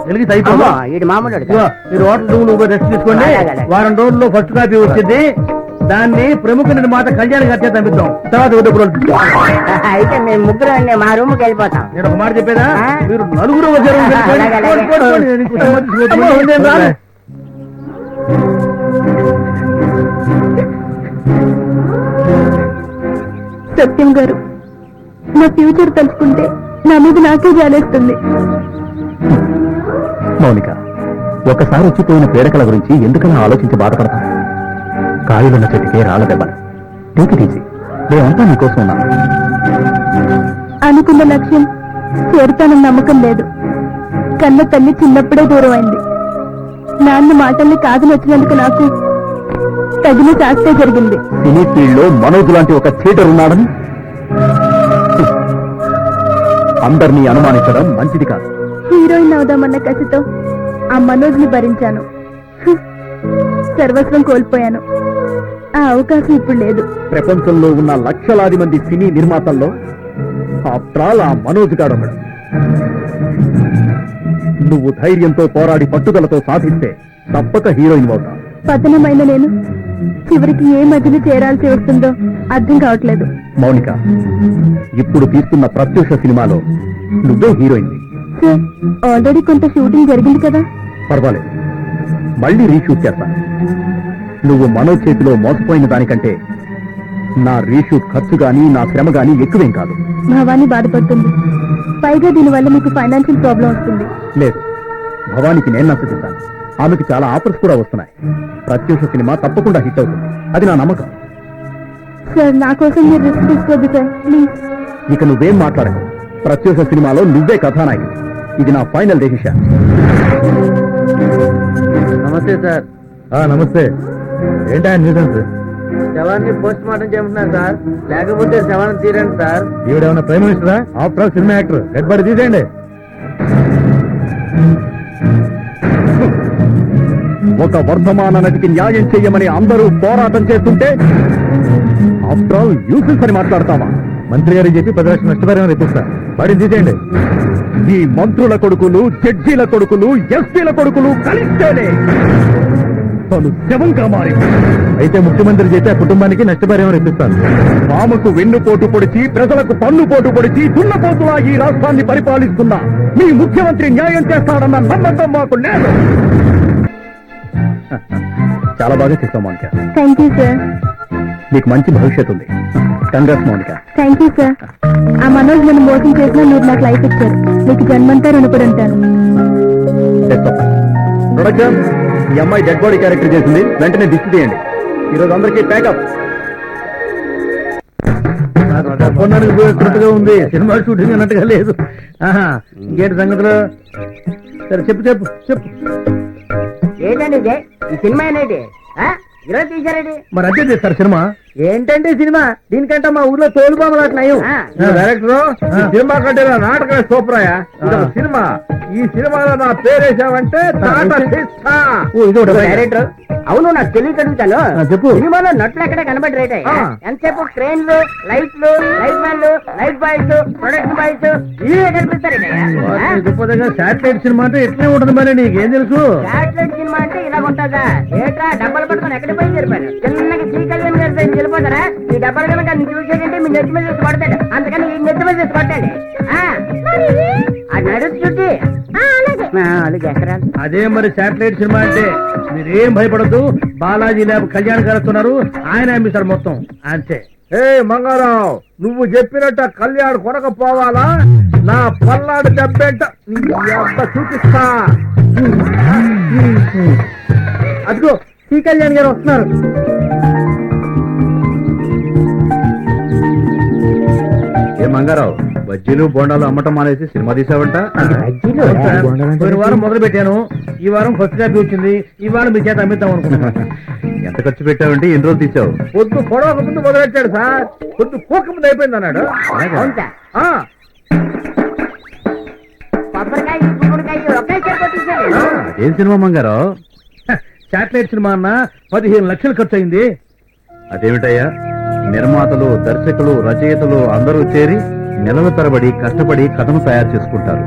వెలిగితే అయిపోయిందా? వీడి మామూలు ఇదిగో, మీరు హోటల్ రూమ్ లో రెస్ట్ తీసుకోండి వారం రోజుల్లో ఫస్ట్ కాపీ వచ్చింది దాన్ని ప్రముఖ నిర్మాత కళ్యాణ్ గారి పంపిద్దాం తర్వాత డబ్బులు అయితే మేము ముగ్గురు మా రూమ్ కి వెళ్ళిపోతాం నేను ఒక మాట చెప్పేదా మీరు నలుగురు వచ్చే room కి వెళ్ళిపోండి. అలాగే, అలాగే. పోండి, పోండి, పోండి. నేను కొంచెం మంది చూడండి. అమ్మో, నేను రాను. సత్యం గారు నా ఫ్యూచర్ తలుచుకుంటే నా మీద నాకే జాలేస్తుంది మౌనిక ఒకసారి వచ్చిపోయిన పేడకల గురించి ఎందుకని ఆలోచించి బాధపడతాం కాయలున్న చెట్టుకే రాళ్ళ దెబ్బలు టేక్ ఇట్ ఈజీ మేమంతా నీకోసం ఉన్నాను అనుకున్న లక్ష్యం చేరుతానన్న నమ్మకం లేదు కన్న తల్లి చిన్నప్పుడే దూరం అయింది నాన్న మాటల్ని కాదని వచ్చినందుకు నాకు తగిన శాస్త్రే జరిగింది సినీ ఫీల్డ్ లో మనోజ్ లాంటి ఒక థియేటర్ ఉన్నాడని అందరినీ అనుమానించడం మంచిది కాదు హీరోయిన్ అవుదామన్న కసితో ఆ మనోజ్ ని భరించాను సర్వస్వం కోల్పోయాను ఆ అవకాశం ఇప్పుడు లేదు ప్రపంచంలో ఉన్న లక్షలాది మంది సినీ నిర్మాతల్లో ఆఫ్టర్ ఆల్ ఆ మనోజ్ గాడొకడు నువ్వు ధైర్యంతో పోరాడి పట్టుదలతో సాధిస్తే తప్పక హీరోయిన్ అవుతావు పతనమైన నేను చివరికి ఏ మధ్యలో చేరాల్సి వస్తుందో అర్థం కావట్లేదు మౌనిక ఇప్పుడు తీస్తున్న ప్రత్యూష సినిమాలో నువ్వే హీరోయిన్ సార్ ఆల్రెడీ కొంత షూటింగ్ జరిగింది కదా పర్వాలేదు మళ్ళీ రీషూట్ చేస్తా నువ్వు మనోజ్ చేతిలో మోసపోయిన దానికంటే నా రీషూట్ ఖర్చు గాని నా శ్రమ గాని ఎక్కువేం కాదు భవానీ బాధపడుతుంది పైగా దీనివల్ల మీకు ఫైనాన్షియల్ ప్రాబ్లం వస్తుంది లేదు భవానికి నేను నచ్చజెప్తాను ఆమెకి చాలా ఆఫర్స్ కూడా వస్తున్నాయి ప్రత్యూష సినిమా తప్పకుండా హిట్ అవుతుంది అది నా నమ్మకం సార్ నా కోసం మీరు రిస్క్ తీసుకోవద్దు సార్ ప్లీజ్ ఇక నువ్వేం మాట్లాడకు ప్రత్యూష సినిమాలో నువ్వే కథానాయకుడు ఇది నా ఫైనల్ డెసిషన్ నమస్తే సార్ నమస్తే ఏంటా న్యూసెన్స్ శవాన్ని పోస్ట్ మార్టం చేయమంటున్నారు సార్ లేకపోతే శవాన్ని తీరండి సార్ ఈవిడేమన్నా ప్రైమ్ మినిస్టరా after all cinema actor head body తీసేయండి ఒక వర్ధమాన నటికి న్యాయం చెయ్యమని అందరూ పోరాటం చేస్తుంటే ఆఫ్టర్ ఆల్ యూసెస్ అని మాట్లాడతావా మంత్రి గారికి చెప్పి 10 లక్షల నష్టపరిహారం ఇప్పిస్తా వాడిని తీసేయండి ఈ మంత్రుల కొడుకులు జడ్జీల కొడుకులు ఎస్పీల కొడుకులు కలిస్తేనే తను శవంగా మారి అయితే ముఖ్యమంత్రి చేస్తే ఆ కుటుంబానికి నష్టపరిహారం ఇప్పిస్తాను పాముకు వెన్నుపోటు పొడిచి ప్రజలకు పన్ను పోటు పొడిచి దున్నపోతులా ఈ రాష్ట్రాన్ని పరిపాలిస్తున్న మీ ముఖ్యమంత్రి న్యాయం చేస్తాడన్న నమ్మకం మాకు లేదు చాలా బాగా చేస్తాం మౌనిక థ్యాంక్ యూ సార్ నీకు మంచి భవిష్యత్తు ఉంది. Congrats Mounika. Thank you sir. ఆ మనోజ్ నన్ను మోసం చేసినా మీరు నాకు లైఫ్ ఇచ్చారు. మీకు జన్మంతా రుణపడి ఉంటాను. ప్రొడక్షన్, ఈ అమ్మాయి డెడ్ బాడీ క్యారెక్టర్ చేసింది, వెంటనే దిష్టి తీయండి. ఈరోజు అందరికీ ప్యాకప్. కృతగా ఉంది, సినిమా షూటింగ్ అన్నట్టుగా లేదు. ఇంకేంటి సంగతులు? సరే చెప్పు చెప్పు చెప్పు. ఏంటండి ఇదే ఈ సినిమా అనేది ఈరోజు తీసారండి. మరి అదే చేస్తారు సినిమా. ఏంటంటే సినిమా దీనికంటే మా ఊర్లో తోలుబామలు అట్లయం. డైరెక్టర్, సినిమా కంటే నాటకమే సూపరాయా. సినిమా, ఈ సినిమాలో నా పేరేసావంటే డైరెక్టర్ అవును నాకు తెలియక అడుగుతాను. చెప్పు. సినిమాలో నట్లు ఎక్కడ కనబడి ఎంతసేపు ట్రైన్లు లైట్లు లైట్ మ్యాన్లు లైట్ బాయ్స్ ప్రొడక్షన్ బాయ్స్ ఇవే కనిపిస్తారు. శాటిలైట్ సినిమా అంటే ఎట్లే ఉంటుంది మరి, నీకేం తెలుసు? శాటిలైట్ సినిమా అంటే ఇలా ఉంటుందా? ఏట్రా డబ్బాలు పట్టుకొని ఎక్కడ పోయి జరిపాను. చిన్నకి శ్రీ కళ్యాణ్ గారి సైడ్ వెళ్ళిపోతారా? ఈ డబ్బాలు కనుక చూసేదంటే మీ నెత్తి మీద చేసి కొడతాడు. అందుకని ఈ నెత్తి మీద చేసి కొట్టాడు. అది నడుచు చుట్టి అదే మరి శాటిలైట్ సినిమా అంటే. మీరేం భయపడద్దు, బాలాజీ ల్యాబ్ కళ్యాణ్ గారు వస్తున్నారు, ఆయన అమ్మిస్తారు మొత్తం అంతే. ఏ మంగారావు, నువ్వు చెప్పినట్ట కళ్యాణ్ కొనకపోవాలా? నా పల్నాడు దెబ్బెంట చూపిస్తా. అదిగో శ్రీ కళ్యాణ్ గారు వస్తున్నారు. ఏ మంగారావు, బజ్జీలు బోండాలు అమ్మటం మానేసి సినిమా తీసావంట? పోయిన వారం మొదలు పెట్టాను, ఈ వారం ఫస్ట్ కాపీ వచ్చింది, ఈ వారం మీ చేత అమ్మిద్దాం అనుకున్నా. ఎంత ఖర్చు పెట్టావంటే ఎన్ని రోజులు తీసావు? పొద్దు పొడవక ముందు మొదలెట్టాడు సార్, పొద్దు కోక ముందు అయిపోయింది అన్నాడు. కొబ్బరికాయ గుమ్మడికాయ ఒకేసారి తీసాడు. ఏం సినిమా మంగారావు? శాటిలైట్ సినిమా అన్న 15 లక్షలు ఖర్చు అయింది. అదేమిటయ్యా, నిర్మాతలు దర్శకులు రచయితలు అందరూ చేరి నెలల తరబడి కష్టపడి కథను తయారు చేసుకుంటారు.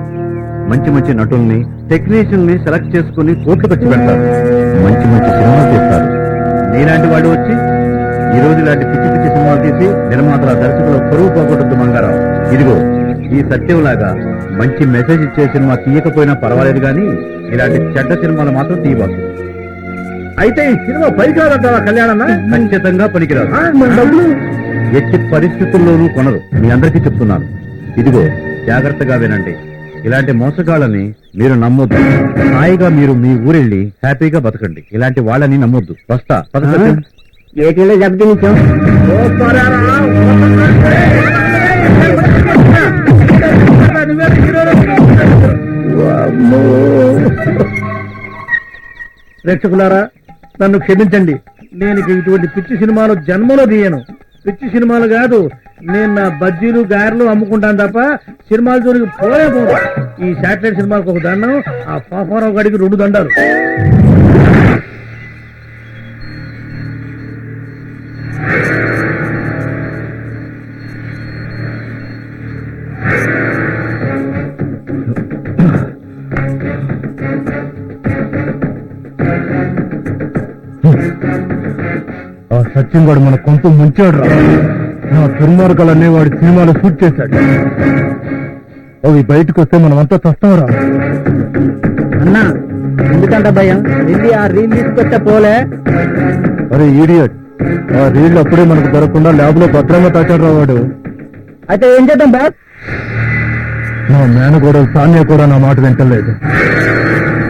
మంచి మంచి నటుల్ని టెక్నీషియన్ని సెలెక్ట్ చేసుకుని కోట్లు ఖర్చు పెడతారు. మంచి మంచి సినిమాలు తీస్తారు. నీలాంటి వాడు వచ్చి ఈ రోజు ఇలాంటి పిచ్చి పిచ్చి సినిమాలు తీసి నిర్మాతల దర్శకుల పరువు పోగొట్టద్దు మంగారావు. ఇదిగో ఈ సత్యంలాగా మంచి మెసేజ్ ఇచ్చే సినిమా తీయకపోయినా పర్వాలేదు, కానీ ఇలాంటి చెడ్డ సినిమాలు మాత్రం తీయబాకు. అయితే ఈ సినిమా పనికిరాదంటావా కళ్యాణన్న? ఖచ్చితంగా పనికిరాదు. ఎట్టి పరిస్థితుల్లోనూ కొనరు, మీ అందరికీ చెప్తున్నాను. ఇదిగో జాగ్రత్తగా వినండి, ఇలాంటి మోసగాళ్ళని మీరు నమ్మొద్దు. హాయిగా మీరు మీ ఊరెళ్ళి హ్యాపీగా బతకండి. ఇలాంటి వాళ్ళని నమ్మొద్దు. వస్తా. ఏటీలో దెబ్బతినిచ్చాం. ప్రేక్షకులారా, నన్ను క్షమించండి. నేను ఇటువంటి పిచ్చి సినిమాలు జన్మలో తీయను. పిచ్చి సినిమాలు కాదు, నేను నా బజ్జీలు గారెలు అమ్ముకుంటాను తప్ప సినిమాల జోలికి పోలే పోను. ఈ శాటిలైట్ సినిమాలకు ఒక దండం, ఆ పాపారావు గారికి 2 దండాలు. ఆ సచిన్ గారు మన కొంత ముంచాడు రా. నా దుర్మార్గాలన్నీ వాడి సినిమాలో షూట్ చేశాడు. అవి బయటకు వస్తే మనం అంతా చస్తాంరా. అన్నా ఎందుకంట భయం? వెళ్ళి ఆ రీల్ తీసుకొస్తే పోలే. అరే ఈడియట్, ఆ రీళ్లు అప్పుడే మనకు దొరకకుండా ల్యాబ్ లో భద్రంగా తాచాడు రా వాడు. అయితే ఏం చేద్దాం బాస్? నా మేన కూడా సాన్య కూడా నా మాట వింటలేదు.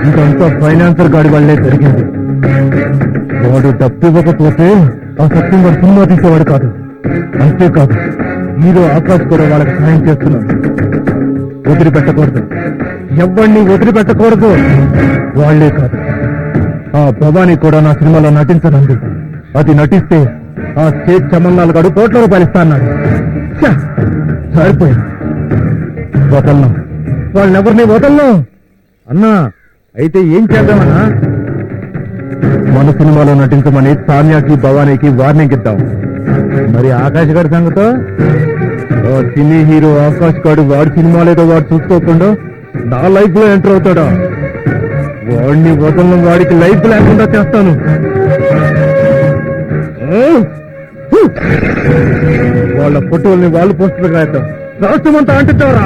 ఇంకంతా ఫైనాన్సర్ గాడి వల్లే జరిగింది. వాడు డబ్బు ఇవ్వకపోతే ఆ సత్యం వాడు సినిమా తీసేవాడు కాదు. అంతేకాదు, హీరో ఆకాష్ కూడా వాళ్ళకి సహాయం చేస్తున్నాడు. వదిలిపెట్టకూడదు, ఎవరిని వదిలిపెట్టకూడదు. వాళ్లే కాదు, ఆ భవానీ కూడా నా సినిమాలో నటించనండి. అది నటిస్తే ఆ స్టేట్ చమన్నాలు గడు ₹1,00,000 ఇస్తా అన్నాడు. సరిపోయింది, వదలను, వాళ్ళెవరిని వదలను. అన్నా అయితే ఏం చేద్దామన్నా? మన సినిమాలో నటించమని సాన్యాకి భవానీకి వార్నింగ్ ఇద్దాం. మరి ఆకాష్ గారి సంగతో? సినీ హీరో ఆకాష్ గారు వాడి సినిమాలేదో వాడు చూసుకోకుండా నా లైఫ్ లో ఎంటర్ అవుతాడా? వాడిని వదలను, వాడికి లైఫ్ లేకుండా చేస్తాను. వాళ్ళ ఫోటోల్ని వాళ్ళు పోస్టులు రాద్దాం, రాష్ట్రమంతా అంటుతారా?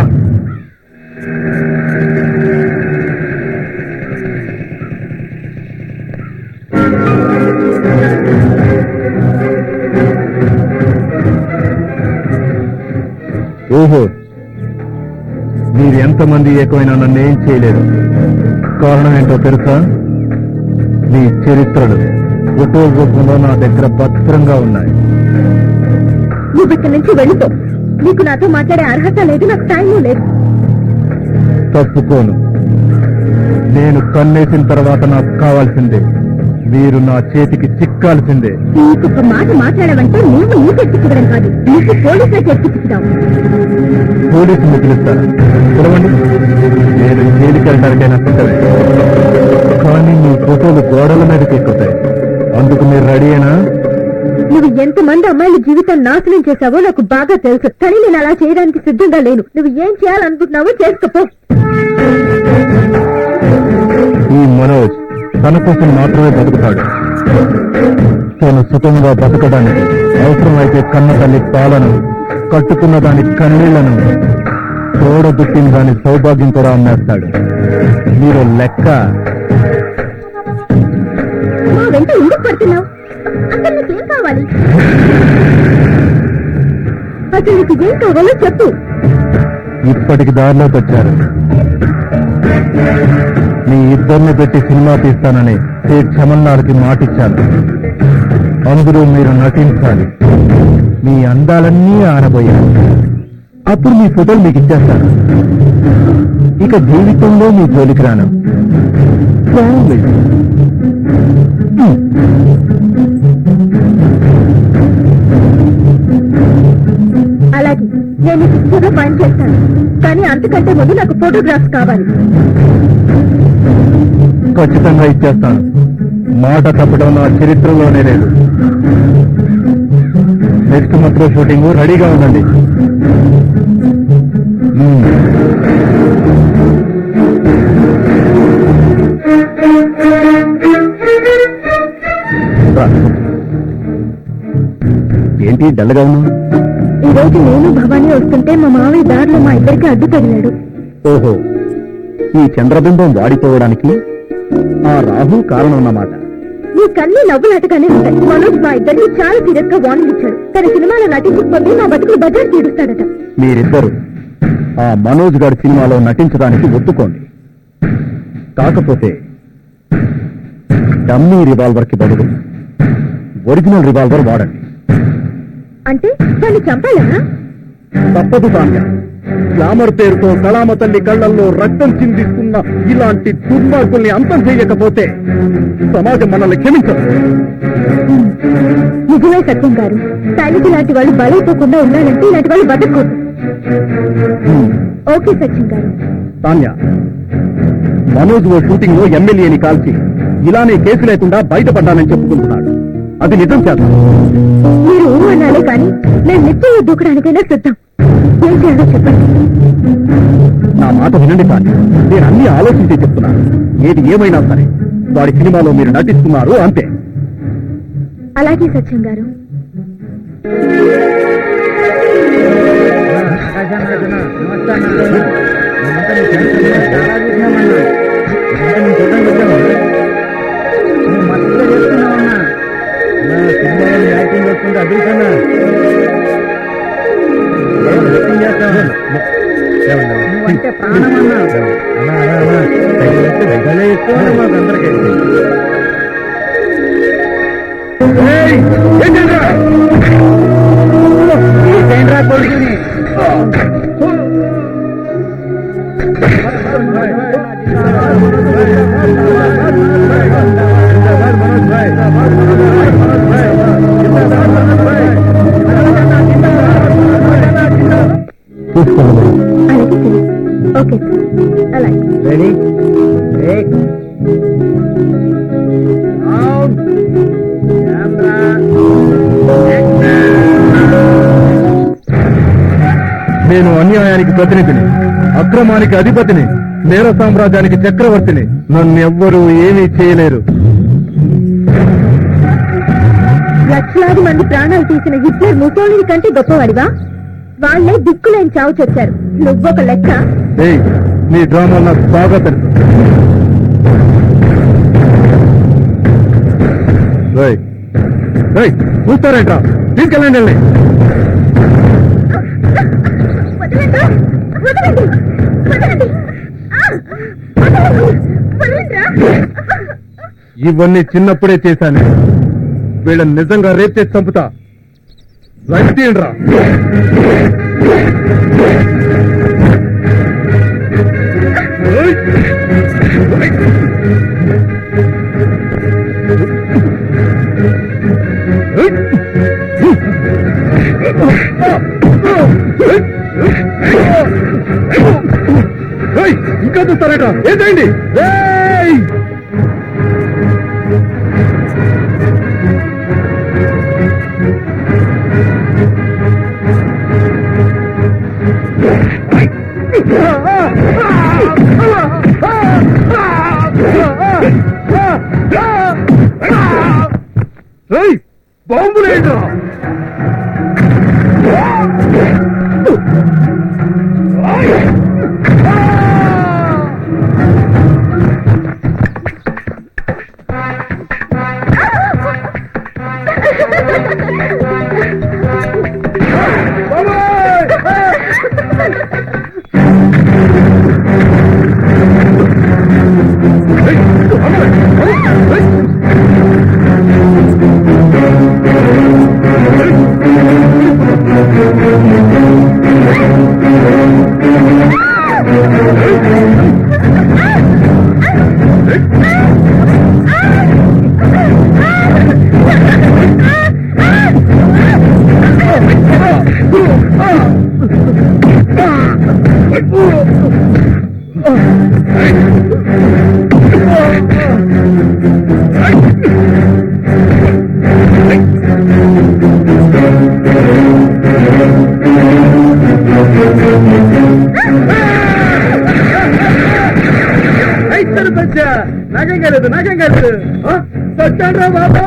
ఓహో, మీరు ఎంతమంది ఏకమైనా నన్ను ఏం చేయలేదు. కారణం ఏంటో తెలుసా? మీ చరిత్రలు ఫోటో రూపంలో నా దగ్గర భద్రంగా ఉన్నాయి. నువ్వు ఇక్కడి నుంచి వెళ్ళిపో. నీకు నాతో మాట్లాడే అర్హత లేదు, నాకు టైము లేదు. తప్పుకోను. నేను కన్నేసిన తర్వాత నాకు కావాల్సిందే. మీరు నా చేతికి చిక్కాల్సిందే. నీకు ఒక మాట మాట్లాడవంటే నువ్వు నీ చెట్టుకువడం కాదు, నీకు పోలీసులు చెట్టుకుతావు. పోలీసులు పిలుస్తారా? పిలవండి, నేను జైలుకి వెళ్ళడానికైనా సిద్ధమే. కానీ మీ ఫోటోలు గోడల మీదకి ఎక్కుతాయి. అందుకు మీరు రెడీయేనా? నువ్వు ఎంతమంది అమ్మాయిల జీవితం నాశనం చేశావో నాకు బాగా తెలుసు, కానీ నేను అలా చేయడానికి సిద్ధంగా లేను. నువ్వు ఏం చేయాలనుకుంటున్నావో చేసుకపో. ఈ మనోజ్ తన కోసం మాత్రమే బతుకుతాడు. తను సుఖంగా బతకడానికి అవసరమైతే కన్న తల్లి పాలను, కట్టుకున్న దాని కన్నీళ్లను, తోడబుట్టిన దాని సౌభాగ్యం కూడా అమ్మేస్తాడు. మీరు లెక్క. మా వెంట ఎందుకు పడుతున్నావు? అసలు నీకేం కావాలి? అసలు నీకు ఏం కావాలో చెప్పు. ఇప్పటికి దారిలోకి వచ్చారు. మీ ఇద్దరిని పెట్టి సినిమా తీస్తానని సేట్ చమన్నార్కి మాటిచ్చాను. అందులో మీరు నటించాలి. మీ అందాలన్నీ ఆనబోయారు. అప్పుడు మీ ఫోటోలు మీకు ఇచ్చేస్తాను. ఇక జీవితంలో మీ జోలికి రాను. Promise. అలాగే నేను నీకు ఇచ్చేదో పని చేస్తాను, కానీ అంతకంటే ముందు నాకు ఫోటోగ్రాఫ్స్ కావాలి. ఖచ్చితంగా ఇచ్చేస్తాను. మాట తప్పడం నా చరిత్రలోనే లేదు. నెక్స్ట్ మంత్లో షూటింగ్ రెడీగా ఉండండి. ఏంటి డల్గా ఉన్నావు? ఈ రోజు నేను భవానీ వస్తుంటే మా మావయ్య దారిలో మా ఇద్దరికి అడ్డు తగిలాడు. ఓహో, ఈ చంద్రబింబం వాడిపోవడానికి ఆ రాహు కారణం అన్నమాట. నీకన్నీ నవ్వులాటగానే ఉంటాయి. మనోజ్ మా ఇద్దరిని చాలా సీరియస్ గా వార్నింగ్ ఇచ్చాడు. తన సినిమాలో నటించకపోతే మా బతుకులు బజార్ తీరుస్తాడట. మీరిద్దరు ఆ మనోజ్ గారి సినిమాలో నటించడానికి ఒప్పుకోండి. కాకపోతే డమ్మీ రివాల్వర్ కి బదులు ఒరిజినల్ రివాల్వర్ వాడండి. అంటే దాన్ని చంపాలనా? తప్పదు తాన్య. గ్లామర్ పేరుతో కళామ తల్లి కళ్లల్లో రక్తం చిందిస్తున్న ఇలాంటి దుర్మార్గుల్ని అంతం చేయకపోతే సమాజం మనల్ని క్షమించదు. నిజమే సత్యం గారు. తల్లికి ఇలాంటి వాళ్ళు బలైపోకుండా ఉండాలంటే ఇలాంటి వాళ్ళు బతకూడదు. ఓకే సత్యం గారు. తాన్య, మనోజ్ ఓ షూటింగ్ లో ఎమ్మెల్యేని కాల్చి ఇలానే కేసు లేకుండా బయటపడ్డానని చెప్పుకుంటున్నాడు. అది నిజం చేద్దాం. మీరు అనాలే కానీ నేను నిత్యం దూకడానికైనా సిద్ధం. ఏం చేయాలో చెప్పండి. నా మాట వినండి తాన్య. నేను అన్ని ఆలోచించి చెప్తున్నాను. ఏది ఏమైనా సరే వాడి సినిమాలో మీరు నటిస్తున్నారు అంతే. అలాగే సత్యం గారు. యాక్టింగ్ వస్తుంది అభికన్నా నువ్వంటే ప్రాణమన్నా. మాకందరికీ ఏంట్రా కొడుకుని? అలాగే సరే. ఓకే సార్, అలాగే. రెడీ? నేను అన్యాయానికి ప్రతినిధిని, అక్రమానికి అధిపతిని, నేర సామ్రాజ్యానికి చక్రవర్తిని. నన్నెవ్వరూ ఏమీ చేయలేరు. లక్షలాది మంది ప్రాణాలు తీసిన హిట్లర్ ముసోలిని కంటే గొప్పవాడివా? వాళ్లే దిక్కులేని చావు చచ్చారు. నువ్వొక లెక్క. ఏయ్, నీ డ్రామా నాకు బాగా తెలుసు. చూస్తారేంట్రా? తీసుకెళ్ళండి. వదలండి వదలండి వదలండి వదలండిరా. ఇవన్నీ చిన్నప్పుడే చేశాను. వీళ్ళని నిజంగా రేప్ చేసి చంపుతా. రైట్ తీయండిరా. ఇంకా చూస్తారట. ఏంటండి? బాంబులేంట్రా? నాకేం కాలేదు. సత్యండ్రా బాబు.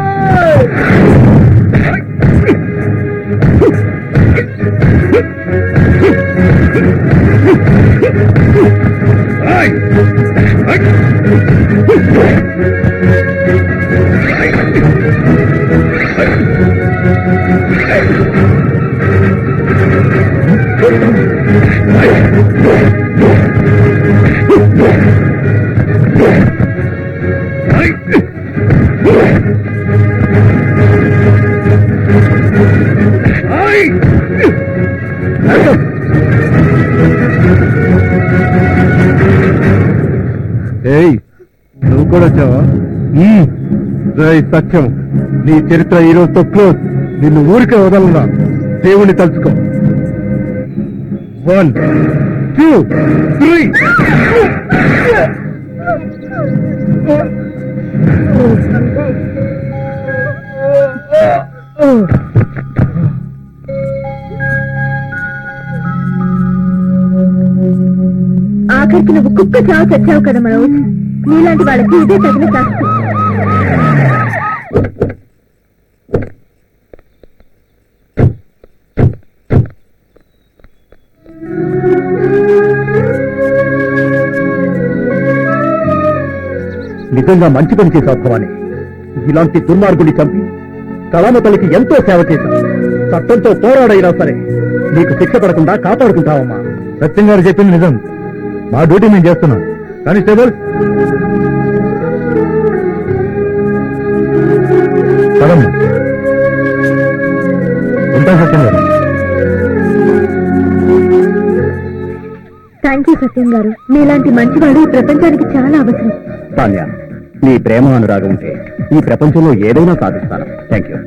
ఏయ్, నువ్వు కూడా వచ్చావా? సత్యం, నీ చరిత్ర ఈ రోజుతో క్లోజ్. నిన్ను ఊరికే వదలరా. దేవుణ్ణి తలుచుకో. 1 2 3. ఆఖరికి నువ్వు కుక్క చావు చచ్చావు కదా మనోజ్. నీలాంటి వాళ్ళకి ఇదే తగిన శాస్త్రం. నిజంగా మంచి పని చేశావు భవాని. ఇలాంటి దుర్మార్గుని చంపి కళామ తల్లికి ఎంతో సేవ చేశావు. చట్టంతో పోరాడైనా సరే నీకు శిక్ష పడకుండా కాపాడుకుంటావమ్మా. సత్యం గారు చెప్పింది నిజం. మా డ్యూటీ మేము చేస్తున్నాం. కానిస్టేబుల్, పదమ్మా. ఉంటా సత్యం గారు. థ్యాంక్ యూ సత్యం గారు. మీలాంటి మంచివాడు ఈ ప్రపంచానికి చాలా అవసరం. సాన్యా, నీ ప్రేమ అనురాగం ఉంటే ఈ ప్రపంచంలో ఏదైనా సాధిస్తాను. Thank you.